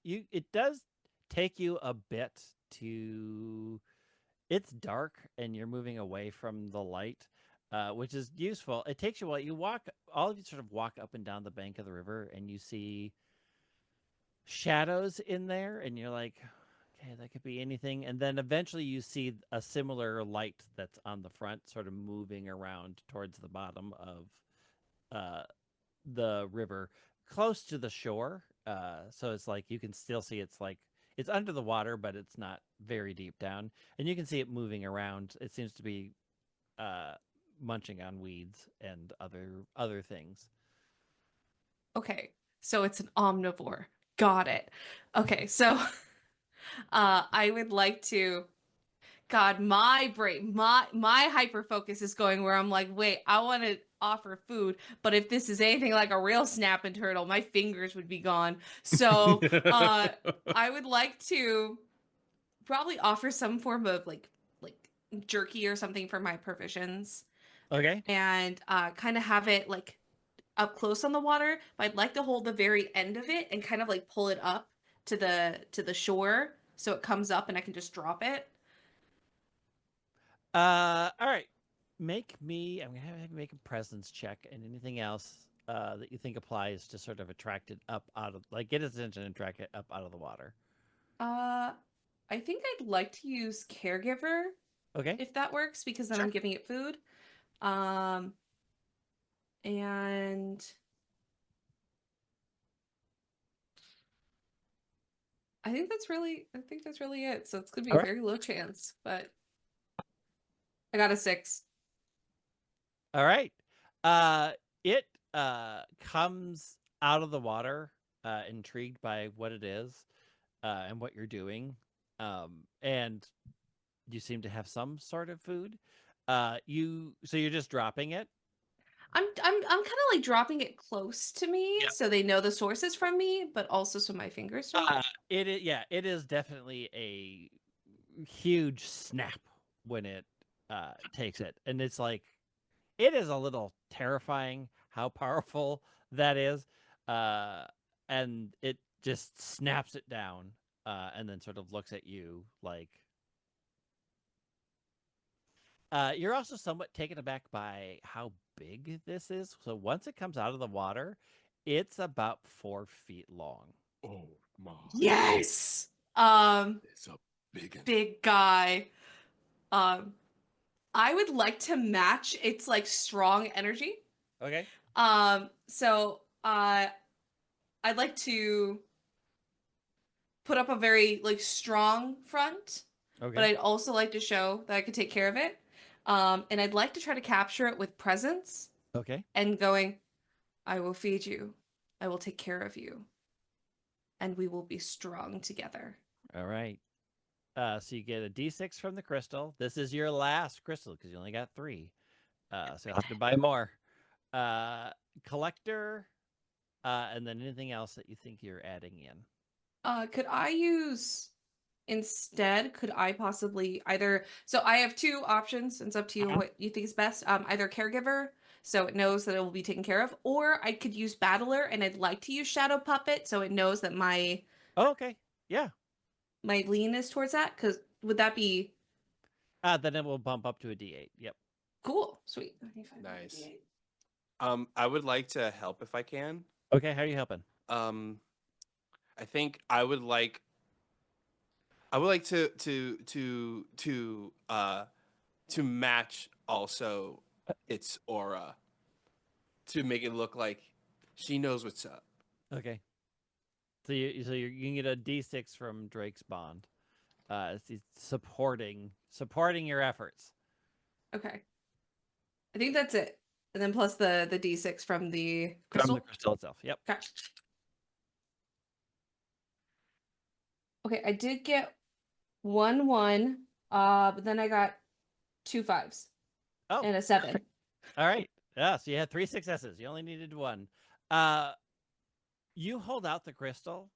It does take you a bit to. It's dark and you're moving away from the light, which is useful. It takes you a while. All of you sort of walk up and down the bank of the river, and you see shadows in there, and you're like, okay, that could be anything. And then eventually you see a similar light that's on the front, sort of moving around towards the bottom of the river, close to the shore. So it's like you can still see it's under the water, but it's not very deep down, and you can see it moving around. It seems to be munching on weeds and other things. Okay, so it's an omnivore. Got it. Okay, so I would like to. God, my brain, my hyper focus is going where I'm like, wait, I want to offer food, but if this is anything like a real snapping turtle, my fingers would be gone. So, I would like to probably offer some form of like jerky or something for my provisions, Okay. and kind of have it like up close on the water, but I'd like to hold the very end of it and kind of like pull it up to the shore so it comes up and I can just drop it. All right. I'm gonna have you make a presence check and anything else that you think applies to sort of attract it up out of get its attention and drag it up out of the water. I think I'd like to use caregiver Okay. if that works because then Sure. I'm giving it food. Um, and I think that's really it. So it's gonna be All a right. very low chance, but I got a 6. All right. It comes out of the water, intrigued by what it is, and what you're doing. And you seem to have some sort of food. You're just dropping it. I'm kind of like dropping it close to me Yep. so they know the source is from me, but also so my fingers don't. It is definitely a huge snap when it takes it, and it's like it is a little terrifying how powerful that is, and it just snaps it down, and then sort of looks at you like. You're also somewhat taken aback by how big this is. So once it comes out of the water, it's about 4 feet long. Oh my! Yes. It's a big one. Big guy. Um, I would like to match its like strong energy. Okay. So I'd like to put up a very like strong front, Okay. but I'd also like to show that I could take care of it. And I'd like to try to capture it with presence Okay. and going, I will feed you, I will take care of you, and we will be strong together. All right. So you get a D6 from the crystal. This is your last crystal because you only got 3. So you'll have to buy more. Collector, and then anything else that you think you're adding in. Could I use instead? Could I possibly either? So I have 2 options. It's up to you what you think is best. Either caregiver, so it knows that it will be taken care of, or I could use battler, and I'd like to use shadow puppet, so it knows that my Oh, okay. Yeah. lean is towards that. Because would that be Then it will bump up to a D8. Yep. cool? Sweet. 95, Nice. 98. I would like to help if I can. Okay. How are you helping? I think I would like to match also its aura to make it look like she knows what's up. Okay. You can get a D6 from Drake's bond. He's supporting your efforts. Okay. I think that's it. And then plus the d6 from the crystal. From the crystal itself. Yep. Okay. Okay, I did get 1 1, but then I got 2 5s Oh. and a 7. All right. Yeah. So you had 3 successes. You only needed 1. You hold out the crystal,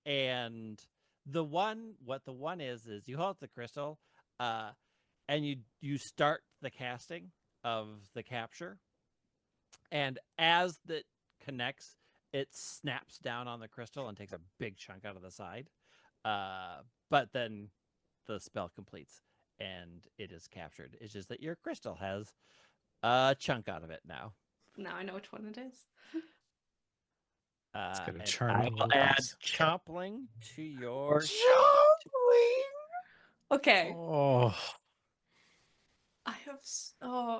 and what the one is you hold out the crystal, and you start the casting of the capture, and as that connects, it snaps down on the crystal and takes a big chunk out of the side. But then the spell completes and it is captured. It's just that your crystal has a chunk out of it now. Now I know which one it is. It's got a And charming I will little add piece. Chompling to your. Okay. Oh,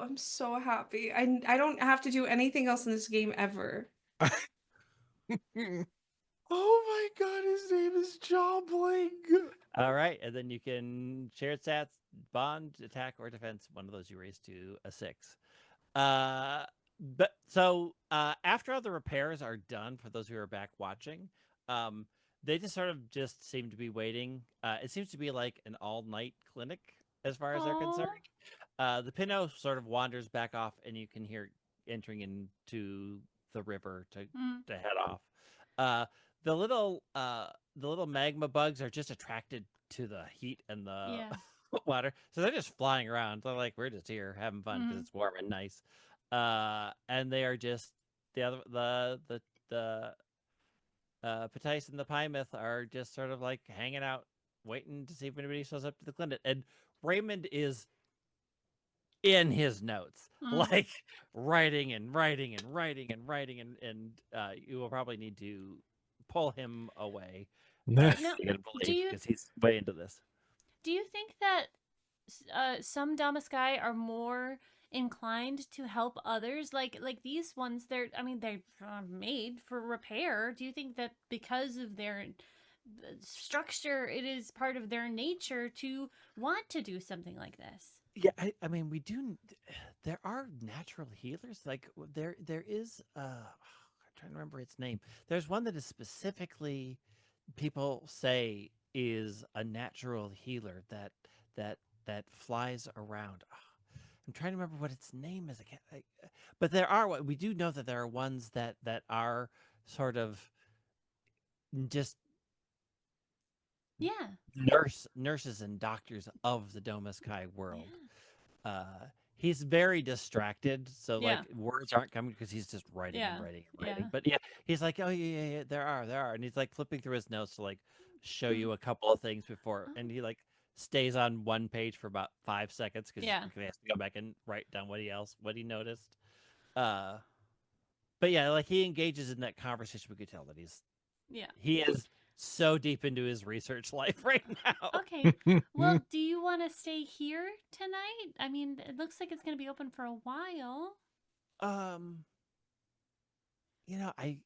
I'm so happy. I don't have to do anything else in this game ever. Oh my god, his name is Jombling. All right, and then you can share stats, bond, attack, or defense. One of those you raise to a 6. But so after all the repairs are done, for those who are back watching, they just sort of just seem to be waiting. It seems to be like an all-night clinic as far as they're concerned. The Pinot sort of wanders back off, and you can hear entering into the river to head off. The little magma bugs are just attracted to the heat and the water, so they're just flying around. They're like, we're just here having fun because it's warm and nice. And they are just the Patice and the Plymouth are just sort of like hanging out, waiting to see if anybody shows up to the clinic. And Raymond is in his notes, like writing and writing and writing and writing, and you will probably need to pull him away Now, because he's way into this. do you think that some Domeskai are more inclined to help others, like these ones? They're made for repair. Do you think that because of their structure, it is part of their nature to want to do something like this? Yeah, I mean, we do. There are natural healers. Like there is. I'm trying to remember its name. There's one that is specifically people say is a natural healer that flies around. I'm trying to remember what its name is. But there are. We do know that there are ones that are sort of just nurses and doctors of the Domeskai world. He's very distracted, so like words aren't coming because he's just writing and writing and writing. But yeah, he's like, oh yeah, there are, and he's like flipping through his notes to like show you a couple of things before, and he like stays on one page for about 5 seconds because he has to go back and write down what he noticed. But yeah, like he engages in that conversation. We could tell that he is so deep into his research life right now. Okay. Well, do you want to stay here tonight? I mean, it looks like it's going to be open for a while. You know, I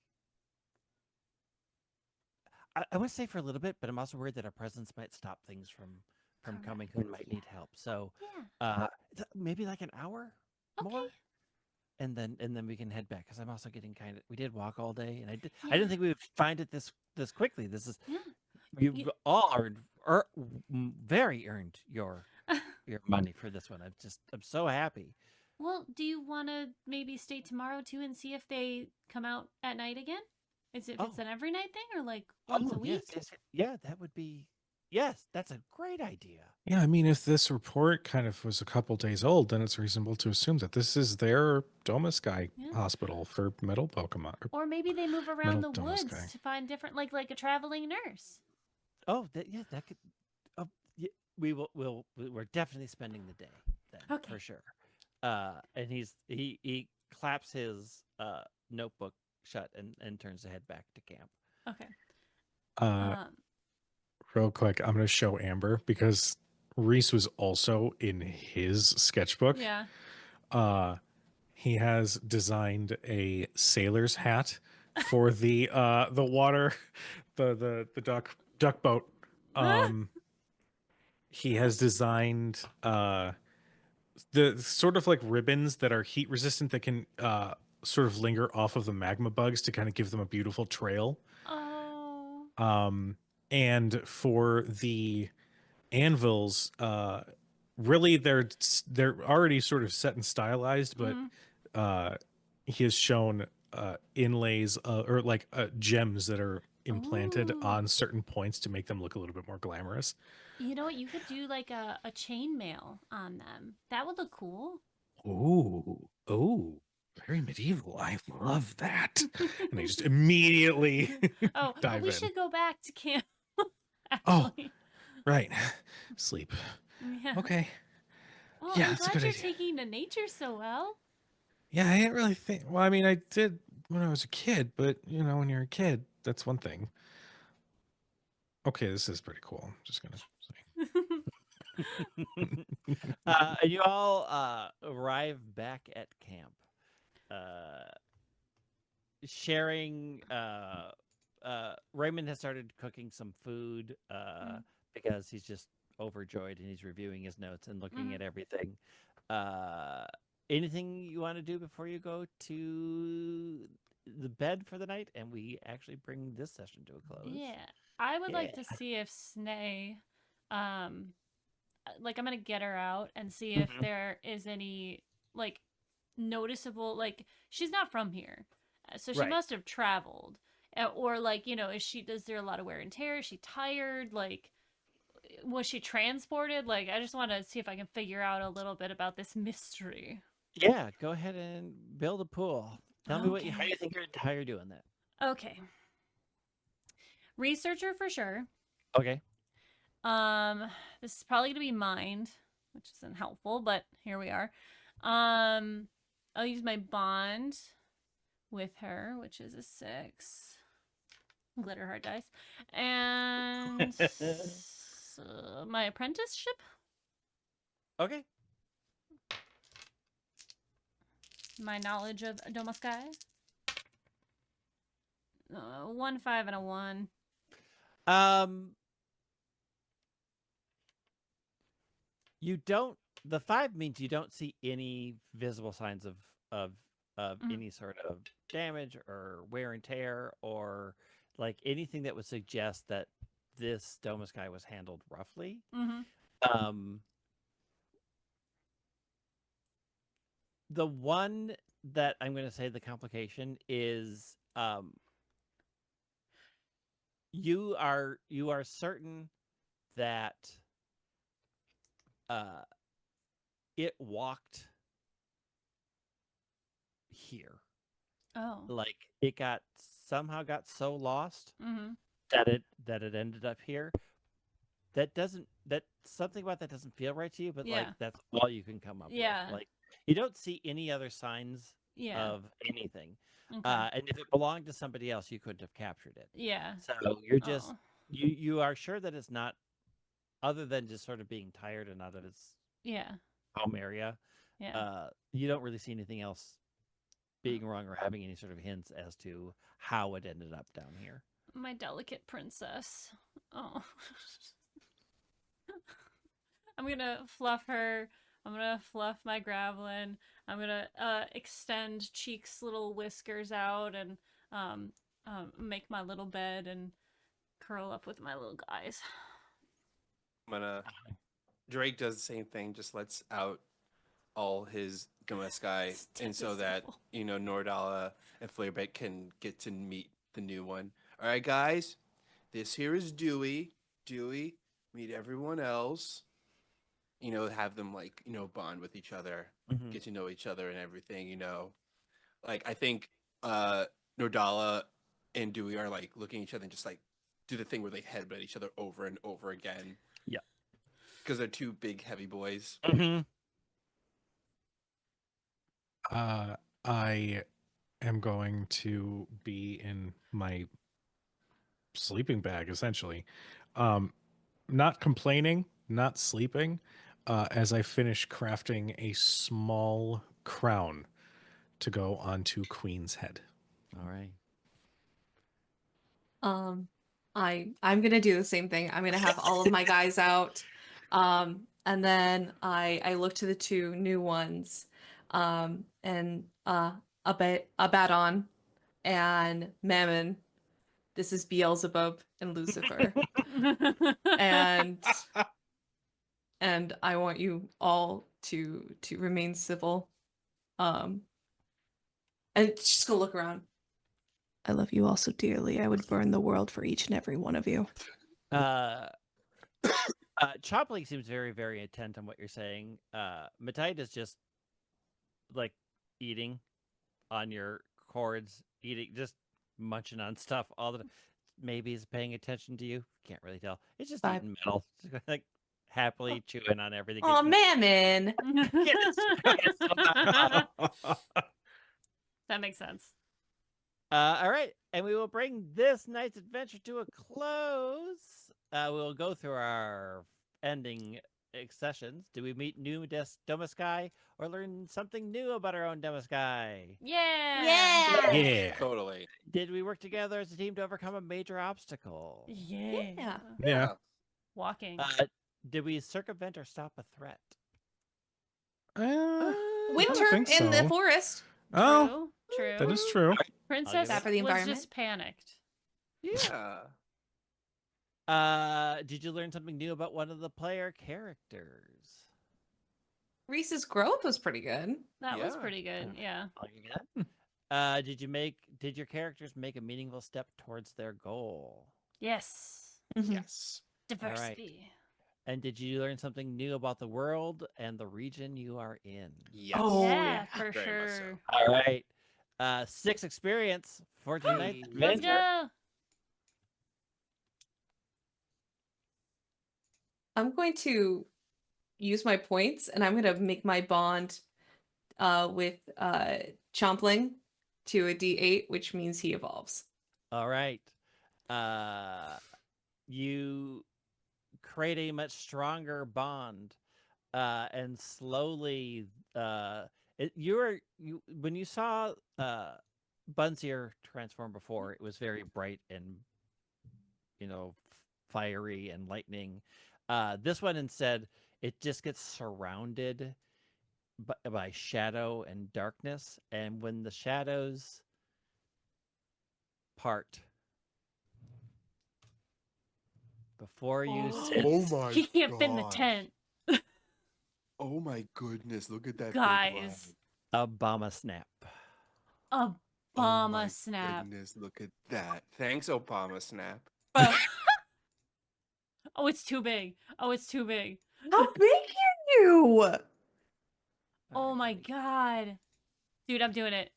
want to stay for a little bit, but I'm also worried that our presence might stop things from coming who might need help. So, maybe like an hour more. And then we can head back because I'm also getting we did walk all day, and I didn't think we would find it this quickly. This is you all are very earned your money for this one. I'm so happy. Well, do you want to maybe stay tomorrow too and see if they come out at night again? If it's an every night thing or like once a week? Yes. Yeah, that would be. Yes, that's a great idea. Yeah, I mean, if this report kind of was a couple days old, then it's reasonable to assume that this is their Domeskai hospital for metal Pokemon. Or maybe they move around the metal woods Domeskai. to find different, like a traveling nurse. Oh, that could. Oh, yeah, we're definitely spending the day then, for sure. And he claps his notebook shut and turns to head back to camp. Okay. Real quick, I'm going to show Amber because Reese was also in his sketchbook. Yeah. He has designed a sailor's hat for the water, the duck boat. He has designed the sort of like ribbons that are heat resistant that can sort of linger off of the magma bugs to kind of give them a beautiful trail. Oh. And for the anvils, really they're already sort of set and stylized, but he has shown inlays or like gems that are implanted on certain points to make them look a little bit more glamorous. You know what? You could do like a chainmail on them. That would look cool. Oh, very medieval. I love that. And I just immediately but we should go back to camp. Actually. Oh, right. Sleep. Yeah. Okay. Well, yeah, I'm that's a glad good you're idea. taking to nature so well. Yeah, I didn't really think. Well, I mean, I did when I was a kid, but you know, when you're a kid, that's one thing. Okay, this is pretty cool. I'm just gonna say. You all arrive back at camp, sharing Raymond has started cooking some food because he's just overjoyed and he's reviewing his notes and looking at everything. Anything you want to do before you go to the bed for the night, and we actually bring this session to a close? Yeah, I would like to see if Snay, like I'm gonna get her out and see if there is any like noticeable, like she's not from here, so she Right. must have traveled, or like is there a lot of wear and tear? Is she tired? Like was she transported? Like I just want to see if I can figure out a little bit about this mystery. Yeah, go ahead and build a pool. Tell me how Okay. you think how you're doing that. Okay. Researcher for sure. Okay. This is probably gonna be mind, which isn't helpful, but here we are. I'll use my bond with her, which is a 6. Glitter heart dice. And my apprenticeship. Okay. My knowledge of Domeskai. 1, 5, and a 1. You don't. The 5 means you don't see any visible signs of any sort of damage or wear and tear or like anything that would suggest that this Domeskai was handled roughly. The one that I'm going to say the complication is you are certain that it walked here. Oh. Like it somehow got so lost that it ended up here. That something about that doesn't feel right to you, but like that's all you can come up with. Like you don't see any other signs of anything. Okay. And if it belonged to somebody else, you couldn't have captured it. Yeah. So you're just you are sure that it's not, other than just sort of being tired and out of its home area. Yeah. You don't really see anything else being wrong or having any sort of hints as to how it ended up down here. My delicate princess. Oh. I'm gonna fluff her. I'm gonna fluff my Gravelin. I'm gonna extend Cheek's little whiskers out and make my little bed and curl up with my little guys. Drake does the same thing, just lets out all his Domeskai, and so that Nordala and Flarebeck can get to meet the new one. All right, guys, this here is Dewey. Dewey, meet everyone else. Have them bond with each other, get to know each other and everything. Like I think Nordala and Dewey are like looking at each other and just like do the thing where they headbutt each other over and over again. Yeah, because they're two big heavy boys. I am going to be in my sleeping bag, essentially. Not complaining, not sleeping, as I finish crafting a small crown to go onto Queen's head. All right. I'm gonna do the same thing. I'm gonna have all of my guys out. And then I look to the two new ones. And Abaddon and Mammon. This is Beelzebub and Lucifer. and I want you all to remain civil. And just go look around. I love you all so dearly. I would burn the world for each and every one of you. Choplink seems very, very intent on what you're saying. Matite is just like eating on your cords, just munching on stuff all the time. Maybe he's paying attention to you. Can't really tell. It's just eating metal, like happily chewing on everything. Oh, Mammon! That makes sense. All right, and we will bring this night's adventure to a close. We'll go through our ending sessions, do we meet new Domeskai or learn something new about our own Domeskai? Yeah. Yeah. Totally. Did we work together as a team to overcome a major obstacle? Yeah. Yeah. Walking. Did we circumvent or stop a threat? I Winter think in the so. forest. Oh, True. that is true. Princess Bad for the was environment. just panicked. Yeah. Did you learn something new about one of the player characters? Reese's growth was pretty good. That was Yeah. pretty good. Yeah. Did your characters make a meaningful step towards their goal? Yes. Mhm. Yes. Diversity. And did you learn something new about the world and the region you are in? Yes. Oh, Yeah, yeah. for Very much so. sure. All right. 6 experience for tonight's Let's adventure. go. I'm going to use my points and I'm going to make my bond with Chompling to a D8, which means he evolves. All right. You create a much stronger bond, and slowly, when you saw Bunsier transform before, it was very bright and fiery and lightning. This one instead, it just gets surrounded by shadow and darkness, and when the shadows part before you sit, Oh my He can't fit in the tent. Oh my goodness, look at that Guys. Obama snap. Obama snap. Goodness, look at that. Thanks, Obama snap. Oh, it's too big. Oh, it's too big. How big are you? Oh my god. Dude, I'm doing it.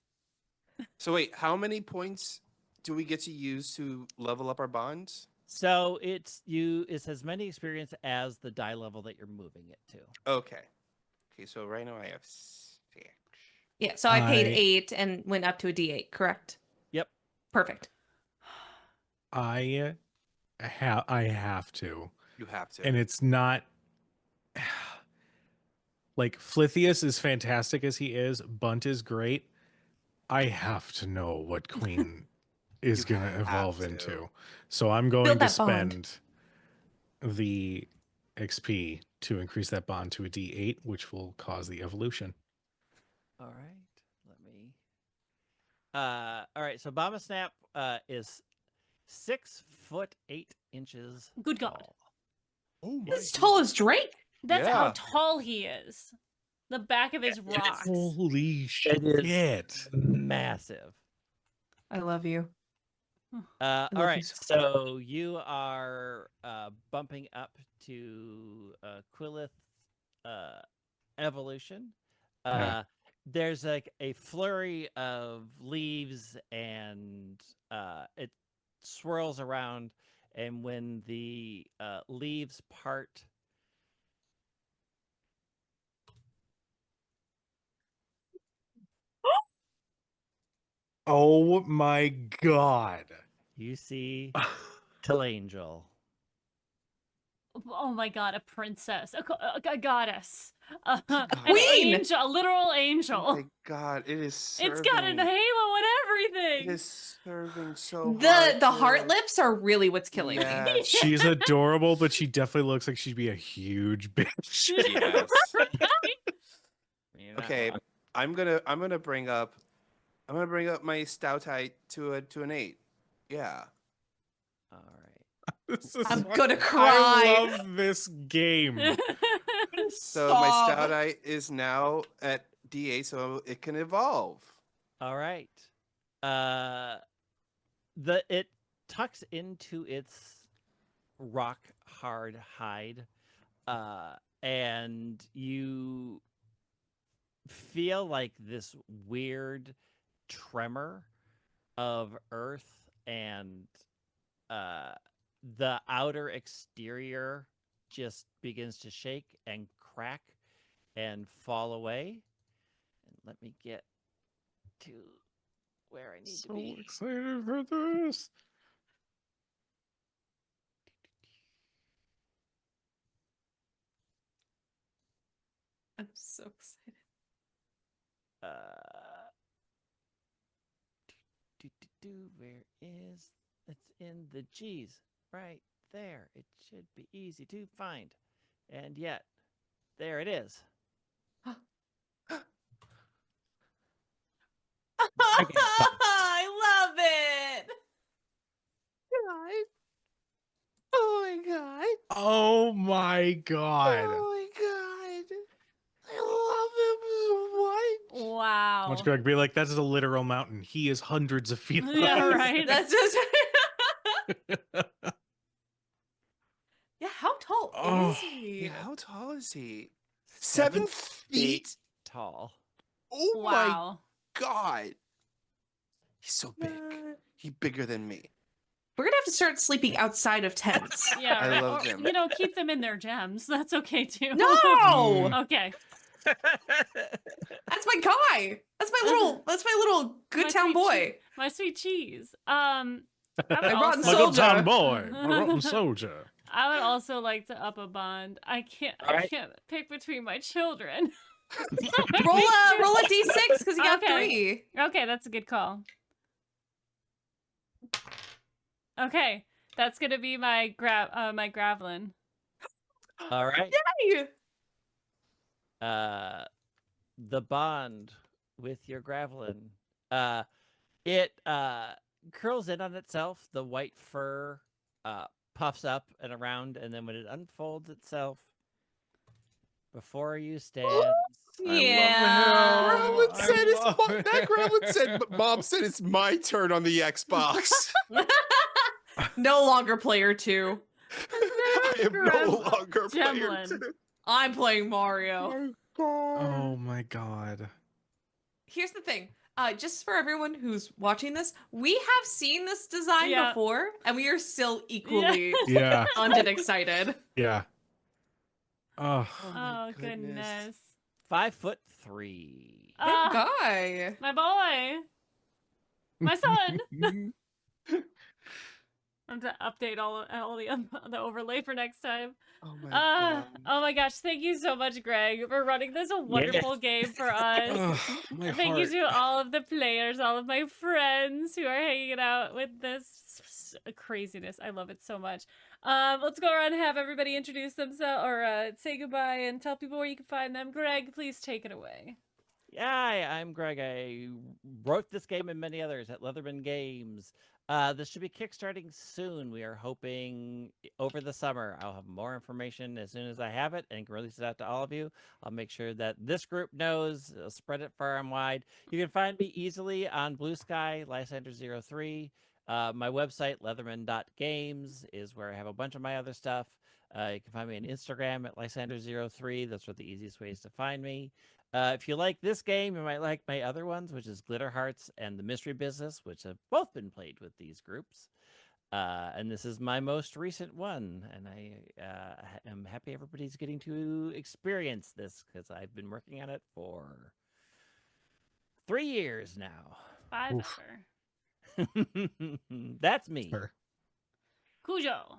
So wait, how many points do we get to use to level up our bonds? So it's as many experience as the die level that you're moving it to. Okay. Okay, so right now I have 6. Yeah, so I paid I- 8 and went up to a D8, correct? Yep. Perfect. I have to. You have to. And it's not like Flithius is fantastic as he is, Bunt is great. I have to know what Queen is You going to have evolve to. into. So I'm going Build to that bond. spend the XP to increase that bond to a D8, which will cause the evolution. All right. Let me. All right. So Obama snap is 6'8" Good God. tall. Oh my He's as tall as Drake. That's how Yeah. tall he is. The back of his rocks. Holy shit. It is massive. I love you. All love you right, so so you are bumping up to Quillith evolution. Yeah. There's like a flurry of leaves, and it swirls around. And when the leaves part, Oh my god. you see Telangel. Oh my god, a princess. A goddess. An Queen! angel. A literal Oh angel. my god, it is serving. It's got a halo and It everything. is serving so The hard. heart too. lips are really what's killing me. Yes. She's adorable, but she definitely looks like she'd be a huge bitch. Yes. You know? Okay, I'm gonna bring up my stout height to an 8. Yeah. All right. This is I'm why- gonna I cry. love this game. So my stout height is now at D8, so it can evolve. All right. It tucks into its rock hard hide, and you feel like this weird tremor of earth, and the outer exterior just begins to shake and crack and fall away. And let me get to where I need to So be. excited for this. so excited. Where is it's in the G's right there. It should be easy to find. And yet, there it is. I love it. Oh my god. Oh my god. Oh my god. I love him so much. Wow. Watch Greg be like, that's a literal mountain. He is hundreds of feet high. Yeah, right. That's just. Yeah, how tall Oh, is he? Yeah, how tall is he? 7 feet? tall. Oh my Wow. god. He's so big. He's bigger than me. We're gonna have to start sleeping outside of tents. Yeah, I right. love Or, them. you know, keep them in their gems. That's okay too. No, Okay. that's my guy. That's my little. That's my little good My town sweet boy. My sweet cheese. I would My rotten my also, good town soldier. boy, my rotten soldier. I would also like to up a bond. I can't pick between my children. Roll a d6 because you got Okay. 3. Okay, that's a good call. Okay, that's gonna be my Gravelin. All right. Yay! The bond with your Gravelin. It curls in on itself. The white fur puffs up and around, and then when it unfolds itself, before you stands. Yeah. Gremlin I said love it. that Gremlin said, Mom said it's my turn on the Xbox. No longer player 2. I am no longer player Gremlin. 2. I'm playing Mario. Oh my god. Here's the thing. Just for everyone who's watching this, we have seen this design Yeah. before, and we are still equally Yeah, stunned and excited. yeah. Oh, Oh goodness. 5'3". Good Ah, guy. my boy. My son. I'm to update all the overlay for next time. Oh my god. Oh my gosh, thank you so much, Greg, for running this wonderful game for us. ugh, my And thank you heart. to all of the players, all of my friends who are hanging out with this craziness. I love it so much. Let's go around and have everybody introduce themselves or say goodbye and tell people where you can find them. Greg, please take it away. Hi, I'm Greg. I wrote this game and many others at Leatherman Games. This should be kickstarting soon. We are hoping over the summer. I'll have more information as soon as I have it and can release it out to all of you. I'll make sure that this group knows, spread it far and wide. You can find me easily on Blue Sky, Lysander03. My website, leatherman.games, is where I have a bunch of my other stuff. You can find me on Instagram at Lysander03. Those are the easiest ways to find me. If you like this game, you might like my other ones, which is Glitter Hearts and The Mystery Business, which have both been played with these groups. And this is my most recent one, and I am happy everybody's getting to experience this because I've been working on it for 3 years now. 5 Oof. ever. That's me. Sure. Kujo.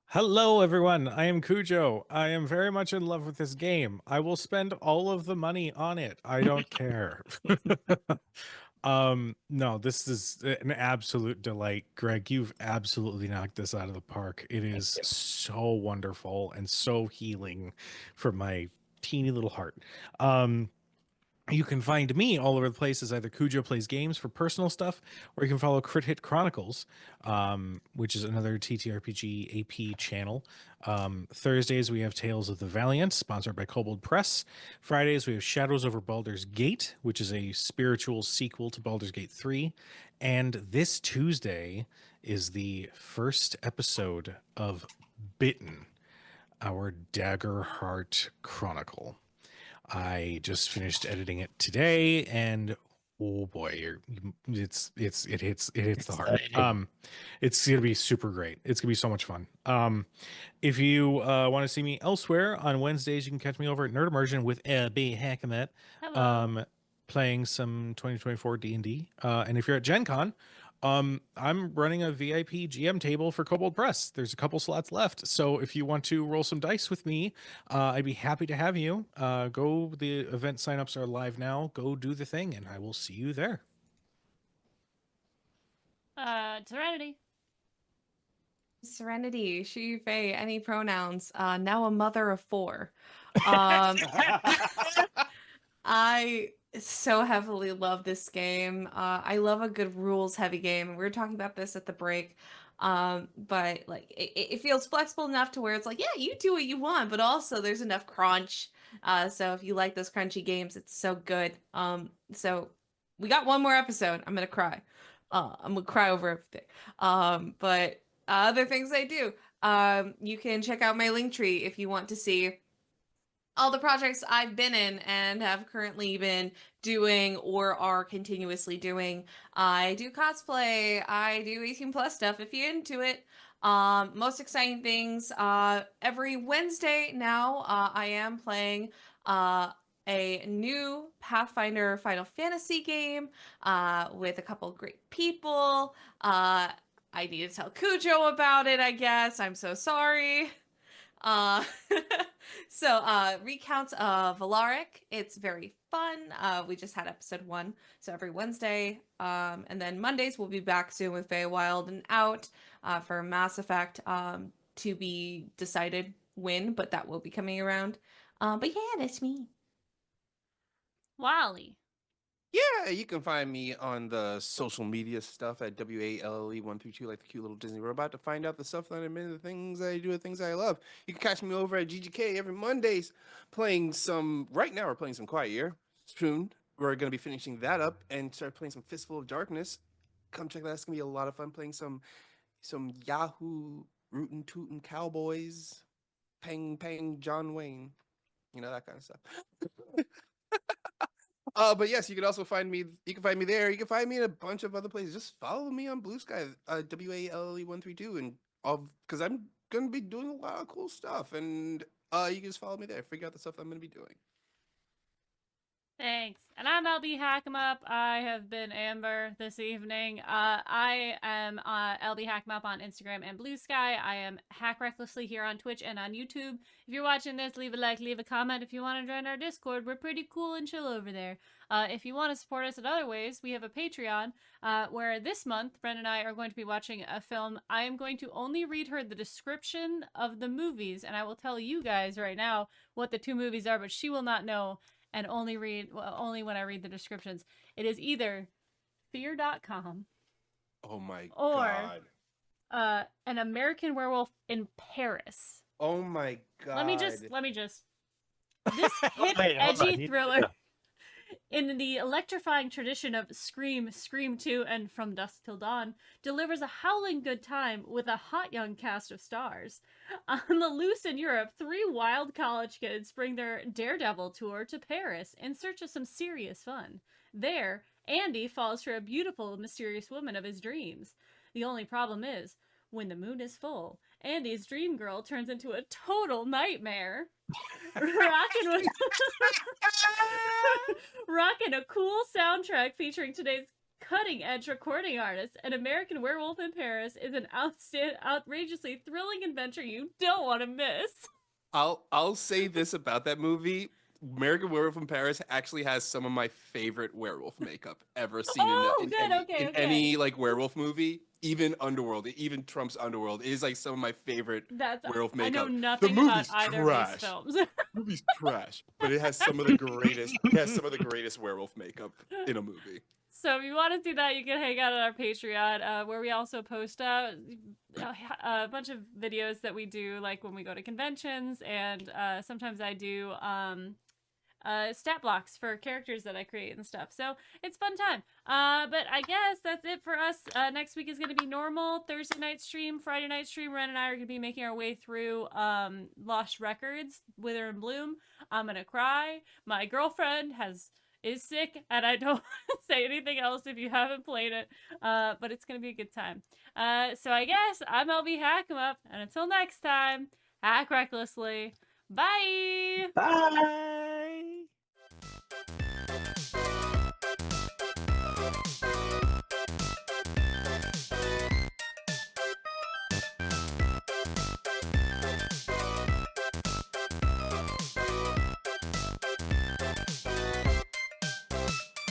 Hello, everyone. I am Kujo. I am very much in love with this game. I will spend all of the money on it. I don't care. No, this is an absolute delight. Greg, you've absolutely knocked this out of the park. It is so wonderful and so healing for my teeny little heart. You can find me all over the place as either Kujo Plays Games for personal stuff, or you can follow Crit Hit Chronicles, which is another TTRPG AP channel. Thursdays, we have Tales of the Valiant, sponsored by Kobold Press. Fridays, we have Shadows over Baldur's Gate, which is a spiritual sequel to Baldur's Gate 3. And this Tuesday is the first episode of Bitten, our Daggerheart Chronicle. I just finished editing it today, and oh boy, it hits the heart. It's gonna be super great. It's gonna be so much fun. If you want to see me elsewhere on Wednesdays, you can catch me over at Nerd Immersion with B. Hackamet, Hello. playing some 2024 D&D. And if you're at Gen Con, I'm running a VIP GM table for Kobold Press. There's a couple slots left, so if you want to roll some dice with me, I'd be happy to have you. Go. The event signups are live now. Go do the thing, and I will see you there. Serenity. Serenity, she, Faye, any pronouns. Now a mother of 4. I so heavily love this game. I love a good rules heavy game. We were talking about this at the break. But like it feels flexible enough to where it's like, yeah, you do what you want, but also there's enough crunch. So if you like those crunchy games, it's so good. So we got one more episode. I'm gonna cry. I'm gonna cry over everything. But other things I do. You can check out my link tree if you want to see all the projects I've been in and have currently been doing or are continuously doing. I do cosplay. I do 18 plus stuff if you're into it. Most exciting things, every Wednesday now, I am playing a new Pathfinder Final Fantasy game with a couple great people. I need to tell Kujo about it, I guess. I'm so sorry. Uh, recounts of Valaric. It's very fun. We just had episode 1, so every Wednesday. And then Mondays we'll be back soon with Feywild and Out for Mass Effect to be decided when, but that will be coming around. But yeah, that's me. Wally. Yeah, you can find me on the social media stuff at WALLE132, like the cute little Disney robot, to find out the stuff that I'm in, the things I do, the things I love. You can catch me over at GGK every Mondays playing some. Right now, we're playing some Quiet Year. Soon, we're going to be finishing that up and start playing some Fistful of Darkness. Come check that. It's going to be a lot of fun playing some Yahoo rootin' tootin' cowboys, pang John Wayne, that kind of stuff. But yes, you can also find me. You can find me there. You can find me in a bunch of other places. Just follow me on Blue Sky, WALLE132, and because I'm gonna be doing a lot of cool stuff, and you can just follow me there. Figure out the stuff I'm gonna be doing. Thanks. And I'm LB Hackemup. I have been Amber this evening. I am LB Hackemup on Instagram and Blue Sky. I am Hack Recklessly here on Twitch and on YouTube. If you're watching this, leave a like, leave a comment. If you want to join our Discord, we're pretty cool and chill over there. If you want to support us in other ways, we have a Patreon where this month, Bren and I are going to be watching a film. I am going to only read her the description of the movies, and I will tell you guys right now what the 2 movies are, but she will not know. And only when I read the descriptions. It is either fear.com. Oh my or, god. An American Werewolf in Paris. Oh my god. Let me just. This hip, Wait, hold on. edgy thriller in the electrifying tradition of Scream, Scream 2, and From Dusk Till Dawn, delivers a howling good time with a hot young cast of stars. On the loose in Europe, 3 wild college kids bring their Daredevil tour to Paris in search of some serious fun. There, Andy falls for a beautiful, mysterious woman of his dreams. The only problem is, when the moon is full, Andy's dream girl turns into a total nightmare. Rockin' a cool soundtrack featuring today's cutting-edge recording artists. An American Werewolf in Paris is an outrageously thrilling adventure you don't want to miss. I'll say this about that movie. American Werewolf in Paris actually has some of my favorite werewolf makeup ever seen in any like werewolf movie. Even Underworld, it even trumps Underworld. It is like some of my favorite werewolf makeup. I know nothing about either trash. of these films. The movie's trash, but it has some of the greatest. It has some of the greatest werewolf makeup in a movie. So if you want to see that, you can hang out on our Patreon, where we also post a bunch of videos that we do, like when we go to conventions, and sometimes I do stat blocks for characters that I create and stuff. So it's fun time. But I guess that's it for us. Next week is going to be normal. Thursday night stream, Friday night stream. Ren and I are going to be making our way through Lost Records, Wither and Bloom. I'm going to cry. My girlfriend is sick, and I don't say anything else if you haven't played it. But it's going to be a good time. So I guess I'm LB Hackemup, and until next time, hack recklessly. Bye! Bye!